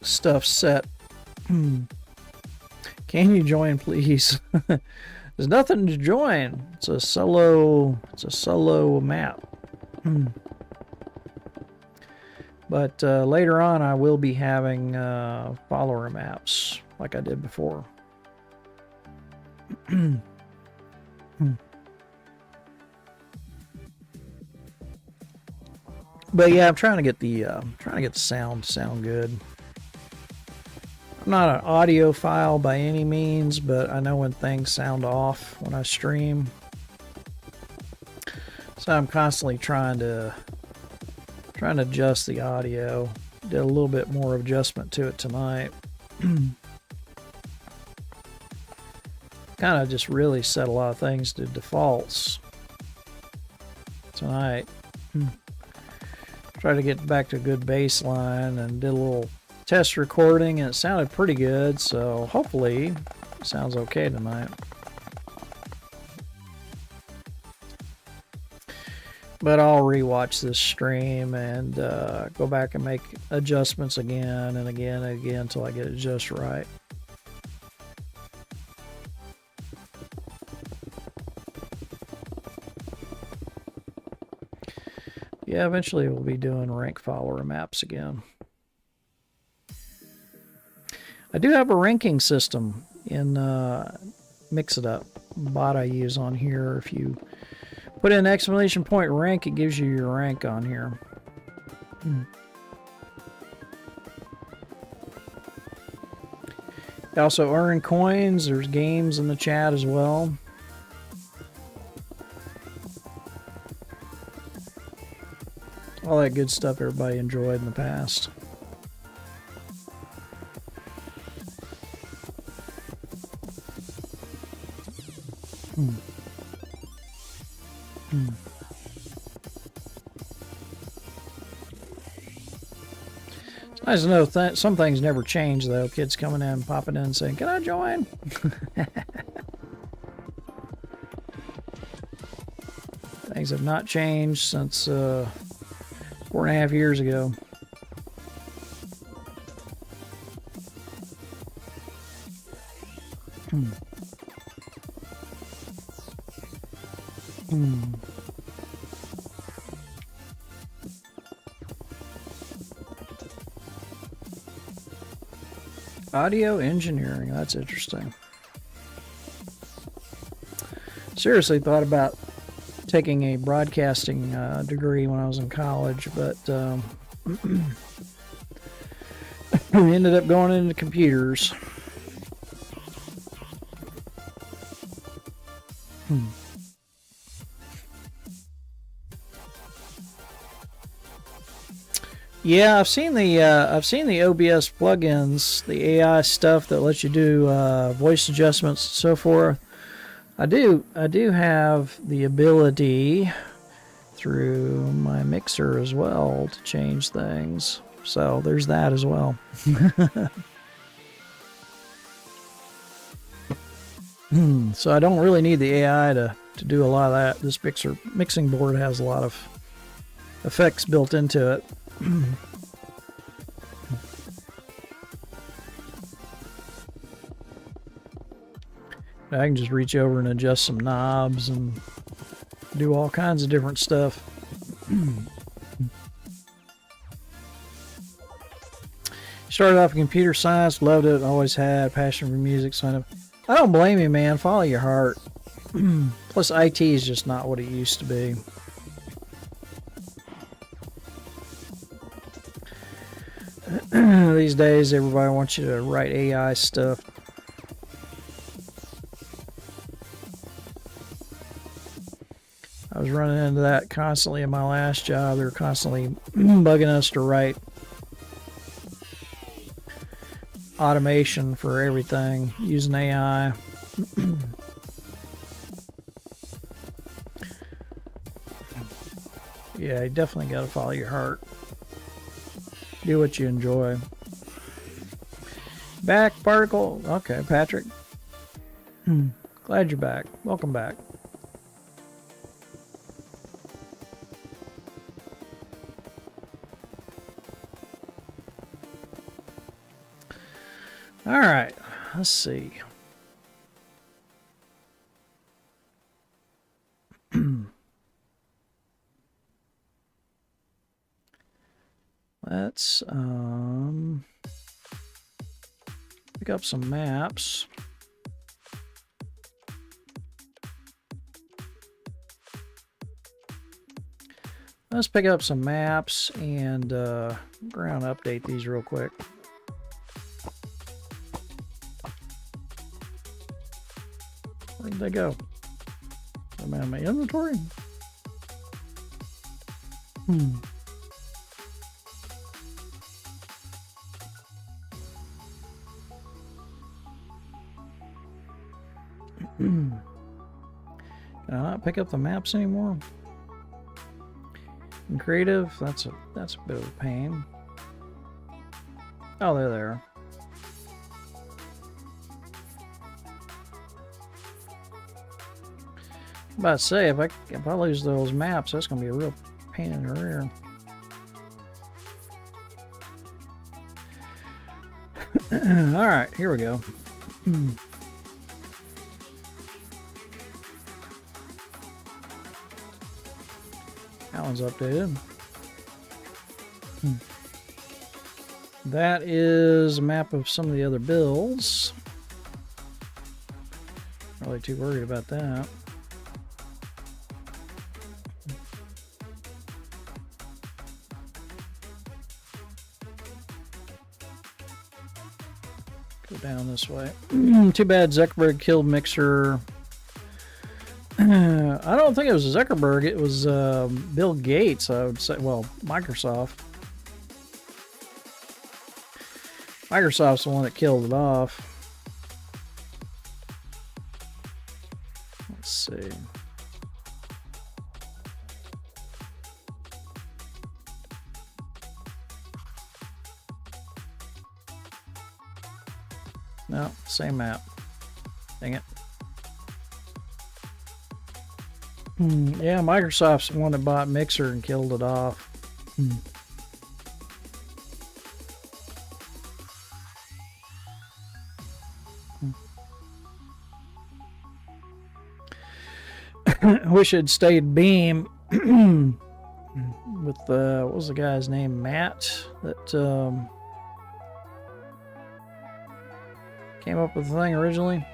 stuff set. Can you join, please? There's nothing to join. It's a solo map. But later on, I will be having follower maps like I did before. But yeah, I'm trying to get the sound good. I'm not an audiophile by any means, but I know when things sound off when I stream. So I'm constantly trying to adjust the audio. Did a little bit more adjustment to it tonight. Kind of just really set a lot of things to defaults tonight. Tried to get back to a good baseline and did a little test recording, and it sounded pretty good, so hopefully it sounds okay tonight. But I'll rewatch this stream and go back and make adjustments again and again and again until I get it just right. Yeah, eventually we'll be doing rank follower maps again. I do have a ranking system in Mix It Up, bot I use on here. If you put in exclamation point rank, it gives you your rank on here. You also earn coins. There's games in the chat as well. All that good stuff everybody enjoyed in the past. It's nice to know some things never change, though. Kids coming in, popping in, saying, "Can I join?" Things have not changed since 4.5 years ago. Audio engineering, that's interesting. Seriously thought about taking a broadcasting degree when I was in college, but We ended up going into computers. Yeah, I've seen the OBS plugins, the AI stuff that lets you do voice adjustments and so forth. I do have the ability through my mixer as well to change things. So there's that as well. So I don't really need the AI to do a lot of that. This mixing board has a lot of effects built into it. I can just reach over and adjust some knobs and do all kinds of different stuff. Started off in computer science, loved it, always had passion for music. So I don't blame you, man. Follow your heart. Plus, IT is just not what it used to be. These days, everybody wants you to write AI stuff. I was running into that constantly in my last job. They were constantly bugging us to write automation for everything using AI. Yeah, you definitely got to follow your heart. Do what you enjoy. Back, Particle. Okay, Patrick. Glad you're back. Welcome back. All right, let's see. Let's pick up some maps. Let's pick up some maps and we're going to update these real quick. Where did they go? Am I in my inventory? Can I not pick up the maps anymore? In creative, that's a bit of a pain. Oh, they're there. I'm about to say, if I lose those maps, that's gonna be a real pain in the rear. All right, here we go. That one's updated. That is a map of some of the other builds. Not really too worried about that. Go down this way. Too bad Zuckerberg killed Mixer. I don't think it was Zuckerberg. It was Bill Gates, I would say. Well, Microsoft. Microsoft's the one that killed it off. Let's see. No, same map. Dang it. Yeah, Microsoft's the one that bought Mixer and killed it off. I wish it stayed Beam with what was the guy's name? Matt that came up with the thing originally.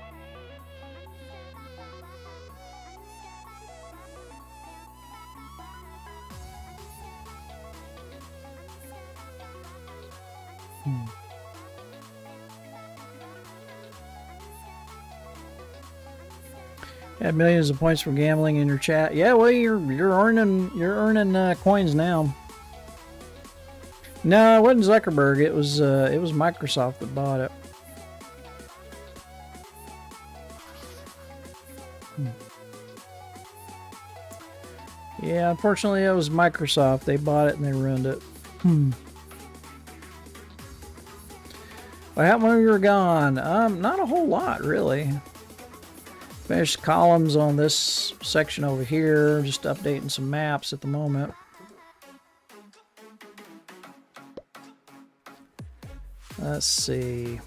Had millions of points for gambling in your chat. Yeah, well, you're earning coins now. No, it wasn't Zuckerberg. It was Microsoft that bought it. Yeah, unfortunately, it was Microsoft. They bought it and they ruined it. What happened when you were gone? Not a whole lot, really. Finished columns on this section over here. Just updating some maps at the moment. Let's see.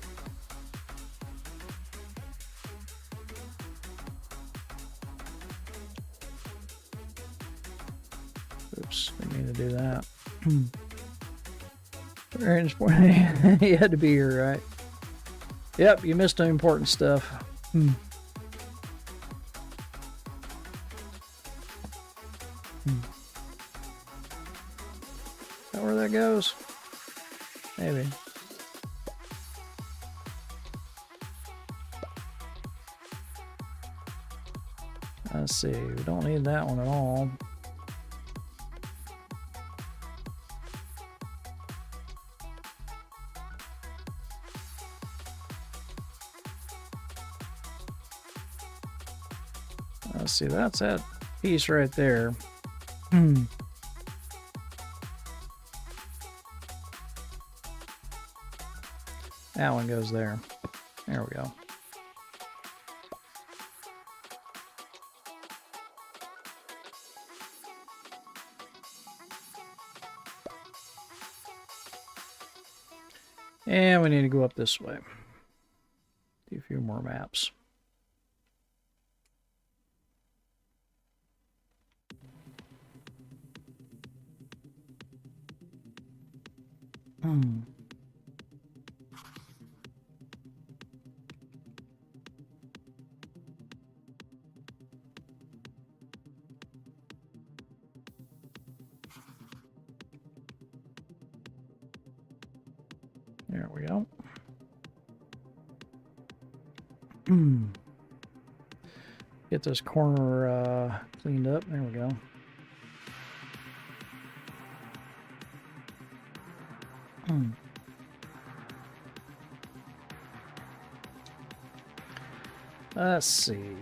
Oops, didn't mean to do that. You had to be here, right? Yep, you missed the important stuff. Is that where that goes? Maybe. Let's see, we don't need that one at all. Let's see, that's that piece right there. That one goes there. There we go. And we need to go up this way. Do a few more maps. There we go. Get this corner cleaned up. There we go. Let's see.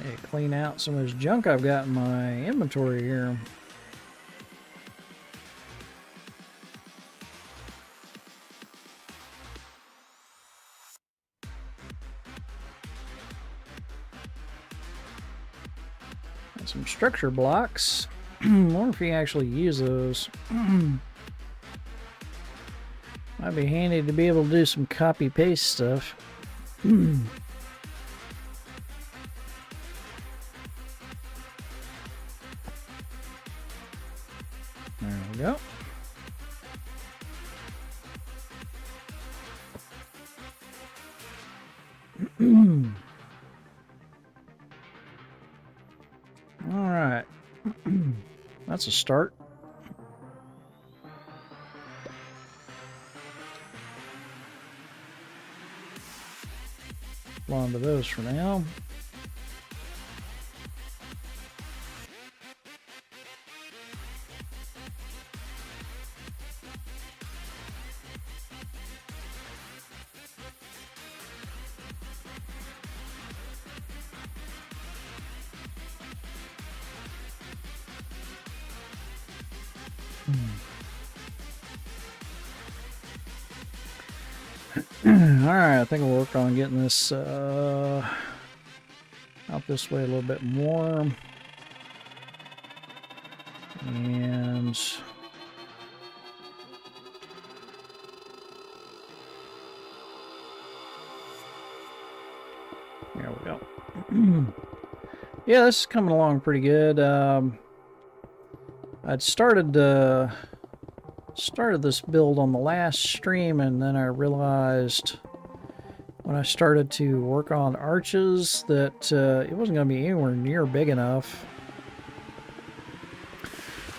Hey, clean out some of this junk I've got in my inventory here. Got some structure blocks. I wonder if you actually use those. Might be handy to be able to do some copy paste stuff. There we go. All right. That's a start. On to those for now. Alright, I think we'll work on getting this out this way a little bit more. And there we go. Yeah, this is coming along pretty good. I'd started this build on the last stream, and then I realized when I started to work on arches that it wasn't going to be anywhere near big enough.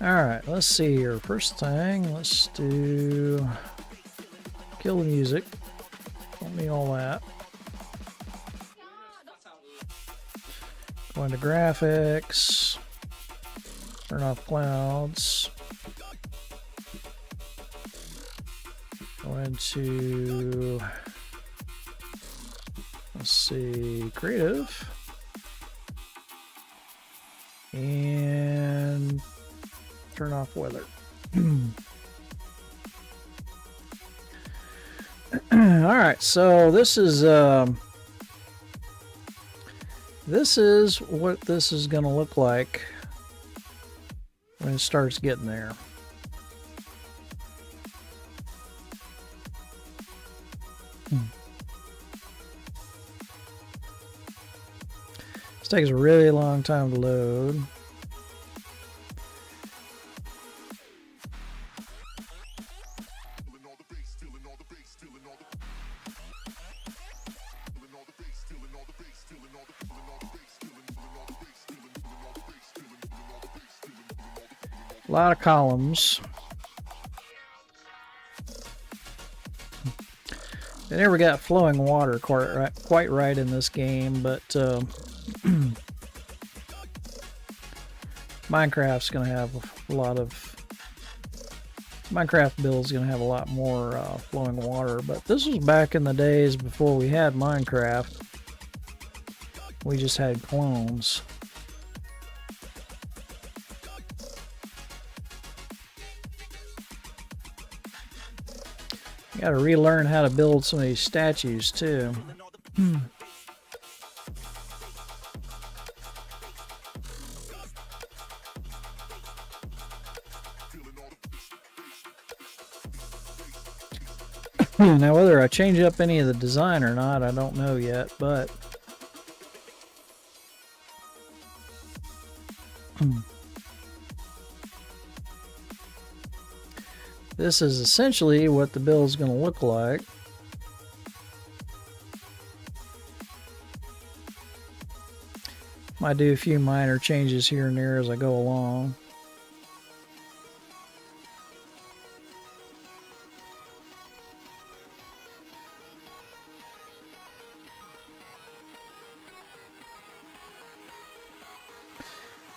Alright, let's see here. First thing, let's do kill the music. Don't need all that. Go into graphics. Turn off clouds. Go into, let's see, creative. And turn off weather. Alright, so this is what this is going to look like when it starts getting there. This takes a really long time to load. A lot of columns. They never got flowing water quite right in this game, but Minecraft's going to have a lot of... Minecraft build's going to have a lot more flowing water, but this was back in the days before we had Minecraft. We just had clones. Got to relearn how to build some of these statues too. Now whether I change up any of the design or not, I don't know yet, but this is essentially what the build is going to look like. Might do a few minor changes here and there as I go along.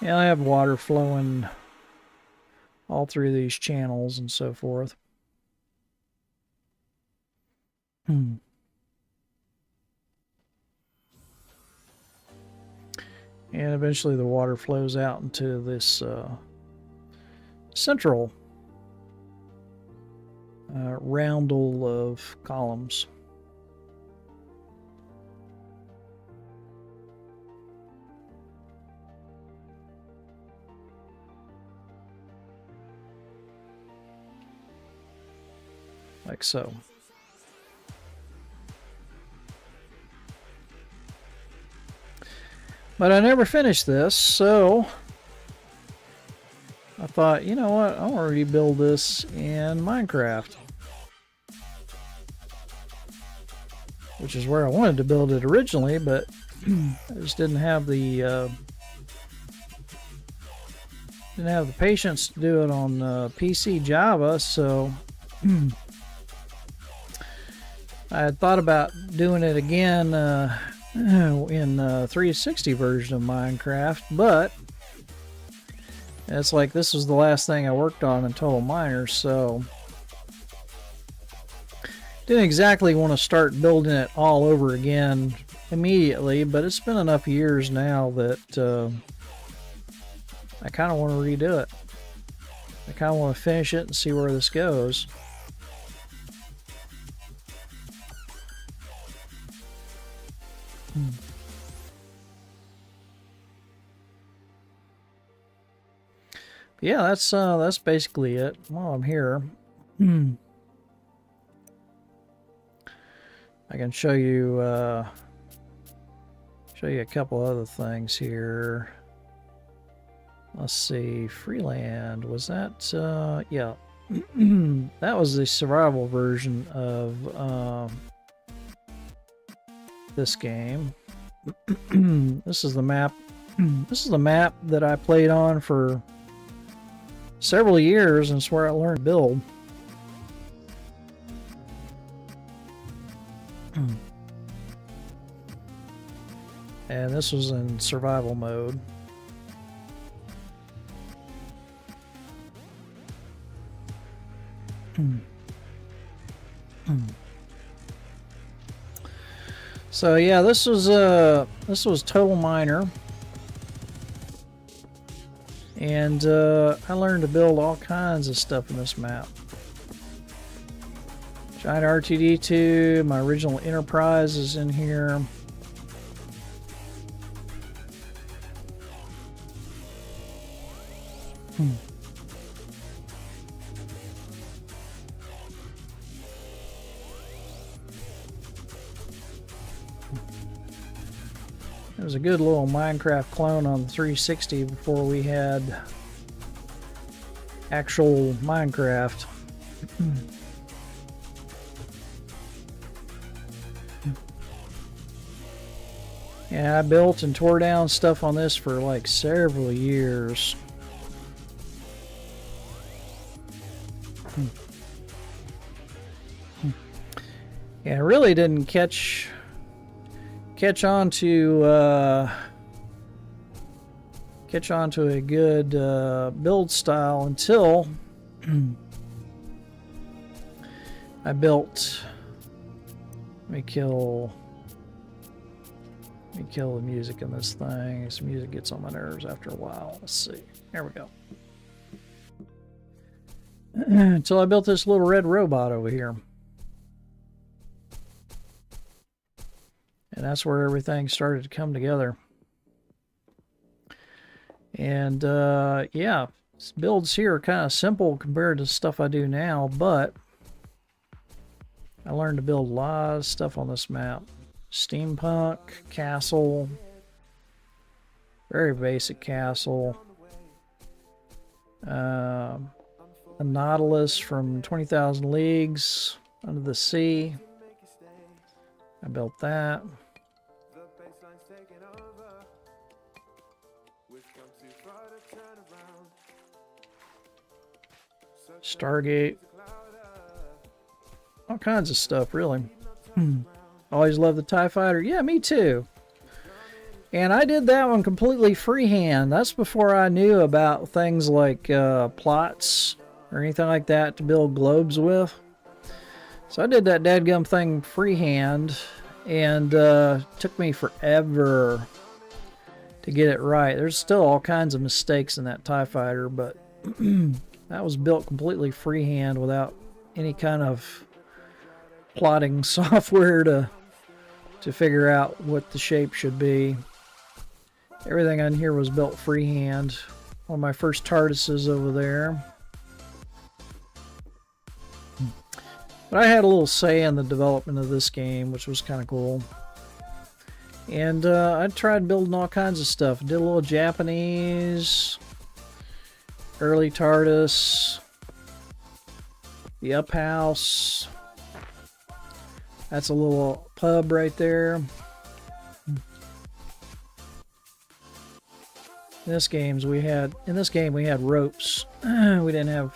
Yeah, I have water flowing all through these channels and so forth. And eventually the water flows out into this central roundel of columns. Like so. But I never finished this, so I thought, you know what, I want to rebuild this in Minecraft. Which is where I wanted to build it originally, but I just didn't have the patience to do it on PC Java, so I had thought about doing it again in 360 version of Minecraft, but it's like this was the last thing I worked on in Total Miners, so didn't exactly want to start building it all over again immediately, but it's been enough years now that I kind of want to redo it. I kind of want to finish it and see where this goes. Yeah, that's basically it. While I'm here, I can show you a couple other things here. Let's see, Freeland, was that yeah. That was the survival version of this game. This is the map This is a map that I played on for several years, and it's where I learned to build. And this was in survival mode. So yeah, this was Total Miner, and I learned to build all kinds of stuff in this map. Giant R2D2, my original Enterprise is in here. It was a good little Minecraft clone on the 360 before we had actual Minecraft. Yeah, I built and tore down stuff on this for like several years. Yeah, I really didn't catch on to a good build style until I built. Let me kill the music in this thing. This music gets on my nerves after a while. Let's see. There we go. Until I built this little red robot over here. And that's where everything started to come together. And yeah, builds here are kind of simple compared to stuff I do now, but I learned to build a lot of stuff on this map. Steampunk, castle, very basic castle. A Nautilus from 20,000 Leagues Under the Sea. I built that. Stargate. All kinds of stuff, really. Always loved the TIE Fighter. Yeah, me too. And I did that one completely freehand. That's before I knew about things like plots or anything like that to build globes with. So I did that dadgum thing freehand, and took me forever to get it right. There's still all kinds of mistakes in that TIE Fighter, but that was built completely freehand without any kind of plotting software to figure out what the shape should be. Everything on here was built freehand. One of my first TARDISes over there. But I had a little say in the development of this game, which was kind of cool. And I tried building all kinds of stuff. Did a little Japanese, early TARDIS, the Up House. That's a little pub right there. In this game we had ropes. We didn't have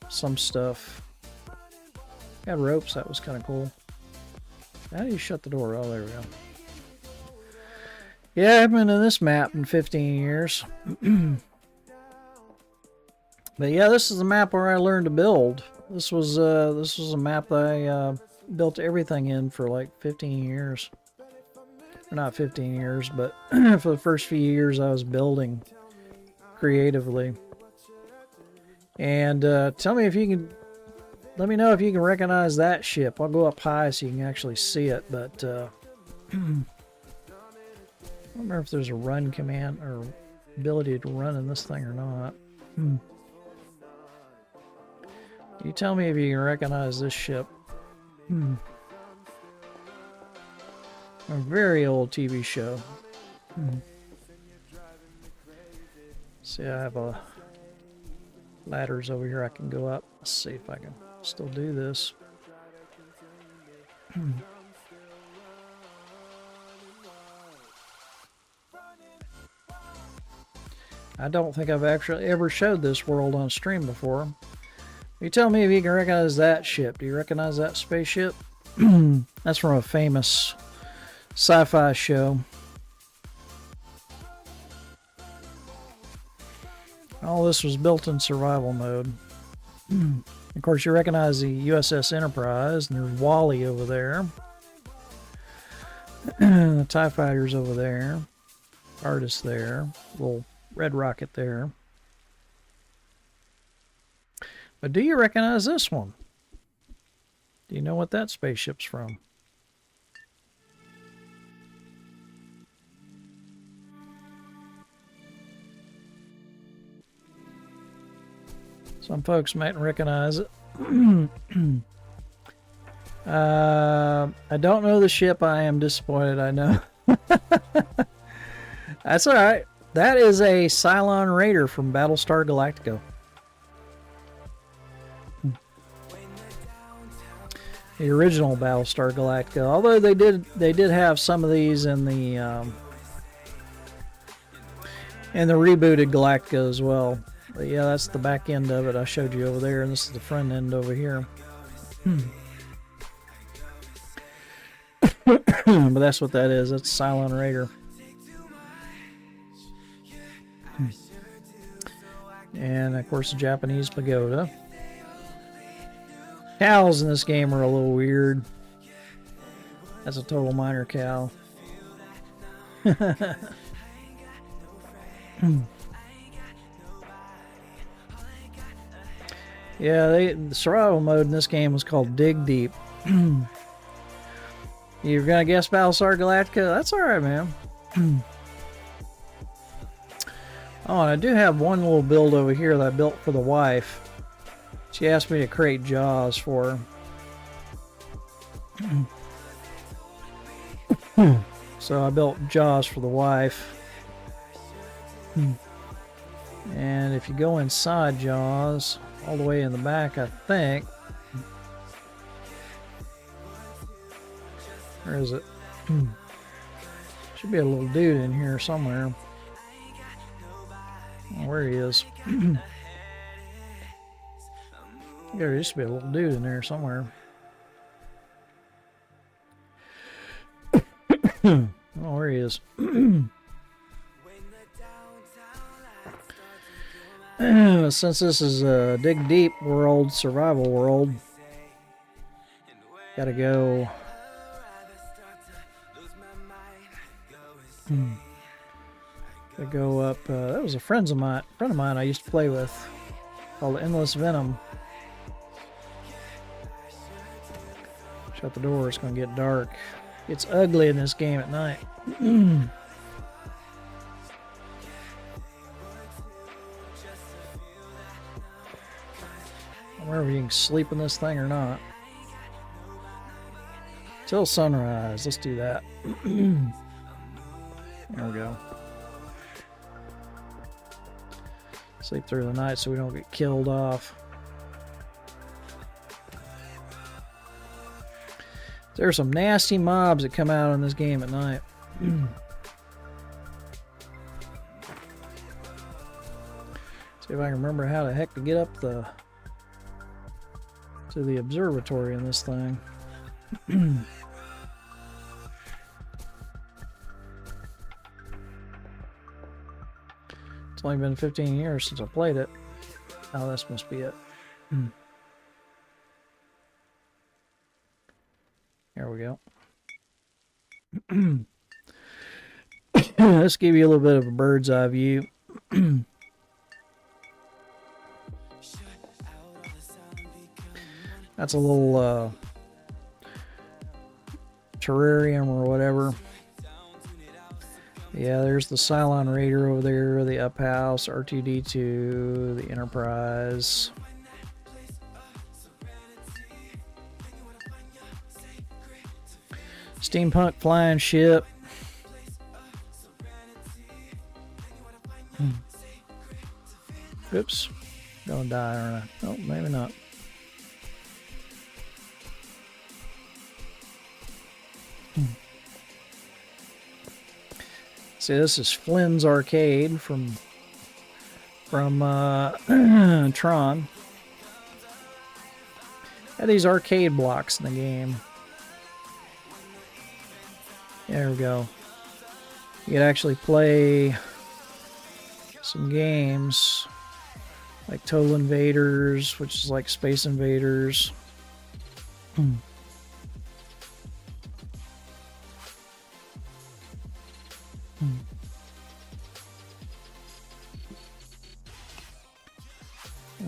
some stuff. We had ropes. That was kind of cool. How do you shut the door? Oh, there we go. Yeah, I've been in this map in 15 years. But yeah, this is the map where I learned to build. This was a map that I built everything in for like 15 years. Or not 15 years, but for the first few years I was building creatively. And tell me if you can. Let me know if you can recognize that ship. I'll go up high so you can actually see it. But I don't remember if there's a run command or ability to run in this thing or not. You tell me if you can recognize this ship. A very old TV show. See, I have a ladders over here I can go up. Let's see if I can still do this. I don't think I've actually ever showed this world on stream before. You tell me if you can recognize that ship. Do you recognize that spaceship? That's from a famous sci-fi show. All this was built in survival mode. Of course, you recognize the USS Enterprise, and there's Wally over there. The TIE Fighter's over there. Artist there. Little red rocket there. But do you recognize this one? Do you know what that spaceship's from? Some folks might recognize it. I don't know the ship. I am disappointed. I know. That's all right. That is a Cylon Raider from Battlestar Galactica. The original Battlestar Galactica. Although they did have some of these in the rebooted Galactica as well. But yeah, that's the back end of it I showed you over there, and this is the front end over here. But that's what that is. That's Cylon Raider. And of course the Japanese pagoda. Cows in this game are a little weird. That's a total minor cow. Yeah, the survival mode in this game was called Dig Deep. You're gonna guess Battlestar Galactica? That's alright, man. Oh, and I do have one little build over here that I built for the wife. She asked me to create Jaws for her. So I built Jaws for the wife. And if you go inside Jaws, all the way in the back, I think. Where is it? Should be a little dude in here somewhere. Oh, where he is. There used to be a little dude in there somewhere. Oh, where he is. Since this is a Dig Deep world, survival world, gotta go. Gotta go up. That was a friend of mine I used to play with, called Endless Venom. Shut the door, it's gonna get dark. It's ugly in this game at night. I wonder if you can sleep in this thing or not. Till sunrise, let's do that. There we go. Sleep through the night so we don't get killed off. There are some nasty mobs that come out in this game at night. See if I can remember how the heck to get up to the observatory in this thing. It's only been 15 years since I played it. Oh, this must be it. There we go. Let's give you a little bit of a bird's eye view. That's a little terrarium or whatever. Yeah, there's the Cylon Raider over there, the Up House, R2-D2, the Enterprise. Steampunk flying ship. Oops. Gonna die, aren't I? Oh, maybe not. See, this is Flynn's Arcade from from Tron. Had these arcade blocks in the game. There we go. You could actually play some games like Total Invaders, which is like Space Invaders.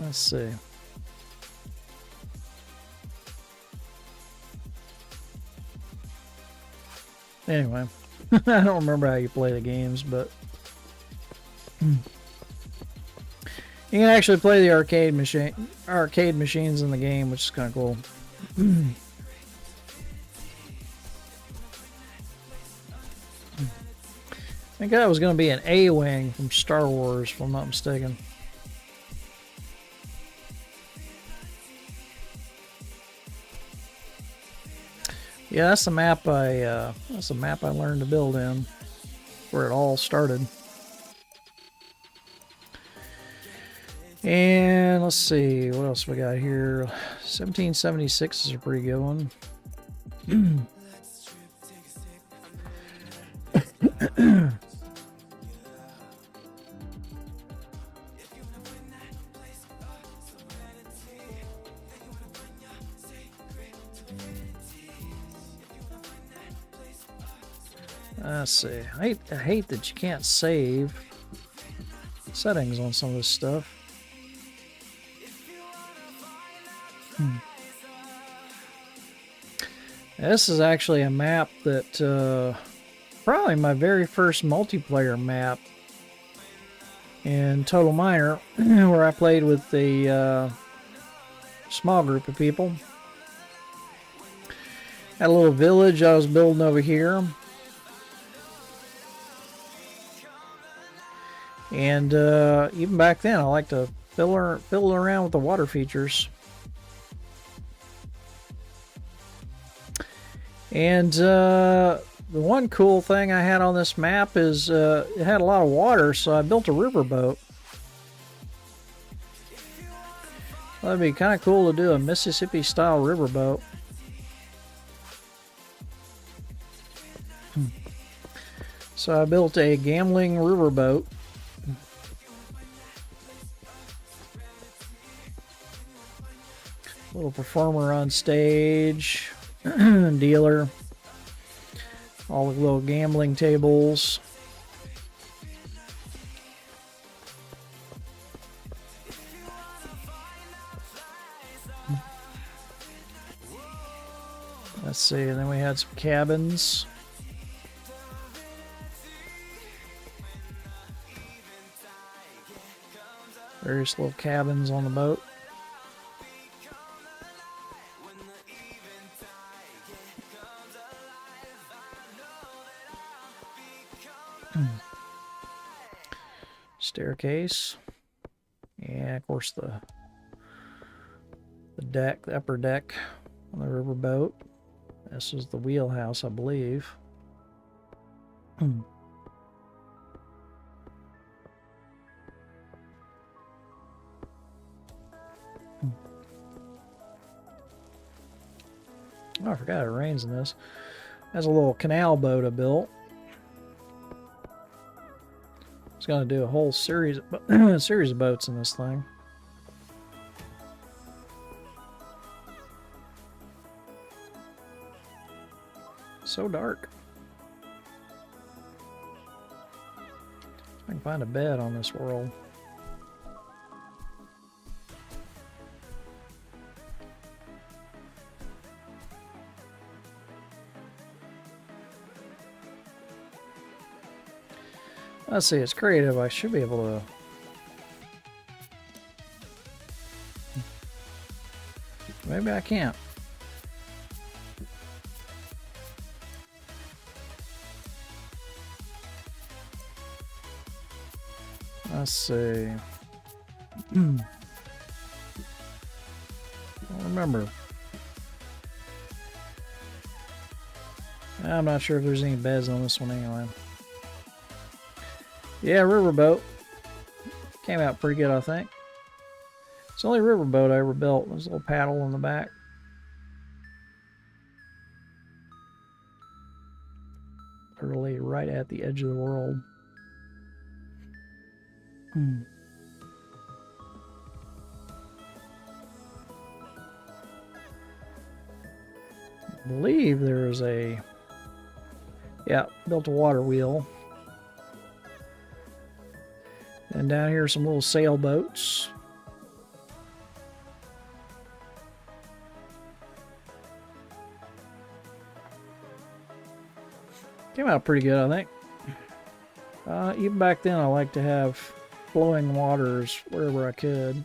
Let's see. Anyway, I don't remember how you play the games, but you can actually play the arcade machines in the game, which is kind of cool. I think that was going to be an A-Wing from Star Wars, if I'm not mistaken. Yeah, that's the map I learned to build in, where it all started. And let's see, what else we got here? 1776 is a pretty good one. Let's see. I hate that you can't save settings on some of this stuff. This is actually a map that probably my very first multiplayer map in Total Miner, where I played with a small group of people. Had a little village I was building over here. And even back then, I like to fiddle around with the water features. And the one cool thing I had on this map is it had a lot of water, so I built a riverboat. That'd be kind of cool to do a Mississippi-style riverboat. So I built a gambling riverboat. Little performer on stage, dealer, all the little gambling tables. Let's see, and then we had some cabins. Various little cabins on the boat. Staircase, and of course the deck, the upper deck on the riverboat. This is the wheelhouse, I believe. Oh, I forgot it rains in this. That's a little canal boat I built. Going to do a whole series of boats in this thing. So dark. I can find a bed on this world. Let's see, it's creative. I should be able to... Maybe I can't. Let's see. I don't remember. I'm not sure if there's any beds on this one anyway. Yeah, riverboat. Came out pretty good, I think. It's the only riverboat I ever built. There's a little paddle in the back. Literally right at the edge of the world. I believe there is a... Yeah, built a water wheel. And down here are some little sailboats. Came out pretty good, I think. Even back then, I like to have flowing waters wherever I could.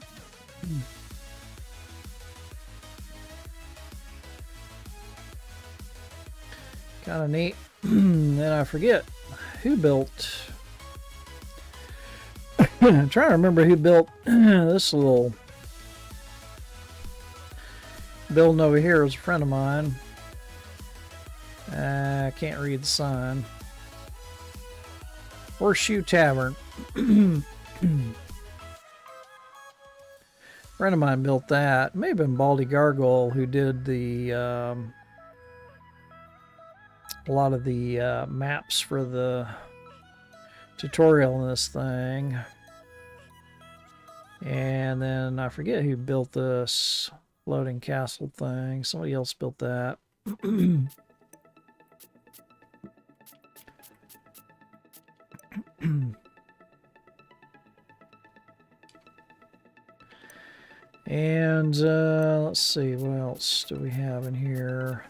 Kind of neat. Then I forget who built... I'm trying to remember who built this little building over here. It was a friend of mine. I can't read the sign. Horseshoe Tavern. Friend of mine built that. Maybe been Baldy Gargoyle who did the a lot of the maps for the tutorial in this thing. And then I forget who built this floating castle thing. Somebody else built that. And let's see, what else do we have in here?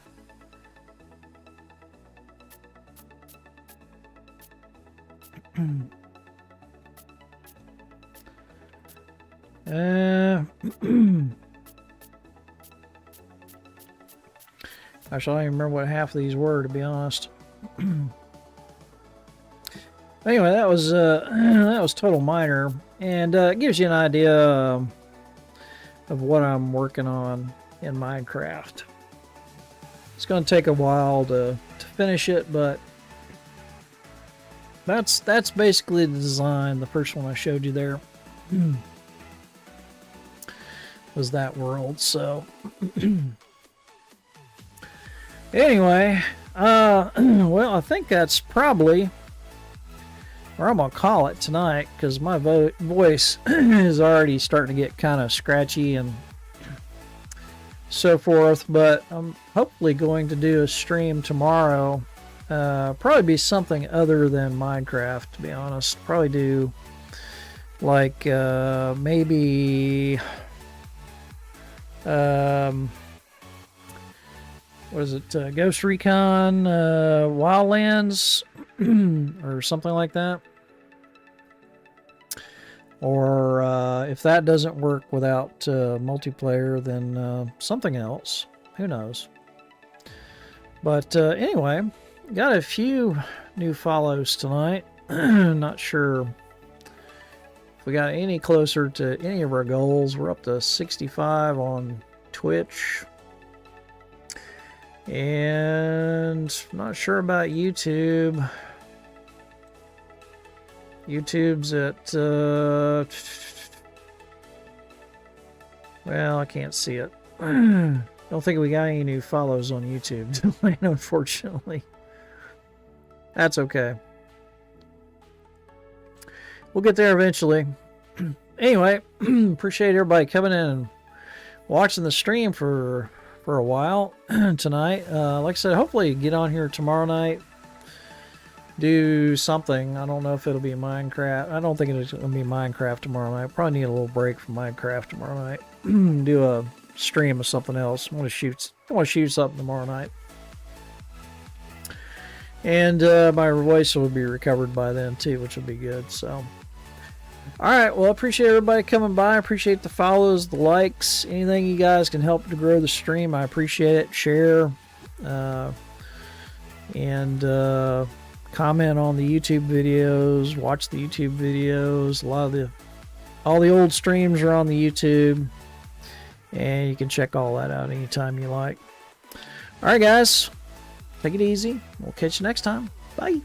Actually, I don't even remember what half of these were, to be honest. Anyway, that was Total Miner, and it gives you an idea of what I'm working on in Minecraft. It's going to take a while to finish it, but that's basically the design. The first one I showed you there was that world. So anyway, well, I think that's probably where I'm gonna call it tonight, because my voice is already starting to get kind of scratchy and so forth. But I'm hopefully going to do a stream tomorrow. Probably be something other than Minecraft, to be honest. Probably do like maybe what is it, Ghost Recon Wildlands or something like that. Or if that doesn't work without multiplayer, then something else. Who knows? But anyway, got a few new follows tonight. Not sure if we got any closer to any of our goals. We're up to 65 on Twitch. And not sure about YouTube. YouTube's at well, I can't see it. Don't think we got any new follows on YouTube tonight, unfortunately. That's okay. We'll get there eventually. Anyway, appreciate everybody coming in and watching the stream for a while tonight. Like I said, hopefully get on here tomorrow night, do something. I don't know if it'll be Minecraft. I don't think it's going to be Minecraft tomorrow night. Probably need a little break from Minecraft tomorrow night. Do a stream of something else. I want to shoot something tomorrow night. And my voice will be recovered by then too, which will be good. So alright, well, I appreciate everybody coming by. I appreciate the follows, the likes, anything you guys can help to grow the stream. I appreciate it. Share and comment on the YouTube videos, watch the YouTube videos. All the old streams are on the YouTube, and you can check all that out anytime you like. Alright guys, take it easy. We'll catch you next time. Bye.